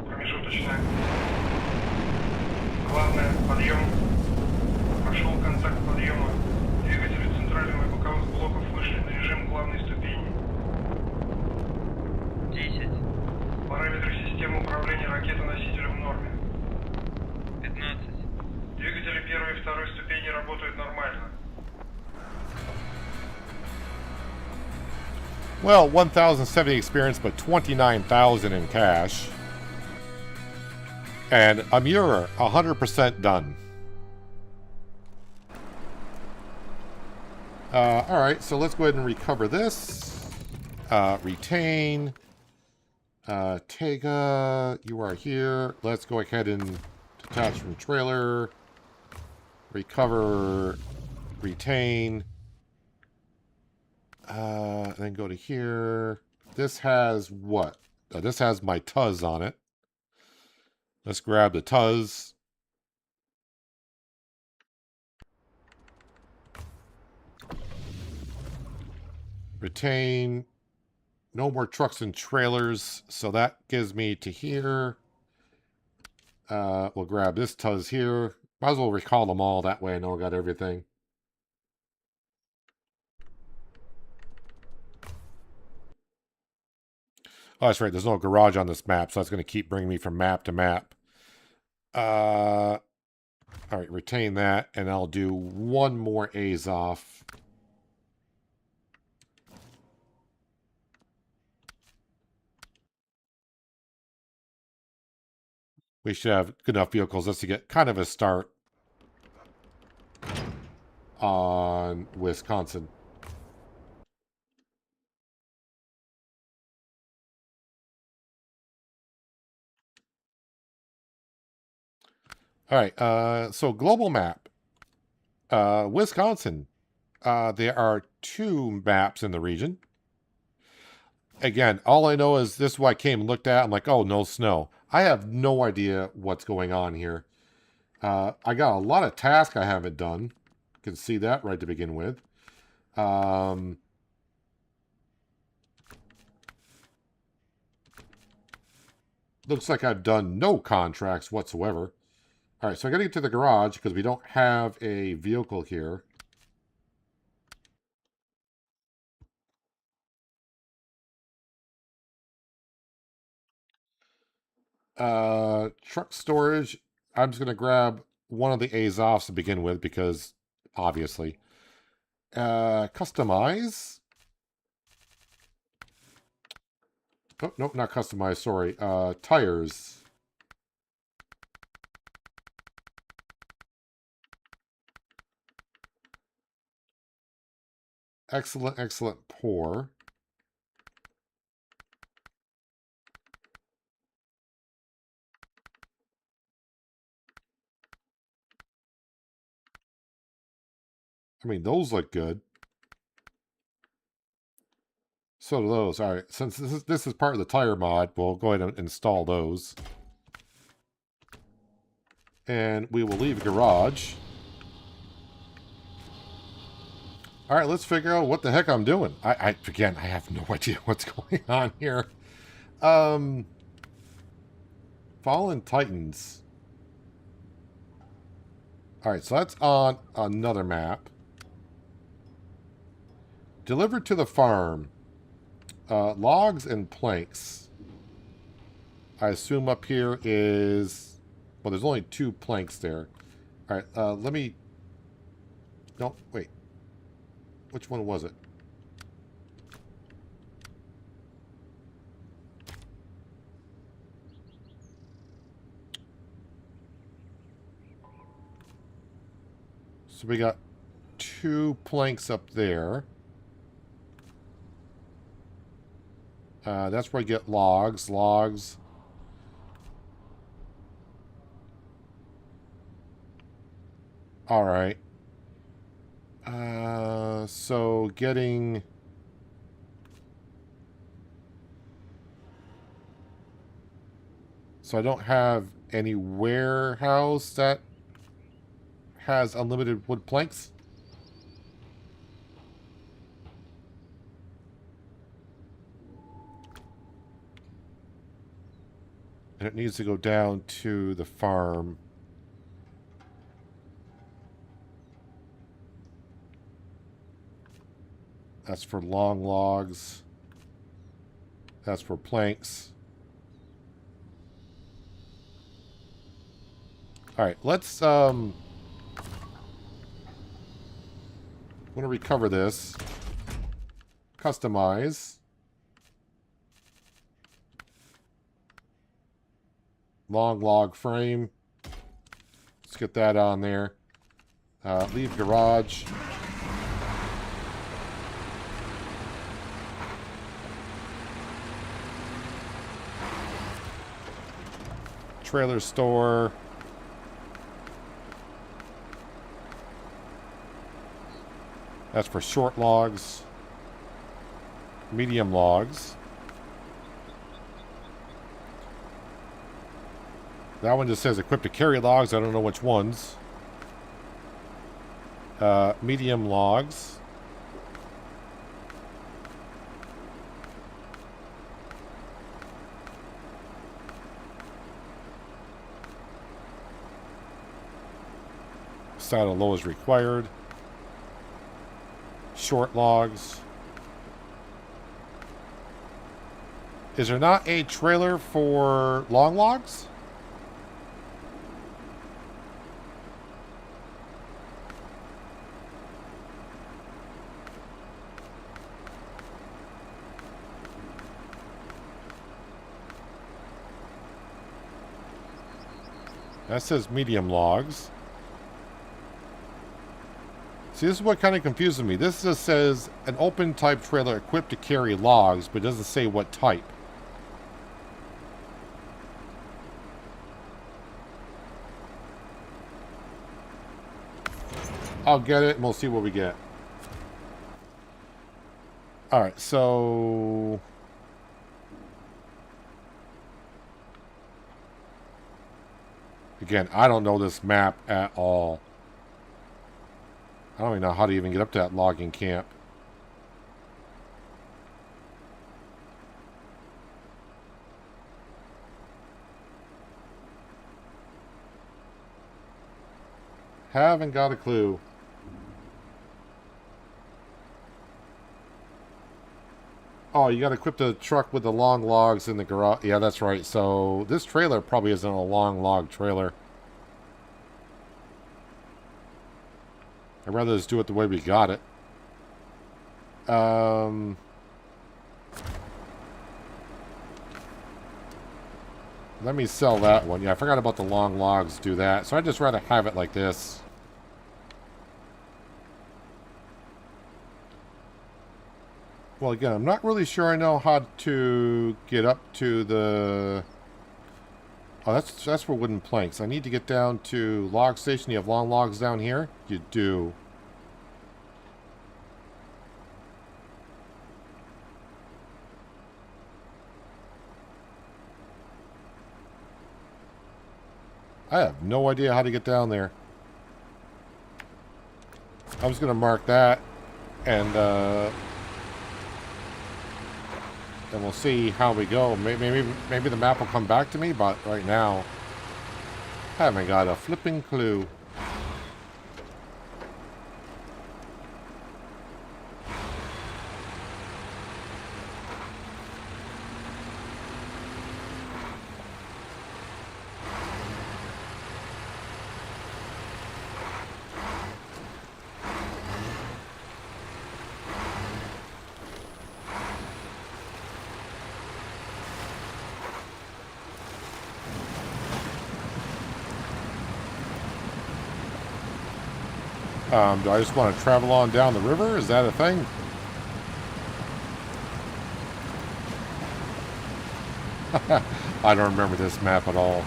Промежуточное. Главное, подъем. Пошел контакт подъема. Двигатели центрального и боковых блоков вышли на режим главной ступени. 10. Параметры системы управления ракетоносителем в норме. 15. Двигатели первой и второй ступени работают нормально. Well, 1,070 experience, but 29,000 in cash. And Amur, 100% done. Alright, so let's go ahead and recover this. Retain. Tega, you are here. Let's go ahead and detach from trailer. recover, retain. Then go to here. This has what? This has my Tuz on it. Let's grab the Tuz. Retain. No more trucks and trailers, so that gives me to here. We'll grab this Tuz here. Might as well recall them all. That way I know I got everything. Oh, that's right. There's no garage on this map, so that's going to keep bringing me from map to map. All right, retain that, and I'll do one more A's off. We should have good enough vehicles just to get kind of a start on Wisconsin. All right, so global map. Wisconsin. There are 2 maps in the region. Again, all I know is this is what I came and looked at. I'm like, oh, no snow. I have no idea what's going on here. I got a lot of tasks I haven't done. You can see that right to begin with. Looks like I've done no contracts whatsoever. All right, so I got to get to the garage because we don't have a vehicle here. Truck storage. I'm just going to grab one of the Azovs to begin with because, obviously. Customize. Oh, nope, not customize, sorry. Tires. Excellent, excellent, poor. I mean, those look good. So do those. All right, since this is part of the tire mod, we'll go ahead and install those. And we will leave garage. All right, let's figure out what the heck I'm doing. Again, I have no idea what's going on here. Fallen Titans. All right, so that's on another map. Delivered to the farm. Logs and planks. I assume up here is... Well, there's only 2 planks there. All right, let me... No, wait. Which one was it? So we got 2 planks up there. That's where I get logs. Logs. All right. So getting... So I don't have any warehouse that has unlimited wood planks. And it needs to go down to the farm. That's for long logs. That's for planks. All right, let's I'm going to recover this. Customize. Long log frame. Let's get that on there. Leave garage. Trailer store. That's for short logs. Medium logs. That one just says equipped to carry logs. I don't know which ones. Medium logs. Saddle low is required. Short logs. Is there not a trailer for long logs? That says medium logs. See, this is what kind of confuses me. This just says an open type trailer equipped to carry logs, but it doesn't say what type. I'll get it and we'll see what we get. Alright, so... Again, I don't know this map at all. I don't even know how to even get up to that logging camp. Haven't got a clue. Oh, you got to equip the truck with the long logs in the garage. Yeah, that's right. So this trailer probably isn't a long log trailer. I'd rather just do it the way we got it. Let me sell that one. Yeah, I forgot about the long logs. Do that. So I'd just rather have it like this. Well, again, I'm not really sure I know how to get up to the... Oh, that's for wooden planks. I need to get down to log station. You have long logs down here? You do. I have no idea how to get down there. I was going to mark that and we'll see how we go. Maybe the map will come back to me, but right now, I haven't got a flipping clue. Do I just want to travel on down the river? Is that a thing? I don't remember this map at all.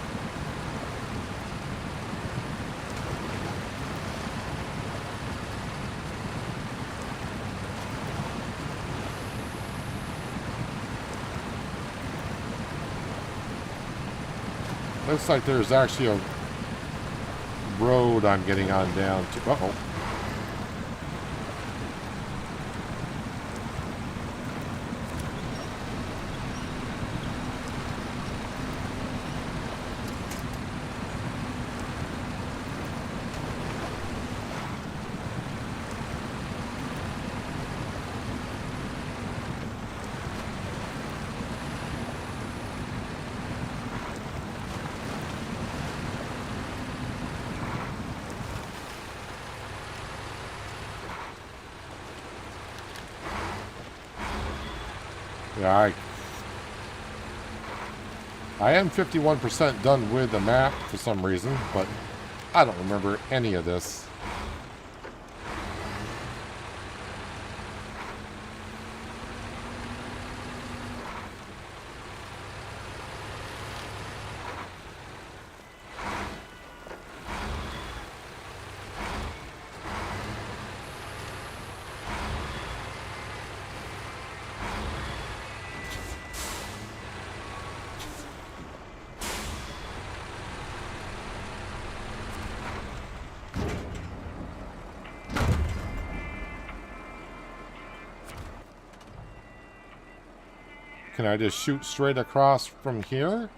Looks like there's actually a road I'm getting on down to. Uh-oh. Yeah, I am 51% done with the map for some reason, but I don't remember any of this. Can I just shoot straight across from here?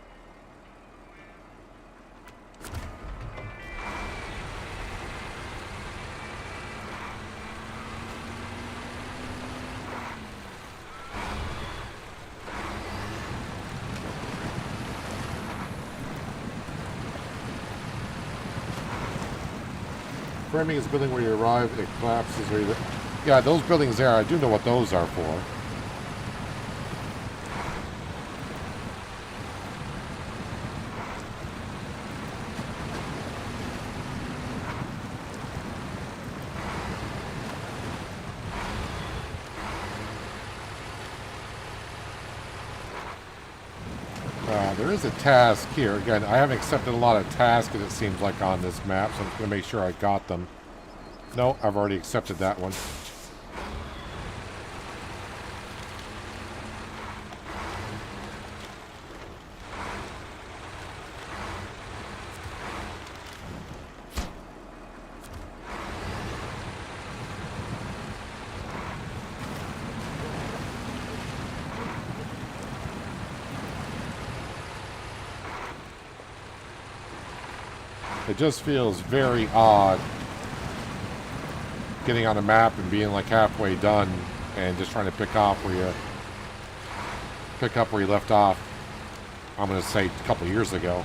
Framing is a building where you arrive, it collapses. Where you... Yeah, those buildings there, I do know what those are for. There is a task here. Again, I haven't accepted a lot of tasks, it seems like, on this map, so I'm going to make sure I got them. No, I've already accepted that one. It just feels very odd getting on a map and being like halfway done and just trying to pick up where you left off. I'm going to say a couple years ago.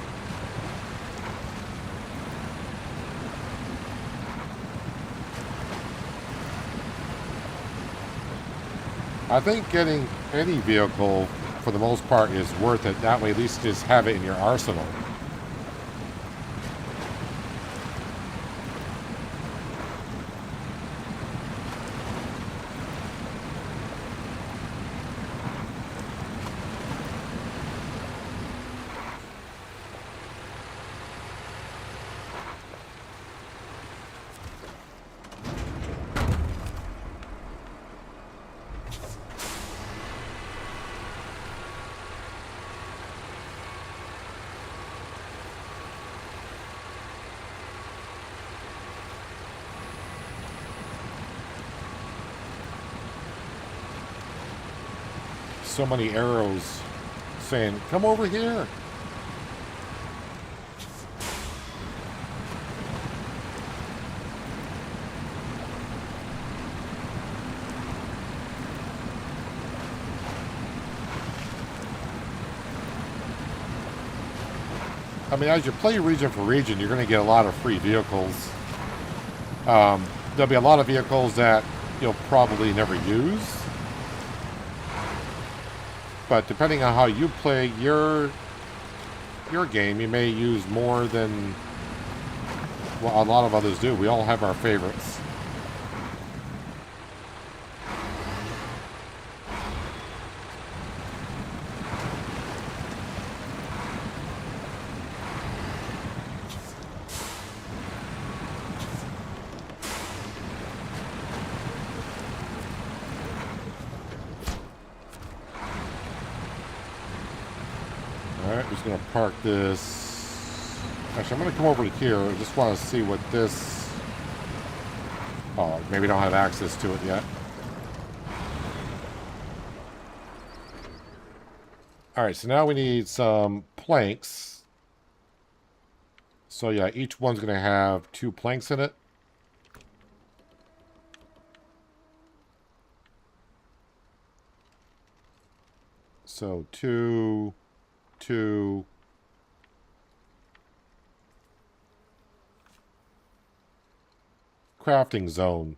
I think getting any vehicle for the most part is worth it. That way at least just have it in your arsenal. So many arrows saying, come over here. I mean, as you play region for region, you're going to get a lot of free vehicles. There'll be a lot of vehicles that you'll probably never use. But depending on how you play your game, you may use more than well, a lot of others do. We all have our favorites. Alright, just going to park this. Actually, I'm going to come over to here. I just want to see what this... Oh, maybe I don't have access to it yet. Alright, so now we need some planks. So yeah, each one's going to have 2 planks in it. So 2... crafting zone.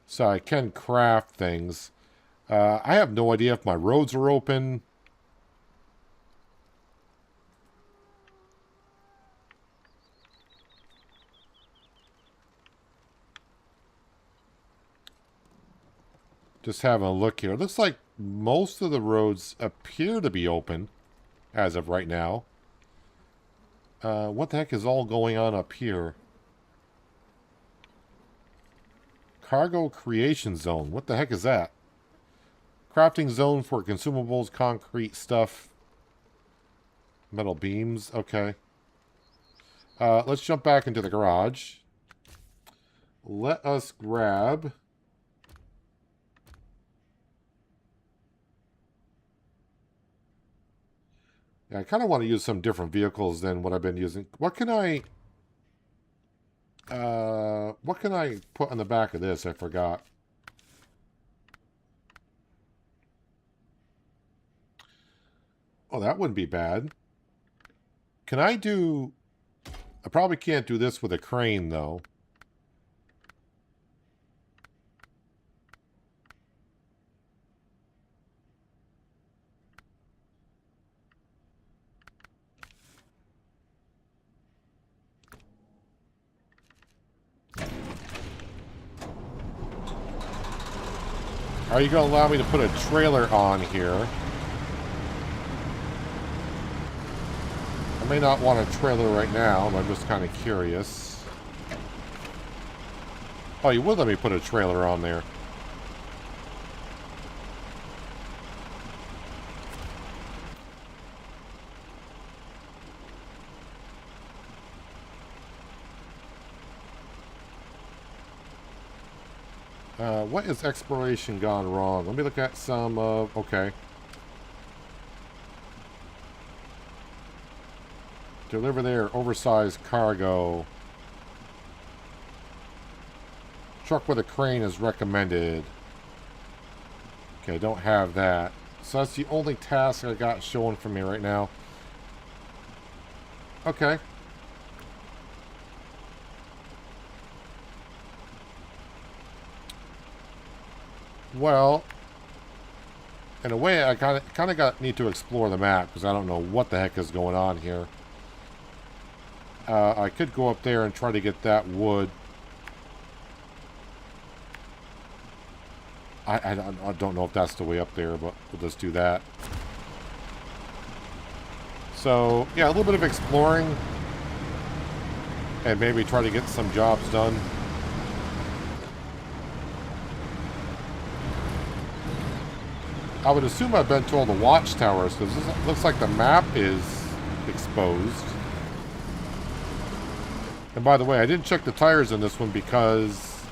So I can craft things. I have no idea if my roads are open. Just having a look here. It looks like most of the roads appear to be open as of right now. What the heck is all going on up here? Cargo creation zone. What the heck is that? Crafting zone for consumables, concrete stuff. Metal beams. Okay. Let's jump back into the garage. Let us grab... Yeah, I kind of want to use some different vehicles than what I've been using. What can I put on the back of this? I forgot. Oh, that wouldn't be bad. Can I do... I probably can't do this with a crane, though. Are you going to allow me to put a trailer on here? I may not want a trailer right now, but I'm just kind of curious. Oh, you would let me put a trailer on there. What is exploration gone wrong? Let me look at some, okay. Deliver their oversized cargo. Truck with a crane is recommended. Okay, I don't have that. So that's the only task I got showing for me right now. Okay. Well, in a way, I kind of need to explore the map because I don't know what the heck is going on here. I could go up there and try to get that wood. I don't know if that's the way up there, but we'll just do that. So, yeah, a little bit of exploring. And maybe try to get some jobs done. I would assume I've been to all the watchtowers, because this looks like the map is exposed. And by the way, I didn't check the tires in this one because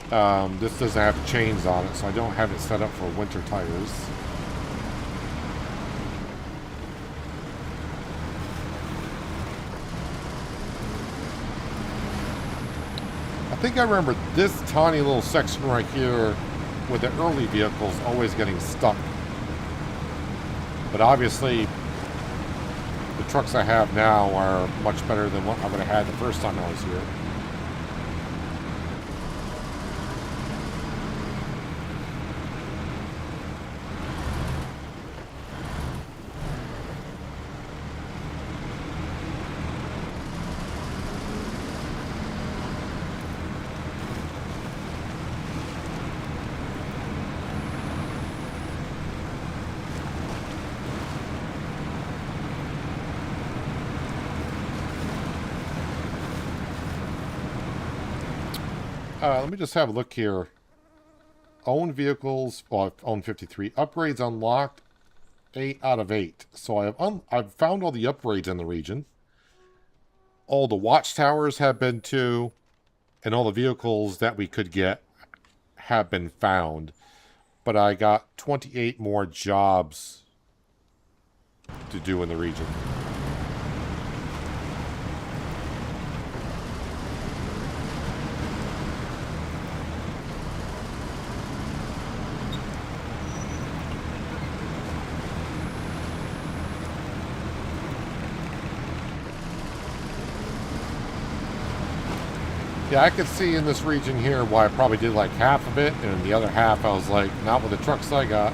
this doesn't have chains on it, so I don't have it set up for winter tires. I think I remember this tiny little section right here with the early vehicles always getting stuck. But obviously, the trucks I have now are much better than what I would have had the first time I was here. Let me just have a look here. Own vehicles, well, I've owned 53. Upgrades unlocked, 8 out of 8. So I've found all the upgrades in the region. All the watchtowers have been to, and all the vehicles that we could get have been found. But I got 28 more jobs to do in the region. Yeah, I could see in this region here why I probably did like half of it, and the other half I was like, not with the trucks I got.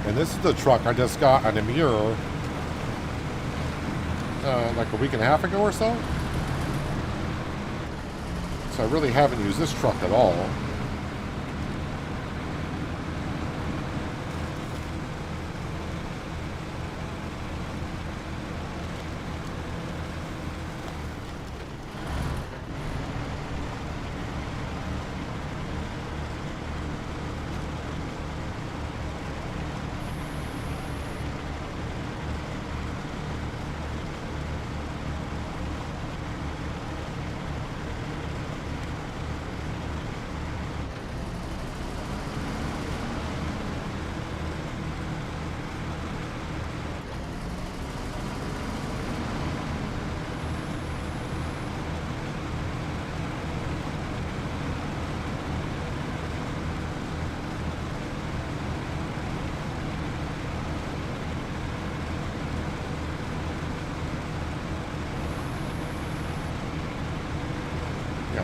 And this is the truck I just got an Amur like a week and a half ago or so. So I really haven't used this truck at all.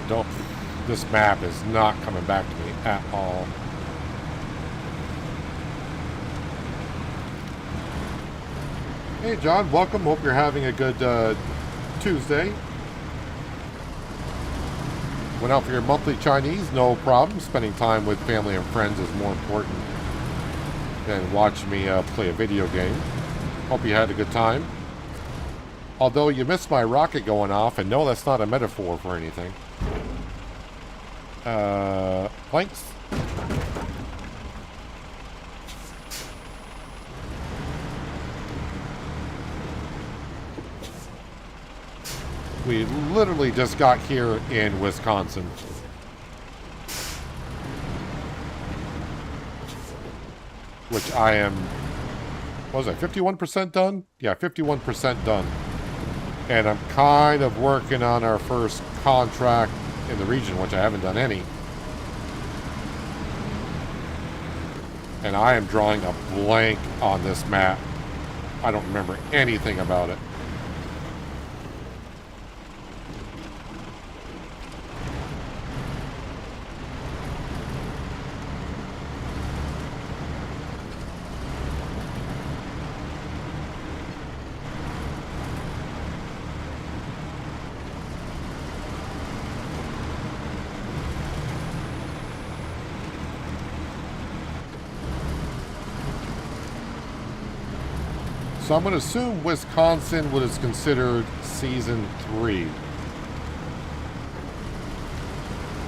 Don't. This map is not coming back to me at all. Hey John, welcome. Hope you're having a good Tuesday. Went out for your monthly Chinese, no problem. Spending time with family and friends is more important than watching me play a video game. Hope you had a good time. Although you missed my rocket going off, and no, that's not a metaphor for anything. Planks? We literally just got here in Wisconsin. Which I am, what was I, 51% done? Yeah, 51% done. And I'm kind of working on our first contract in the region, which I haven't done any. And I am drawing a blank on this map. I don't remember anything about it. So I'm going to assume Wisconsin was considered Season 3.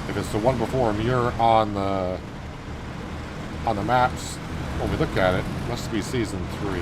If it's the one before Amur on the maps, when we look at it, it must be Season 3.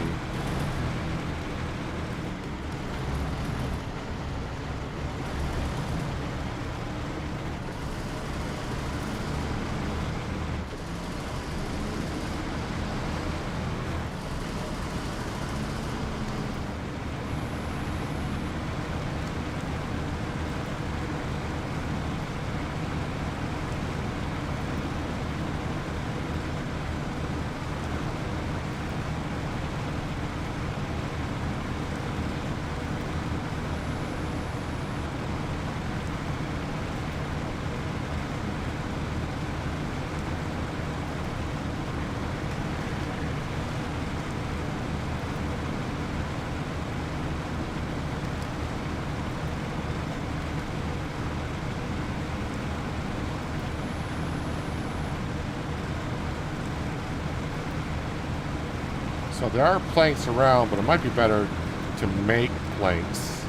So there are planks around, but it might be better to make planks.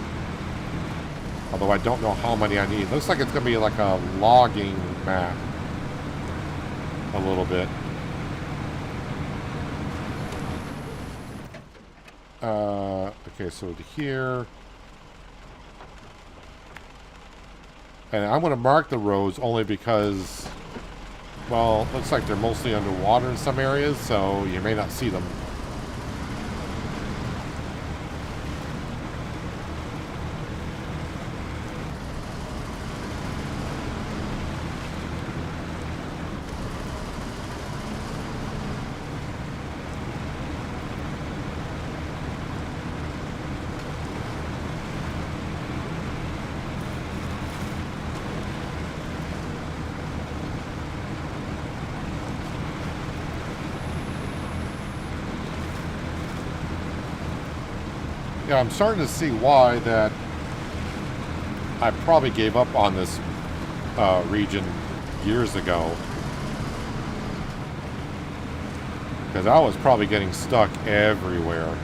Although I don't know how many I need. Looks like it's going to be like a logging map. A little bit. Okay, so to here. And I'm going to mark the roads only because, well, looks like they're mostly underwater in some areas, so you may not see them. Yeah, I'm starting to see why that I probably gave up on this region years ago. Because I was probably getting stuck everywhere.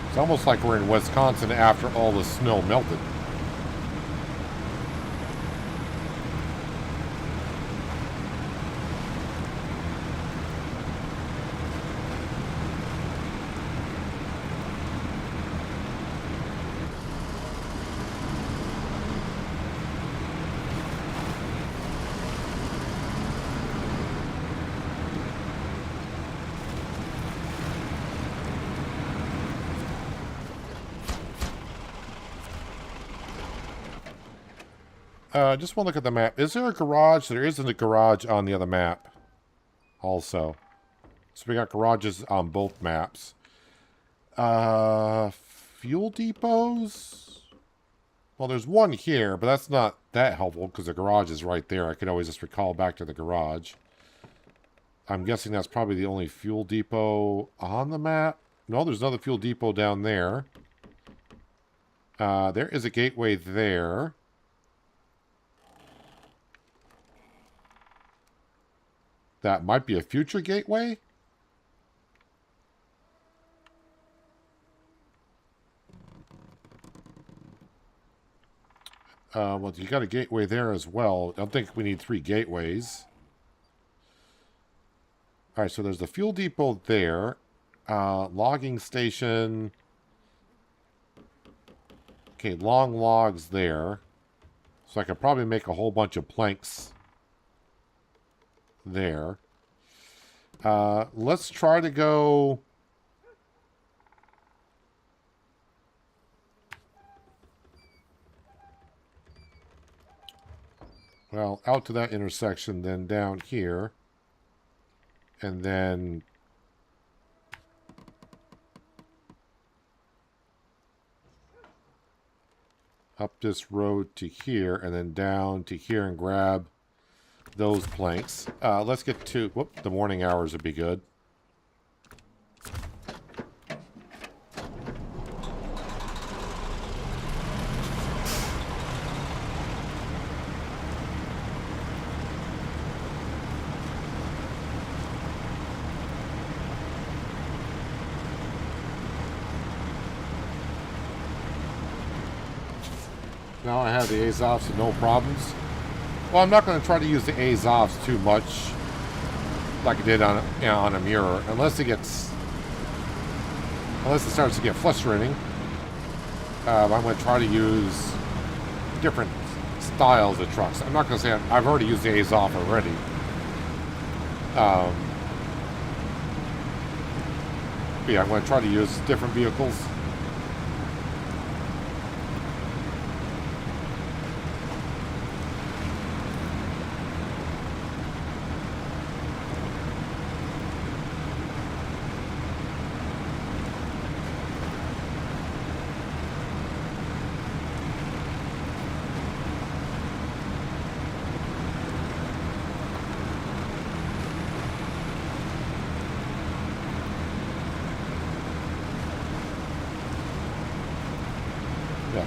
It's almost like we're in Wisconsin after all the snow melted. Just want to look at the map. Is there a garage? There isn't a garage on the other map. Also. So we got garages on both maps. Fuel depots? Well, there's one here, but that's not that helpful because the garage is right there. I could always just recall back to the garage. I'm guessing that's probably the only fuel depot on the map. No, there's another fuel depot down there. There is a gateway there. That might be a future gateway? Well, you got a gateway there as well. I don't think we need 3 gateways. Alright, so there's the fuel depot there. Logging station. Okay, long logs there. So I could probably make a whole bunch of planks there. Let's try to go... Well, out to that intersection, then down here. And then... up this road to here, and then down to here and grab those planks. Let's get to... Whoop, the morning hours would be good. Now I have the Azovs, so no problems. Well, I'm not going to try to use the Azovs too much, like I did on Amur, unless it starts to get frustrating. I'm going to try to use different styles of trucks. I'm not going to say I've already used the Azov already. But yeah, I'm going to try to use different vehicles.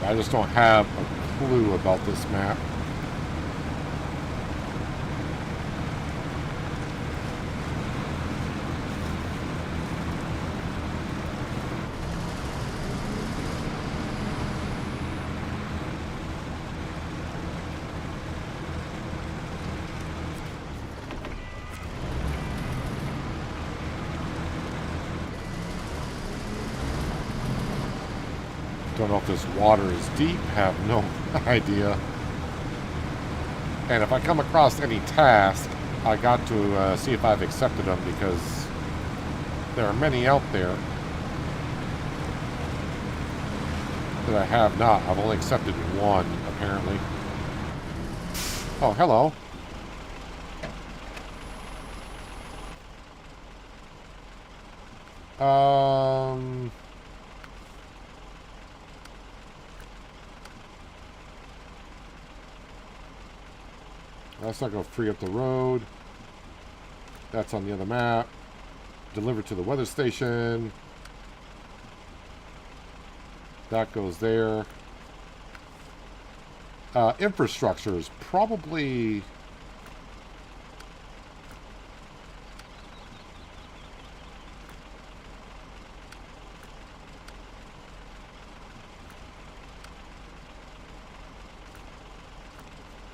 I just don't have a clue about this map. Don't know if this water is deep, have no idea. And if I come across any task, I got to see if I've accepted them, because there are many out there that I have not. I've only accepted one, apparently. Oh, hello. That's not going to free up the road. That's on the other map. Delivered to the weather station. That goes there. Infrastructure is probably...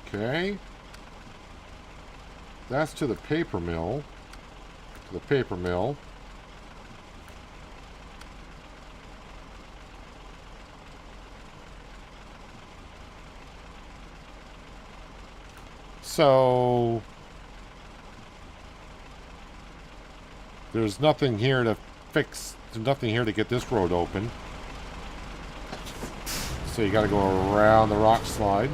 Okay. That's to the paper mill. To the paper mill. So there's nothing here to fix. There's nothing here to get this road open. So you got to go around the rock slide.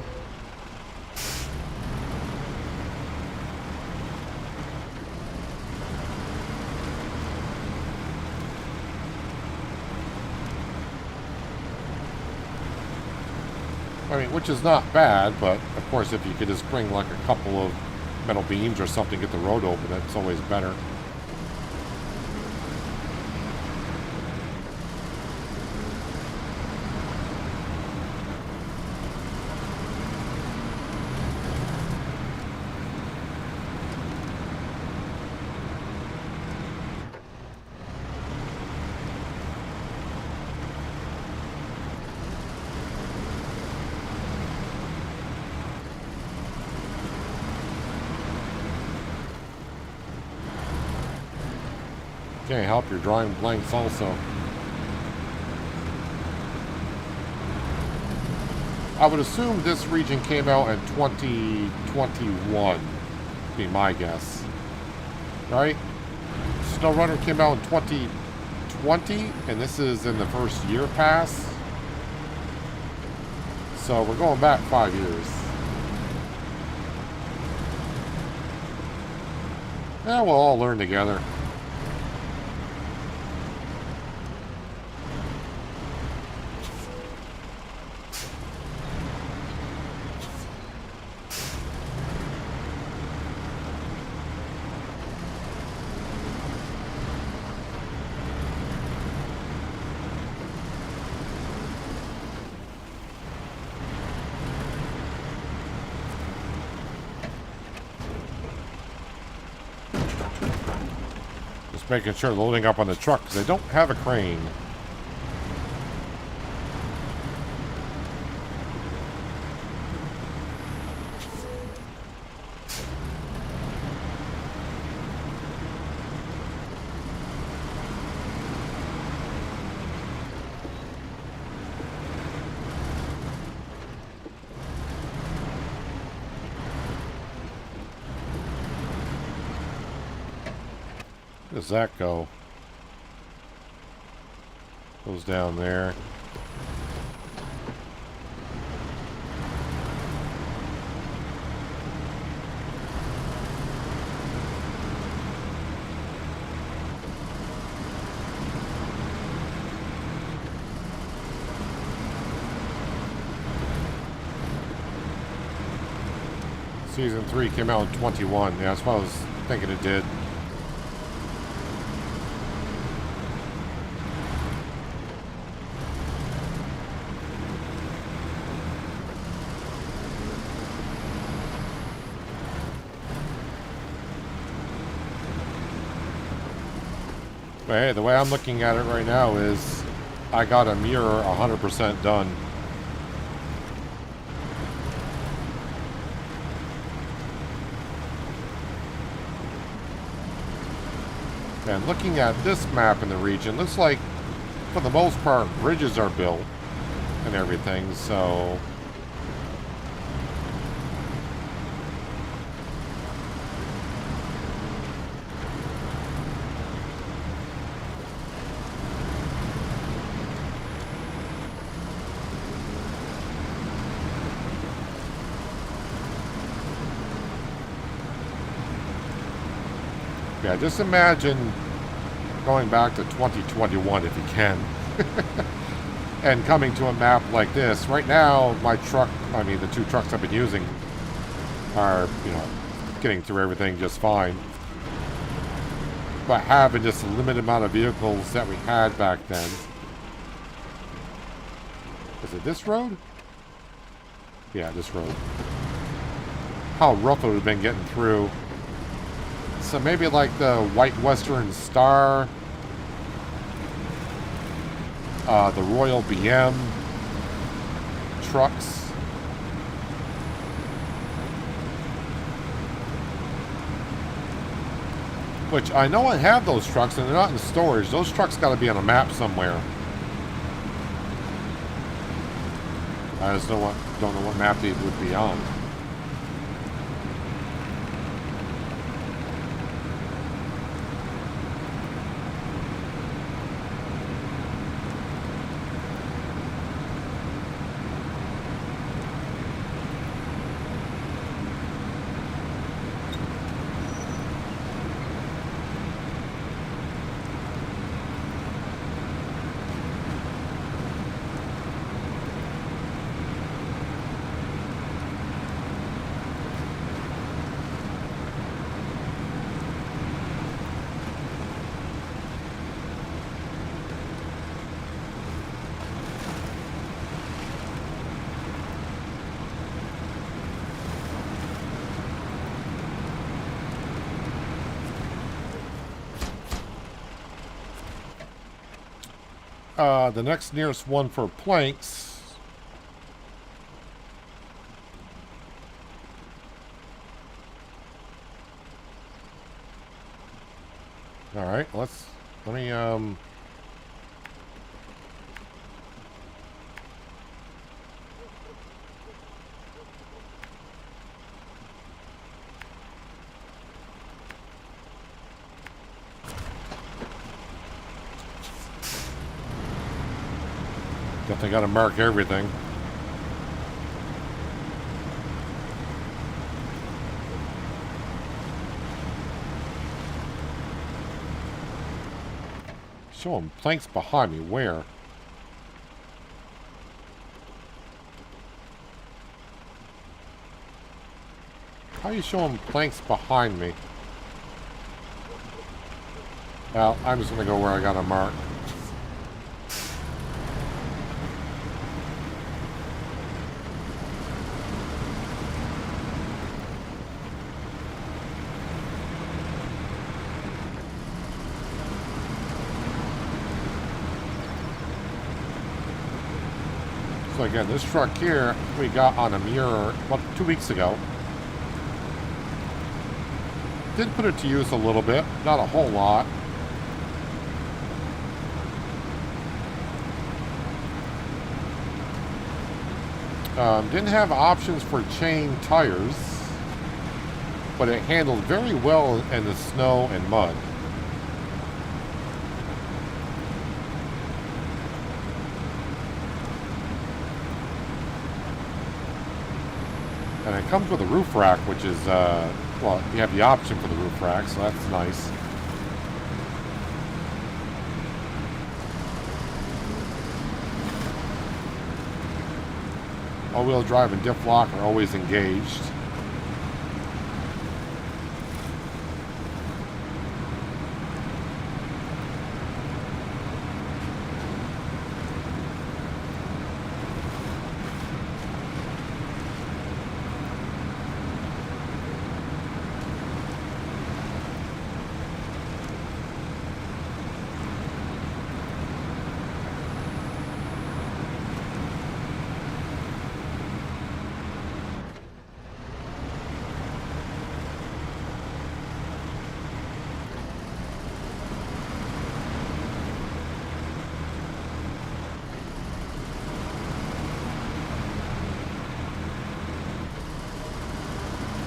I mean, which is not bad, but of course if you could just bring like a couple of metal beams or something, get the road open, that's always better. Can't help, you're drawing blanks also. I would assume this region came out in 2021, be my guess. Right? SnowRunner came out in 2020, and this is in the first year pass. So we're going back 5 years. Yeah, we'll all learn together. Making sure loading up on the truck because they don't have a crane. Where does that go? Goes down there. Season 3 came out in 21. Yeah, that's what I was thinking it did. But hey, the way I'm looking at it right now is I got a mirror 100% done. And looking at this map in the region, looks like for the most part bridges are built and everything, so yeah, just imagine going back to 2021 if you can. And coming to a map like this. Right now, my truck, I mean the two trucks I've been using are, you know, getting through everything just fine. But having just a limited amount of vehicles that we had back then. Is it this road? Yeah, this road. How rough it would have been getting through. So maybe like the White Western Star, the Royal BM trucks. Which I know I have those trucks and they're not in storage. Those trucks got to be on a map somewhere. I just don't know what map they would be on. The next nearest one for planks. All right, let me definitely got to mark everything. Show them planks behind me. Where? How are you showing planks behind me? Well, I'm just going to go where I got a mark. So again, this truck here we got on Amur about 2 weeks ago. Did put it to use a little bit, not a whole lot. Didn't have options for chain tires, but it handled very well in the snow and mud. And it comes with a roof rack, which is, well, you have the option for the roof rack, so that's nice. All-wheel drive and diff lock are always engaged.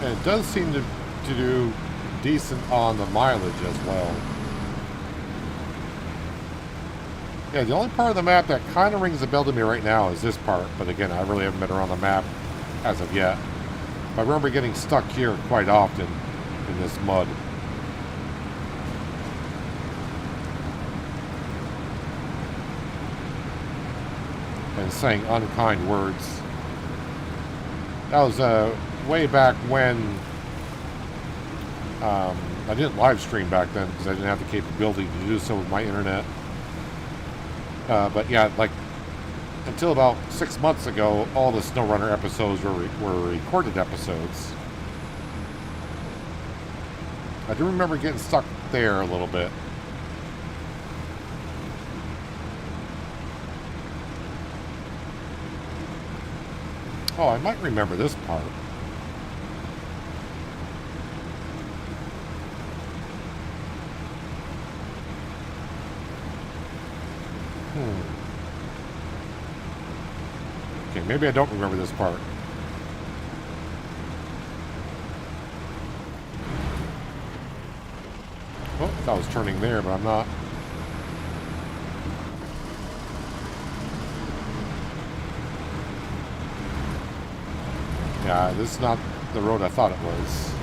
And it does seem to do decent on the mileage as well. Yeah, the only part of the map that kind of rings a bell to me right now is this part. But again, I really haven't been around the map as of yet. I remember getting stuck here quite often in this mud. And saying unkind words. That was way back when I didn't live stream back then because I didn't have the capability to do so with my internet. But yeah, like until about 6 months ago, all the SnowRunner episodes were recorded episodes. I do remember getting stuck there a little bit. Oh, I might remember this part. Okay, maybe I don't remember this part. Oh, I thought I was turning there, but I'm not. Yeah, this is not the road I thought it was.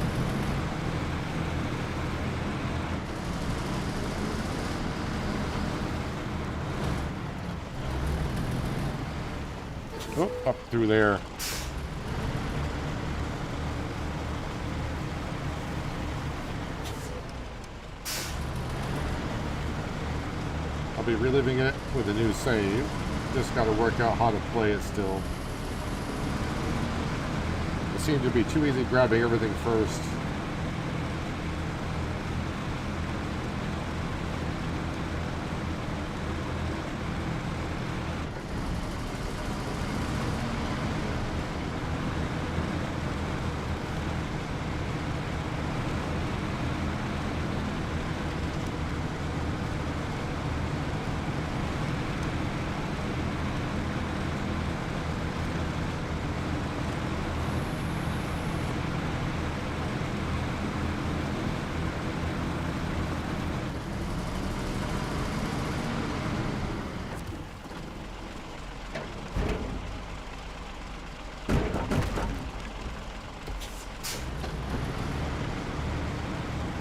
Oh, up through there. I'll be reliving it with a new save. Just got to work out how to play it still. It seemed to be too easy grabbing everything first.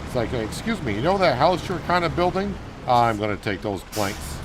It's like, hey, excuse me, you know that house you're kind of building? I'm going to take those planks.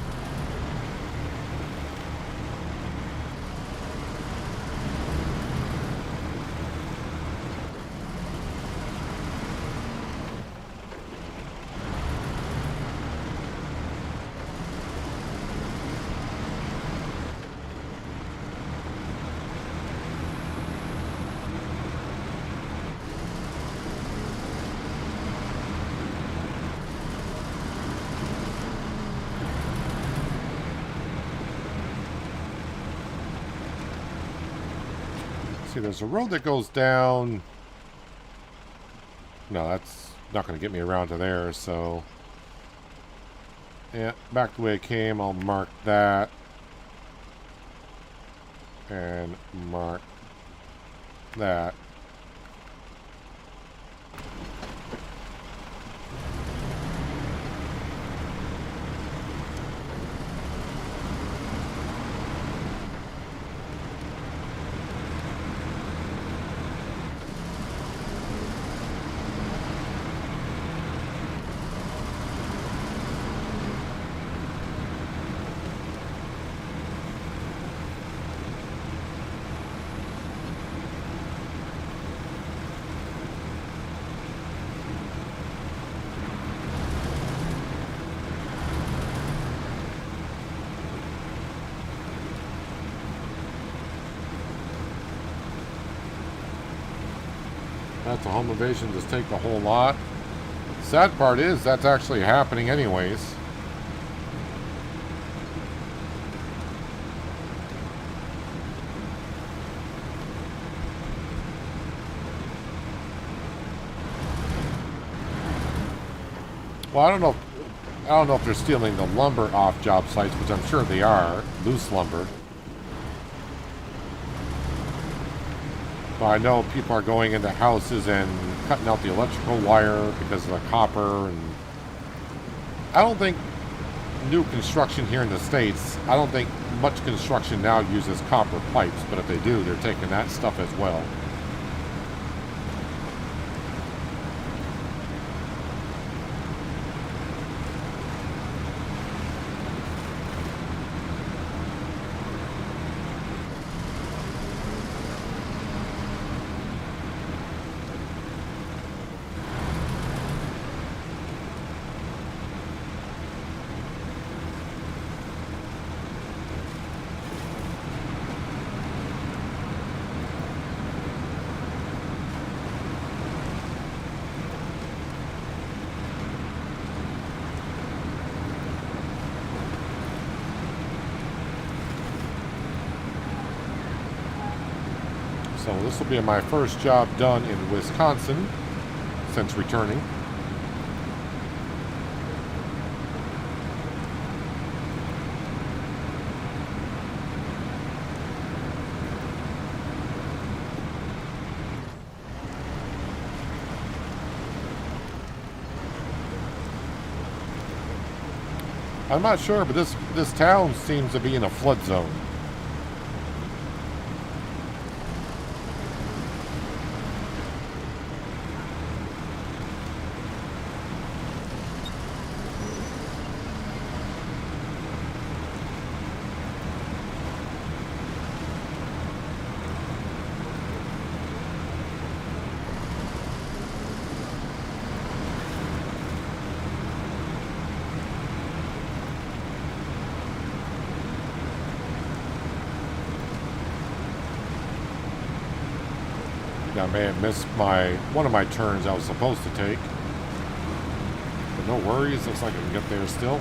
See, there's a road that goes down. No, that's not going to get me around to there, so... Yeah, back the way it came. I'll mark that. And mark that. That's a home invasion, just take the whole lot. Sad part is, that's actually happening anyways. Well, I don't know if they're stealing the lumber off job sites, which I'm sure they are. Loose lumber. But I know people are going into houses and cutting out the electrical wire because of the copper. And I don't think new construction here in the States, I don't think much construction now uses copper pipes. But if they do, they're taking that stuff as well. So this will be my first job done in Wisconsin since returning. I'm not sure, but this town seems to be in a flood zone. I may have missed one of my turns I was supposed to take. But no worries, looks like I can get there still.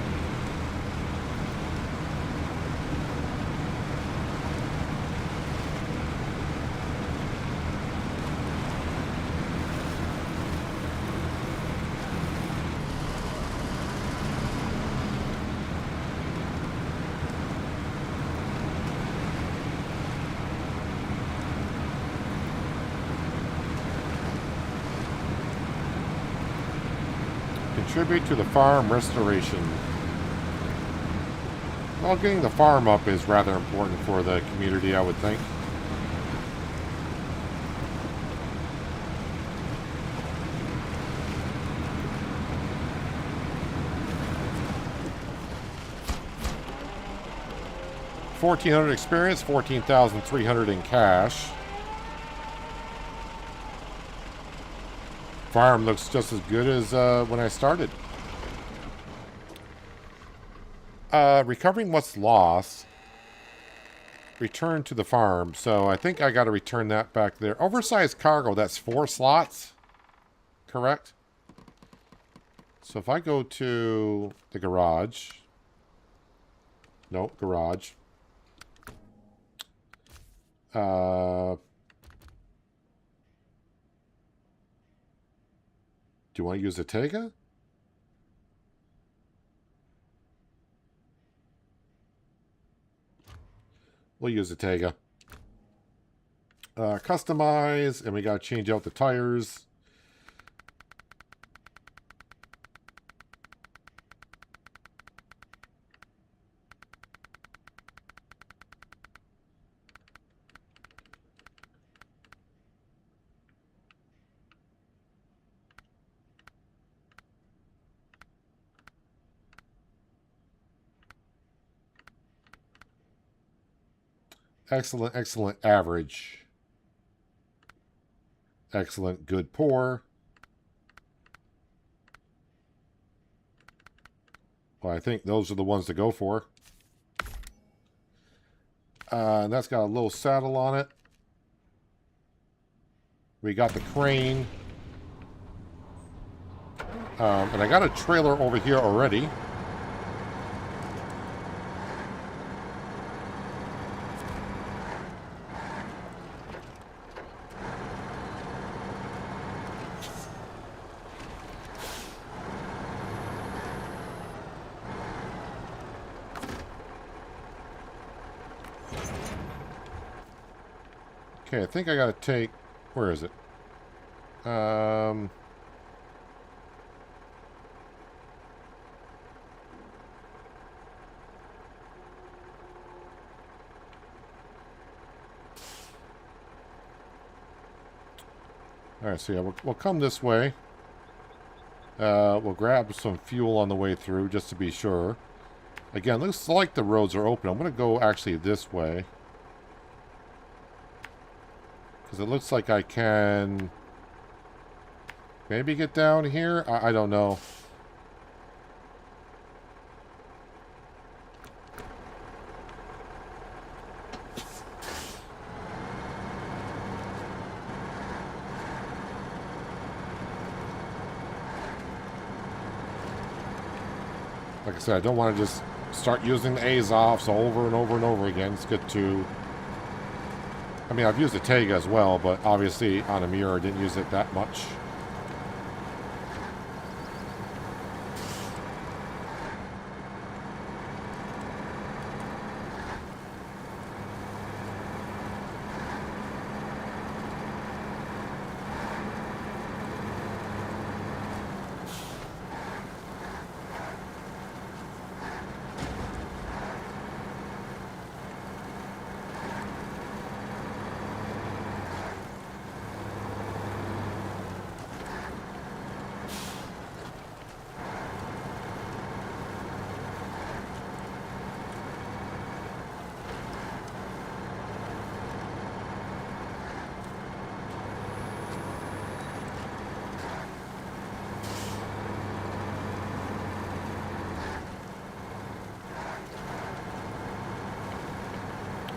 Contribute to the farm restoration. Well, getting the farm up is rather important for the community, I would think. 1,400 experience, 14,300 in cash. Farm looks just as good as when I started. Recovering what's lost. Return to the farm. So I think I got to return that back there. Oversized cargo, that's 4 slots. Correct? So if I go to the garage. Nope, garage. Do you want to use the Tega? We'll use the Tega. Customize, and we got to change out the tires. Excellent, excellent, average. Excellent, good, poor. Well, I think those are the ones to go for. And that's got a little saddle on it. We got the crane. And I got a trailer over here already. Okay, I think I gotta take... Where is it? Alright, so yeah, we'll come this way. We'll grab some fuel on the way through, just to be sure. Again, looks like the roads are open. I'm gonna go actually this way. Because it looks like I can maybe get down here. I don't know. Like I said, I don't want to just start using the Azovs over and over and over again. It's good to... I mean, I've used the Tega as well, but obviously on Amur I didn't use it that much.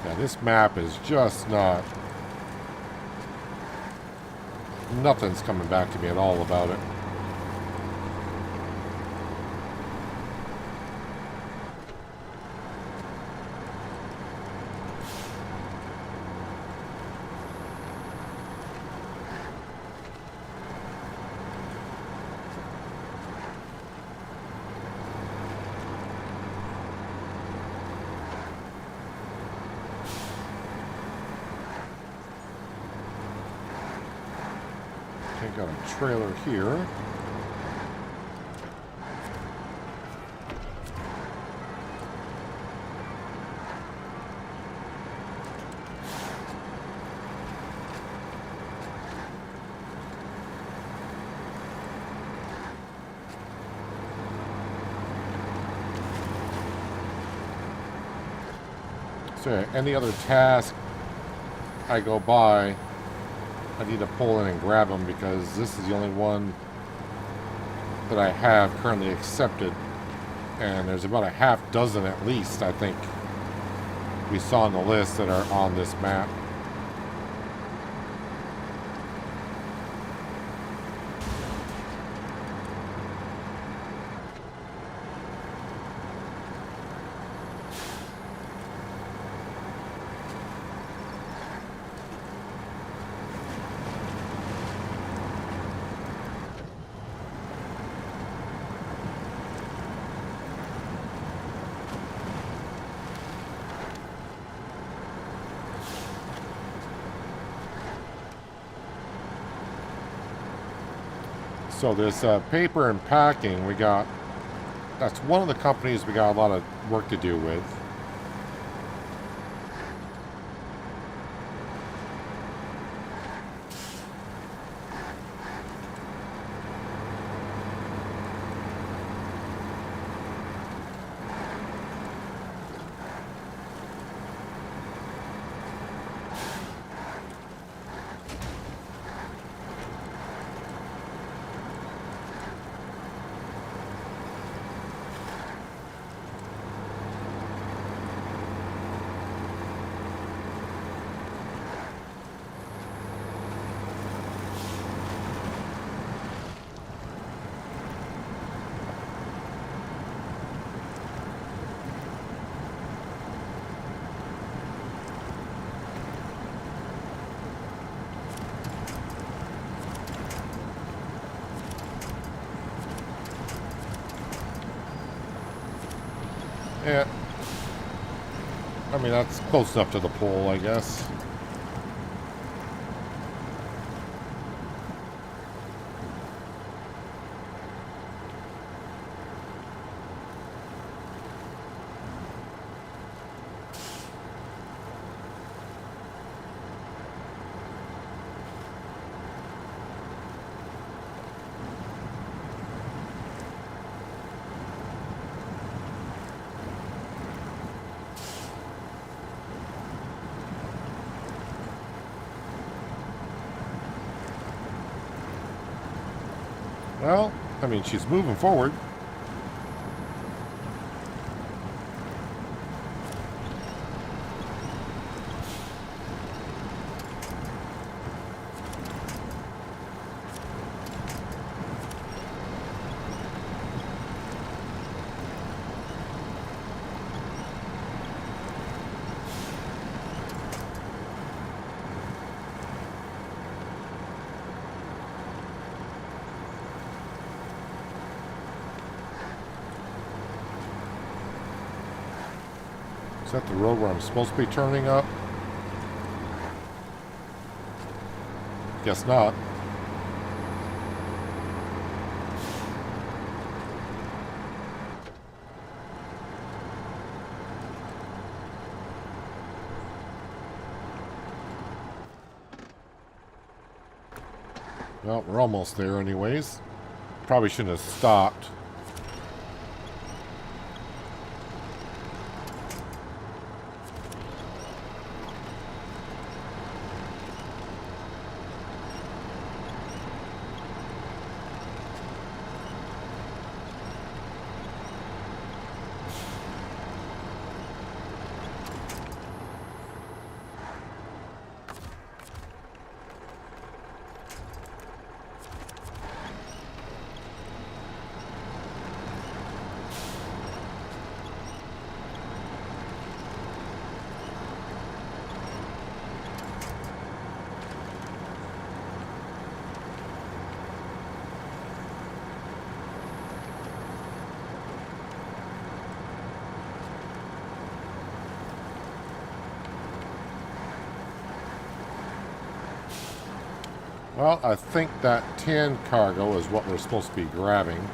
Yeah, this map is just not... Nothing's coming back to me at all about it. Okay, got a trailer here. So yeah, any other task I go by, I need to pull in and grab them because this is the only one that I have currently accepted. And there's about a half dozen at least, I think, we saw on the list that are on this map. So this paper and packing, that's one of the companies we got a lot of work to do with. Yeah. I mean, that's close enough to the pole, I guess. Well, I mean, she's moving forward. Is that the road where I'm supposed to be turning up? Guess not. Well, we're almost there anyways. Probably shouldn't have stopped. Well, I think that tin cargo is what we're supposed to be grabbing.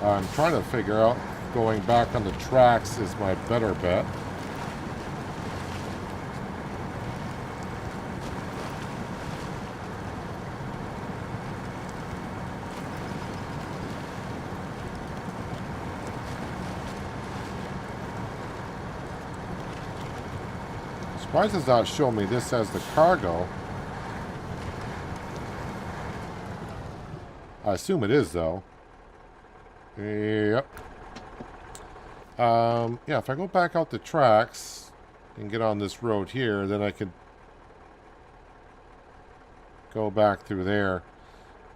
I'm trying to figure out going back on the tracks is my better bet. Surprised it's not showing me this as the cargo. I assume it is, though. Yep. Yeah, if I go back out the tracks and get on this road here, then I could go back through there.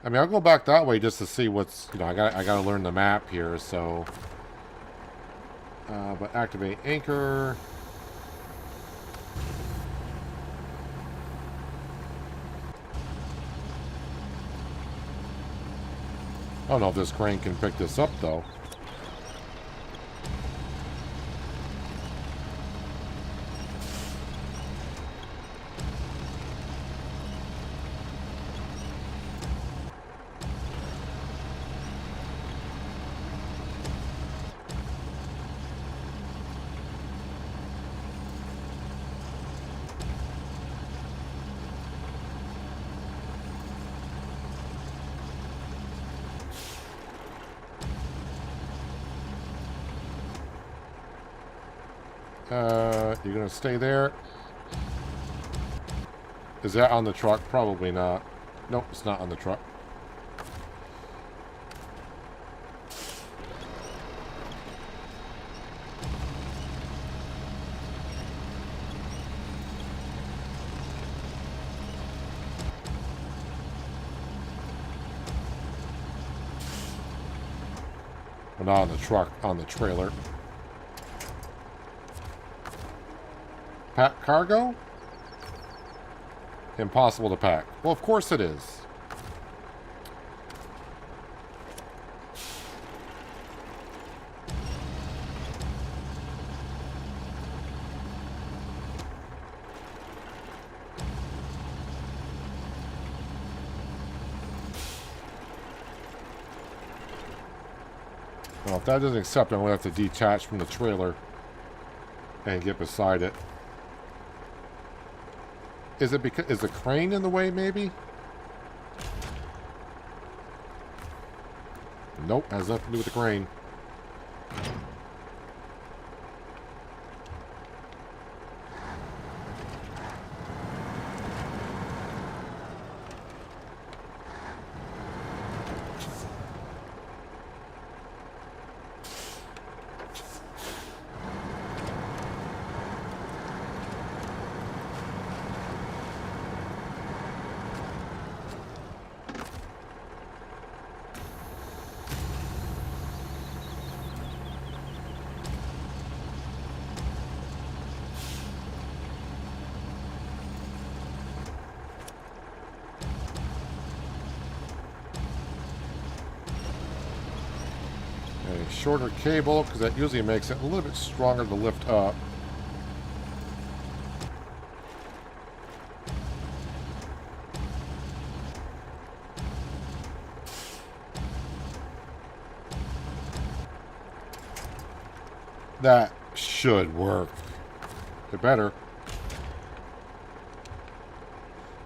I mean, I'll go back that way just to see what's, you know, I gotta learn the map here, so. But activate anchor. I don't know if this crane can pick this up, though. You're gonna stay there? Is that on the truck? Probably not. Nope, it's not on the truck. Well, not on the truck, on the trailer. Pack cargo? Impossible to pack. Well, of course it is. Well, if that doesn't accept, I'm going to have to detach from the trailer and get beside it. Is it because is the crane in the way, maybe? Nope, has nothing to do with the crane. Shorter cable, because that usually makes it a little bit stronger to lift up. That should work. It better.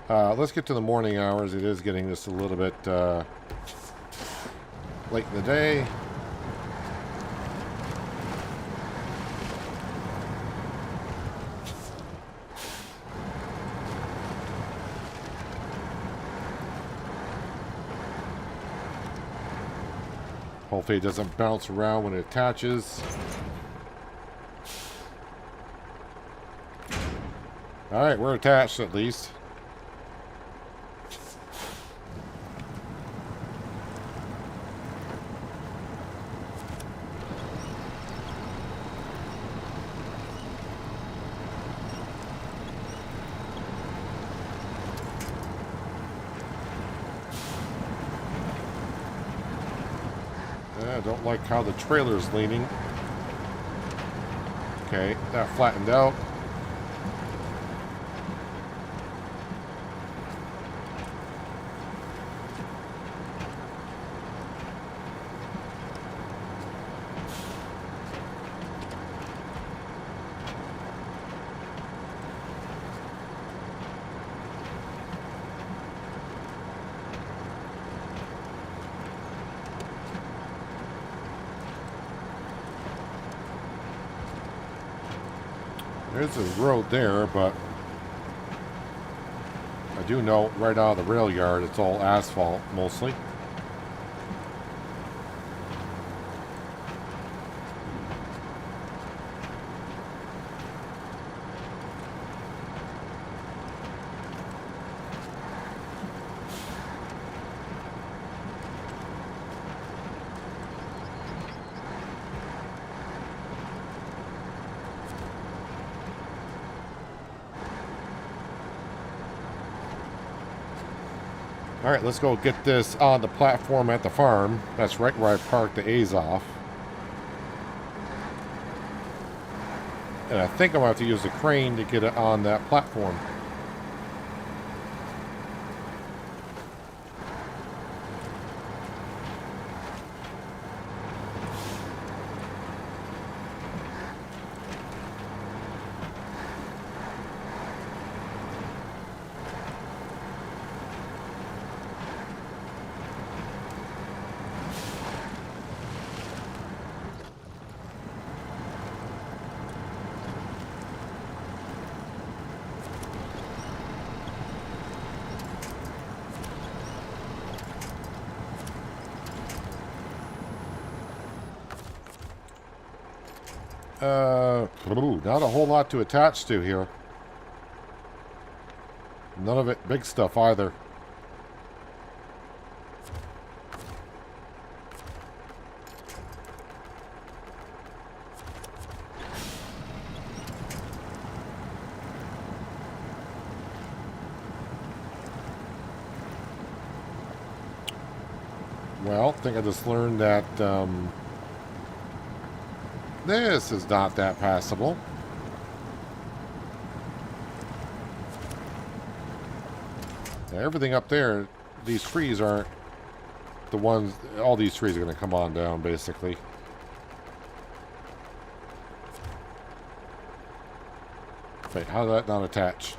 Let's get to the morning hours. It is getting just a little bit late in the day. Hopefully it doesn't bounce around when it attaches. Alright, we're attached at least. I don't like how the trailer's leaning. Okay, that flattened out. There's a road there, but I do know right out of the rail yard it's all asphalt mostly. All right, let's go get this on the platform at the farm. That's right where I parked the A's off. And I think I'm going to have to use a crane to get it on that platform. Not a whole lot to attach to here. None of it big stuff either. Well, I think I just learned that this is not that passable. Now, everything up there, these trees aren't the ones, all these trees are going to come on down, basically. Wait, how did that not attach?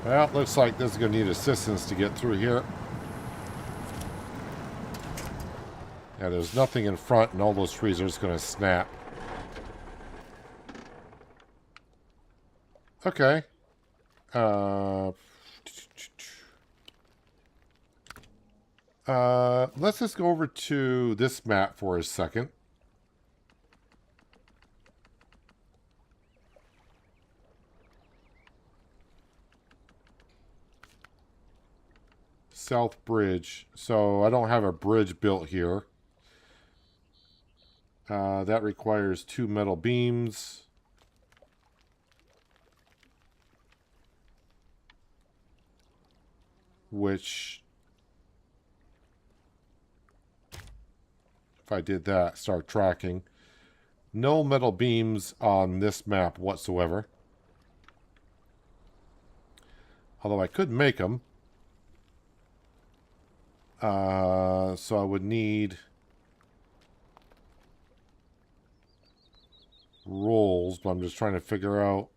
Well, looks like this is going to need assistance to get through here. Yeah, there's nothing in front, and all those trees are just going to snap. Okay. Let's just go over to this map for a second. South Bridge. So I don't have a bridge built here. That requires 2 metal beams. Which, if I did that, start tracking. No metal beams on this map whatsoever. Although I could make them. So I would need rolls, but I'm just trying to figure out,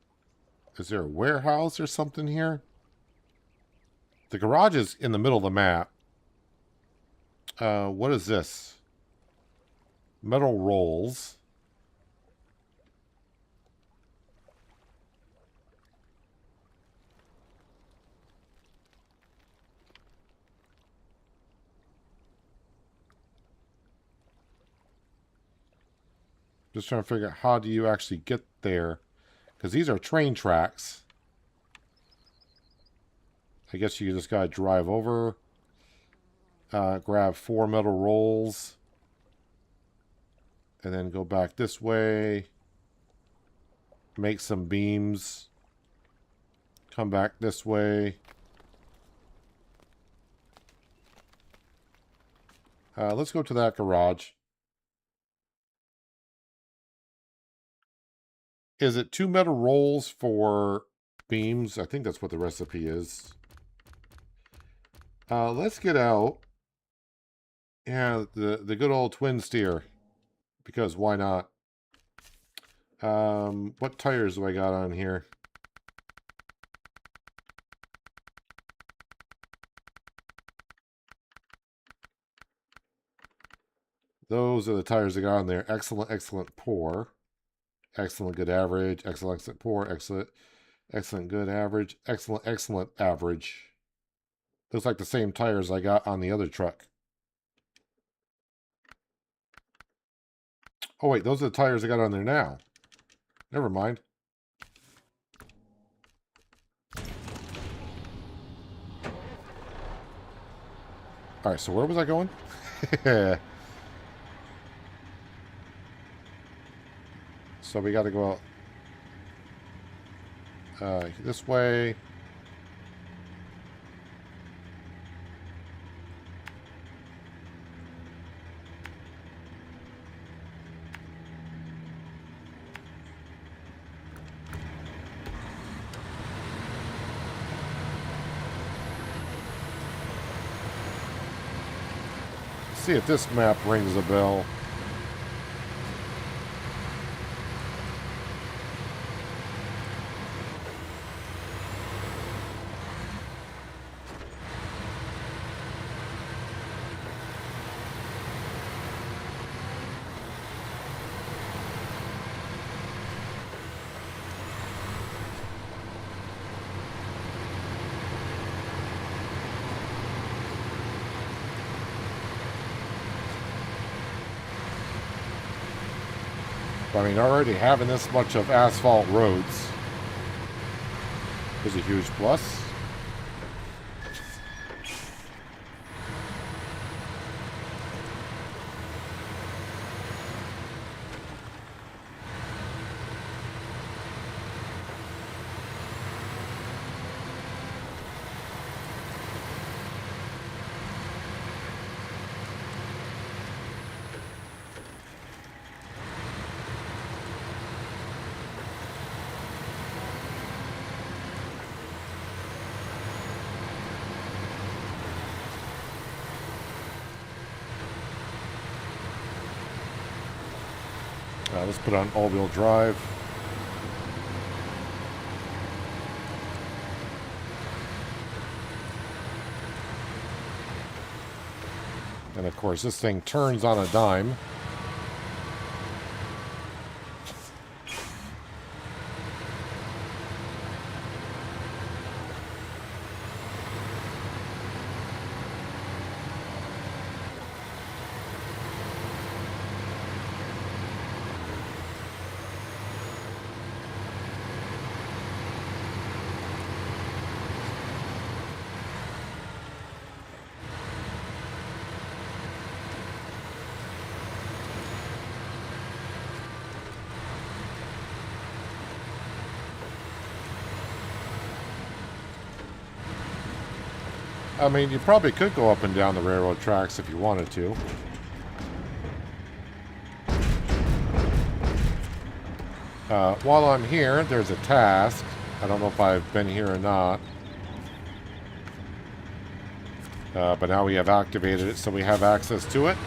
is there a warehouse or something here? The garage is in the middle of the map. What is this? Metal rolls. Just trying to figure out how do you actually get there. Because these are train tracks. I guess you just gotta drive over. Grab 4 metal rolls. And then go back this way. Make some beams. Come back this way. Let's go to that garage. Is it 2 metal rolls for beams? I think that's what the recipe is. Let's get out. Yeah, the good old twin steer. Because why not? What tires do I got on here? Those are the tires I got on there. Excellent, excellent, poor. Excellent, good, average. Excellent, excellent, poor. Excellent, excellent, good, average. Excellent, excellent, average. Looks like the same tires I got on the other truck. Oh, wait, those are the tires I got on there now. Never mind. All right, so where was I going? So we got to go out this way. See if this map rings a bell. I mean, already having this much of asphalt roads is a huge plus. Let's put on all-wheel drive. And of course, this thing turns on a dime. I mean, you probably could go up and down the railroad tracks if you wanted to. While I'm here, there's a task. I don't know if I've been here or not. But now we have activated it, so we have access to it.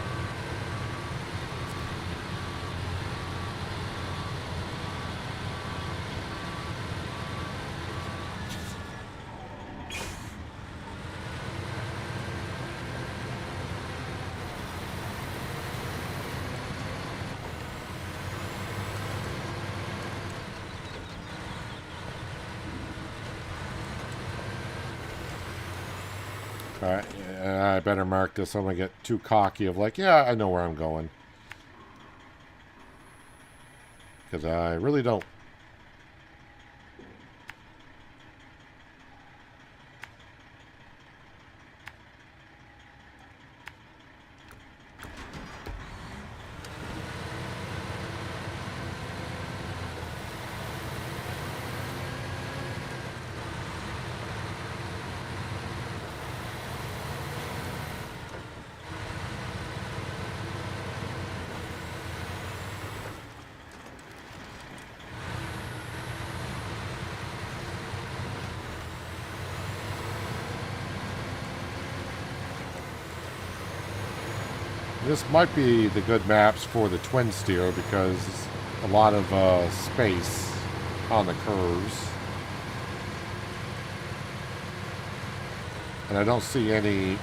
Alright, I better mark this. I'm going to get too cocky of like, yeah, I know where I'm going. Because I really don't. This might be the good maps for the twin steer because a lot of space on the curves. And I don't see a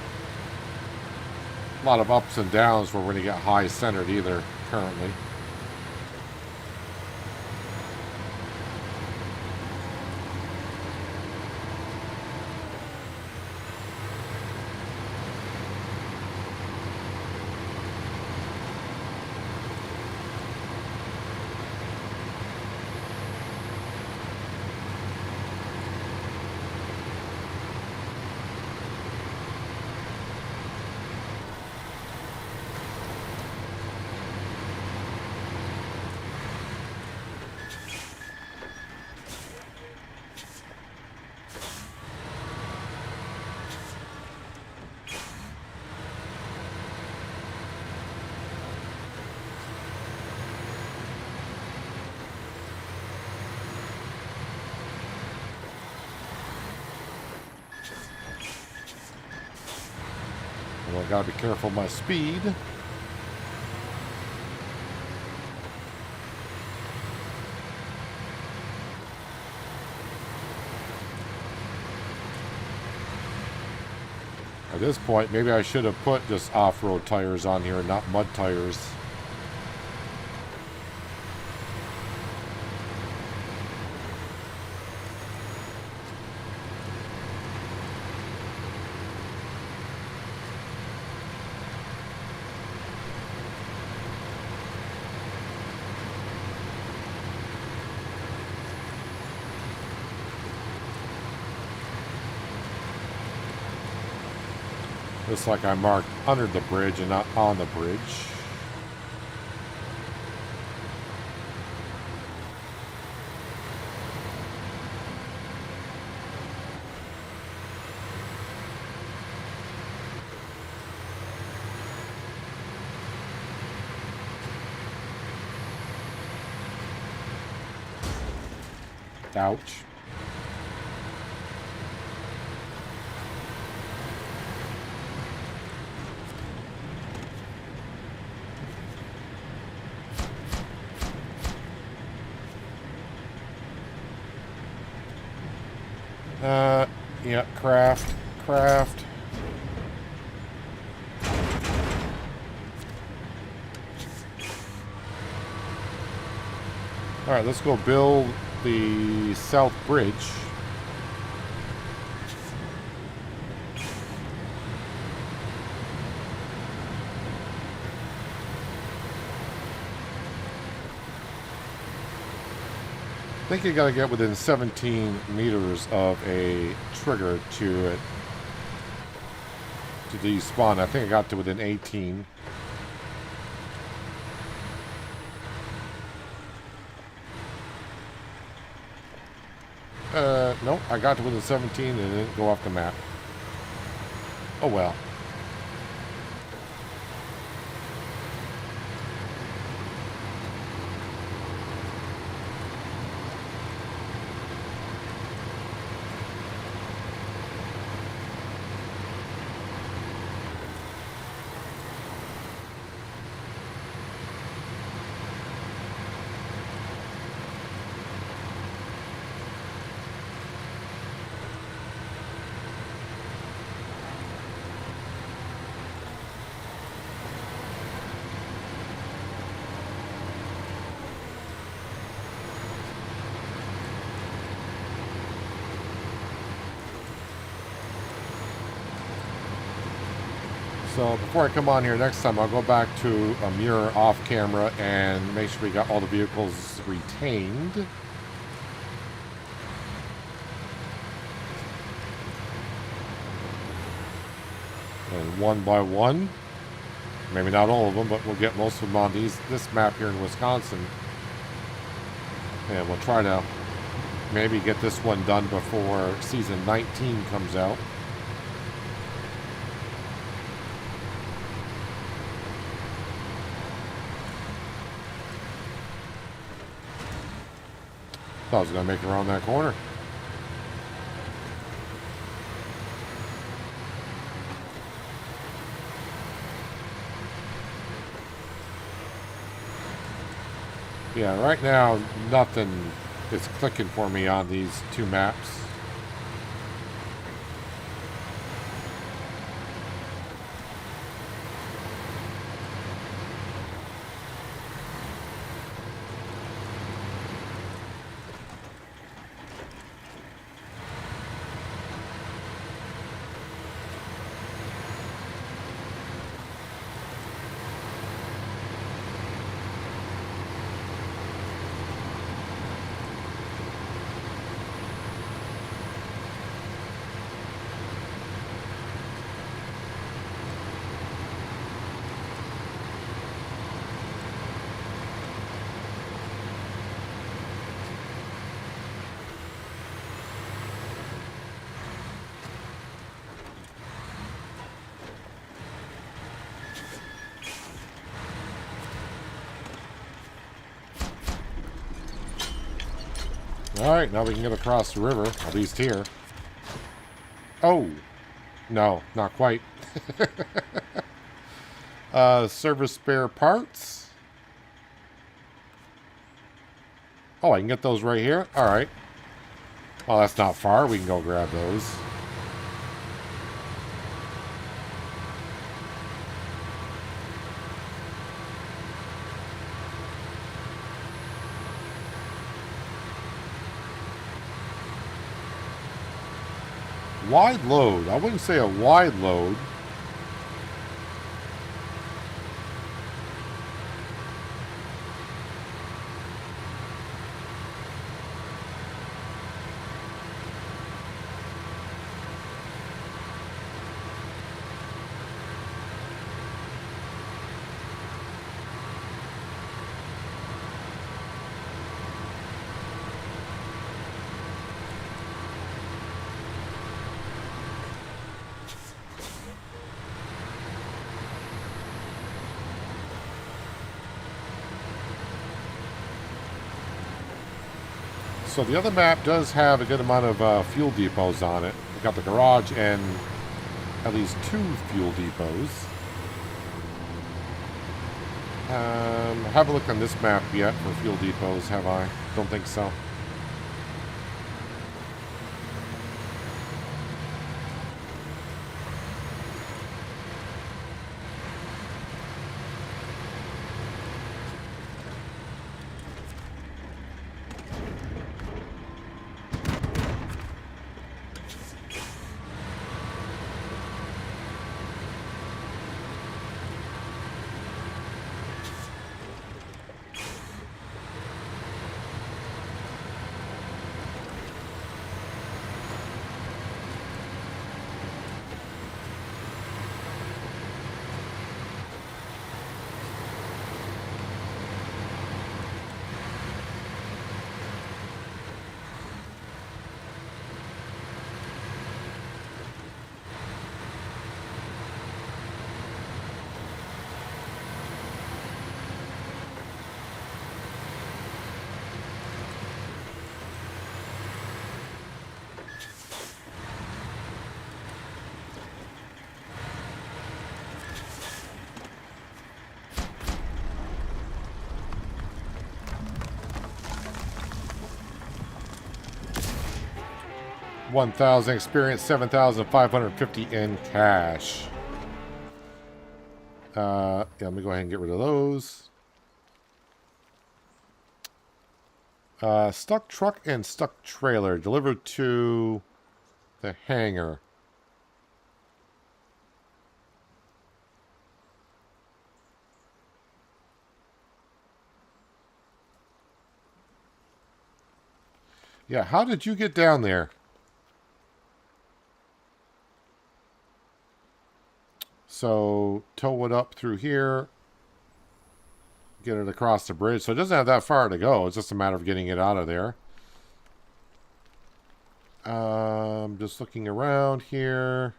lot of ups and downs where we're going to get high centered either currently. Well, I gotta be careful of my speed. At this point, maybe I should have put just off-road tires on here and not mud tires. Looks like I marked under the bridge and not on the bridge. Ouch. Yeah, craft. All right, let's go build the south bridge. I think you gotta get within 17 meters of a trigger to despawn. I think I got to within 18. Nope, I got to within 17 and it didn't go off the map. Oh well. So before I come on here next time, I'll go back to Amur off camera and make sure we got all the vehicles retained. And one by one, maybe not all of them, but we'll get most of them on this map here in Wisconsin. And we'll try to maybe get this one done before season 19 comes out. Thought I was going to make it around that corner. Yeah, right now, nothing is clicking for me on these two maps. Alright, now we can get across the river, at least here. Oh! No, not quite. Service spare parts. Oh, I can get those right here? Alright. Well, that's not far. We can go grab those. Wide load. I wouldn't say a wide load. So the other map does have a good amount of fuel depots on it. We've got the garage and at least 2 fuel depots. Have a look on this map yet for fuel depots, have I? Don't think so. $1,000 experience, 7,550 in cash. Yeah, let me go ahead and get rid of those. Stuck truck and stuck trailer delivered to the hangar. Yeah, how did you get down there? So, tow it up through here. Get it across the bridge. So it doesn't have that far to go. It's just a matter of getting it out of there. Just looking around here.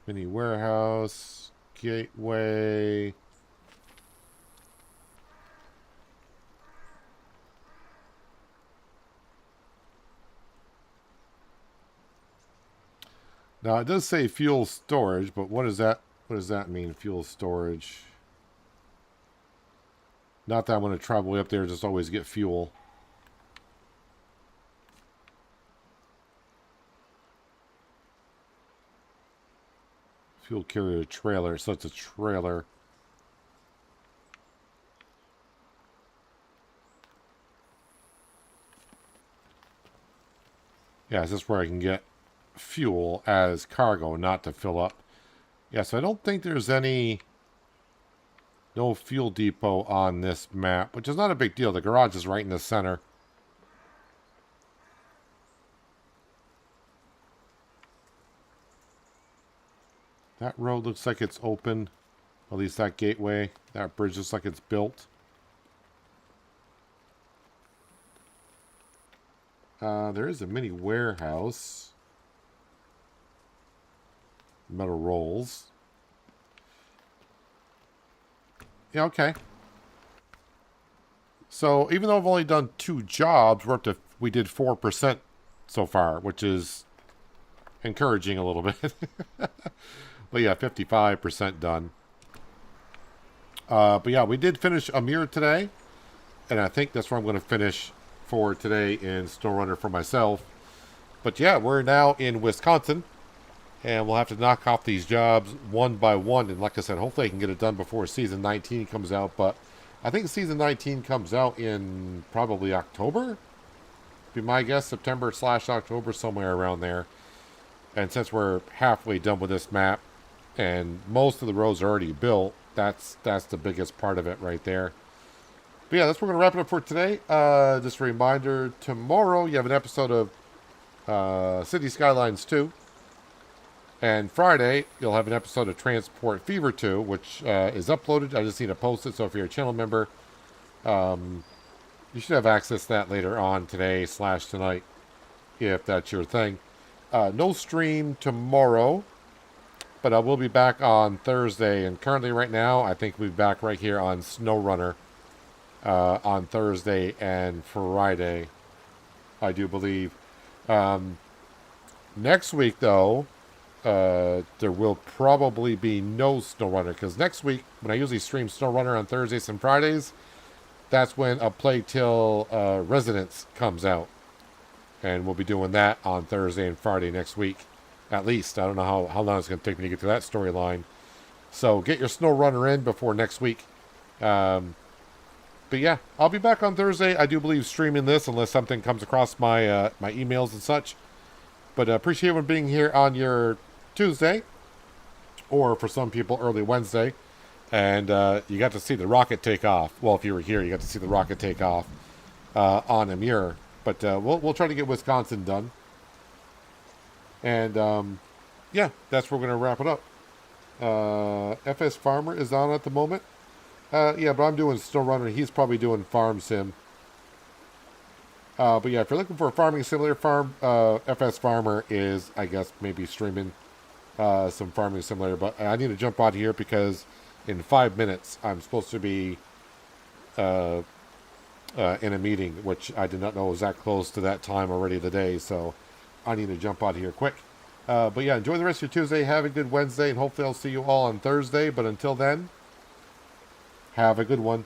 Mini warehouse. Gateway. Now it does say fuel storage, but what does that mean? Fuel storage. Not that I want to travel way up there, just always get fuel. Fuel carrier trailer, so it's a trailer. Yeah, is this where I can get fuel as cargo, not to fill up? Yeah, so I don't think there's no fuel depot on this map, which is not a big deal. The garage is right in the center. That road looks like it's open. At least that gateway. That bridge looks like it's built. There is a mini warehouse. Metal rolls. Yeah, okay. So even though I've only done 2 jobs, we did 4% so far, which is encouraging a little bit. But yeah, 55% done. But yeah, we did finish Amur today, and I think that's where I'm going to finish for today in SnowRunner for myself. But yeah, we're now in Wisconsin, and we'll have to knock off these jobs one by one. And like I said, hopefully I can get it done before Season 19 comes out. But I think Season 19 comes out in probably October. Be my guess, September/October, somewhere around there. And since we're halfway done with this map, and most of the roads are already built, that's the biggest part of it right there. But yeah, that's where we're going to wrap it up for today. Just a reminder, tomorrow you have an episode of City Skylines 2. And Friday, you'll have an episode of Transport Fever 2, which is uploaded. I just need to post it, so if you're a channel member, you should have access to that later on today/tonight, if that's your thing. No stream tomorrow, but I will be back on Thursday. And currently right now, I think we'll be back right here on SnowRunner on Thursday and Friday, I do believe. Next week, though, there will probably be no SnowRunner, because next week, when I usually stream SnowRunner on Thursdays and Fridays, that's when A Plague Tale Residence comes out. And we'll be doing that on Thursday and Friday next week, at least. I don't know how long it's going to take me to get to that storyline. So get your SnowRunner in before next week. But yeah, I'll be back on Thursday. I do believe streaming this, unless something comes across my my emails and such. But appreciate everyone being here on your Tuesday, or for some people, early Wednesday. And you got to see the rocket take off. Well, if you were here, you got to see the rocket take off on Amur. But we'll try to get Wisconsin done. And yeah, that's where we're going to wrap it up. FS Farmer is on at the moment. Yeah, but I'm doing SnowRunner. He's probably doing Farm Sim. But yeah, if you're looking for a farming simulator, FS Farmer is, I guess, maybe streaming some farming simulator. But I need to jump out of here because in 5 minutes I'm supposed to be in a meeting, which I did not know was that close to that time already today. So I need to jump out of here quick. But yeah, enjoy the rest of your Tuesday. Have a good Wednesday, and hopefully I'll see you all on Thursday. But until then, have a good one.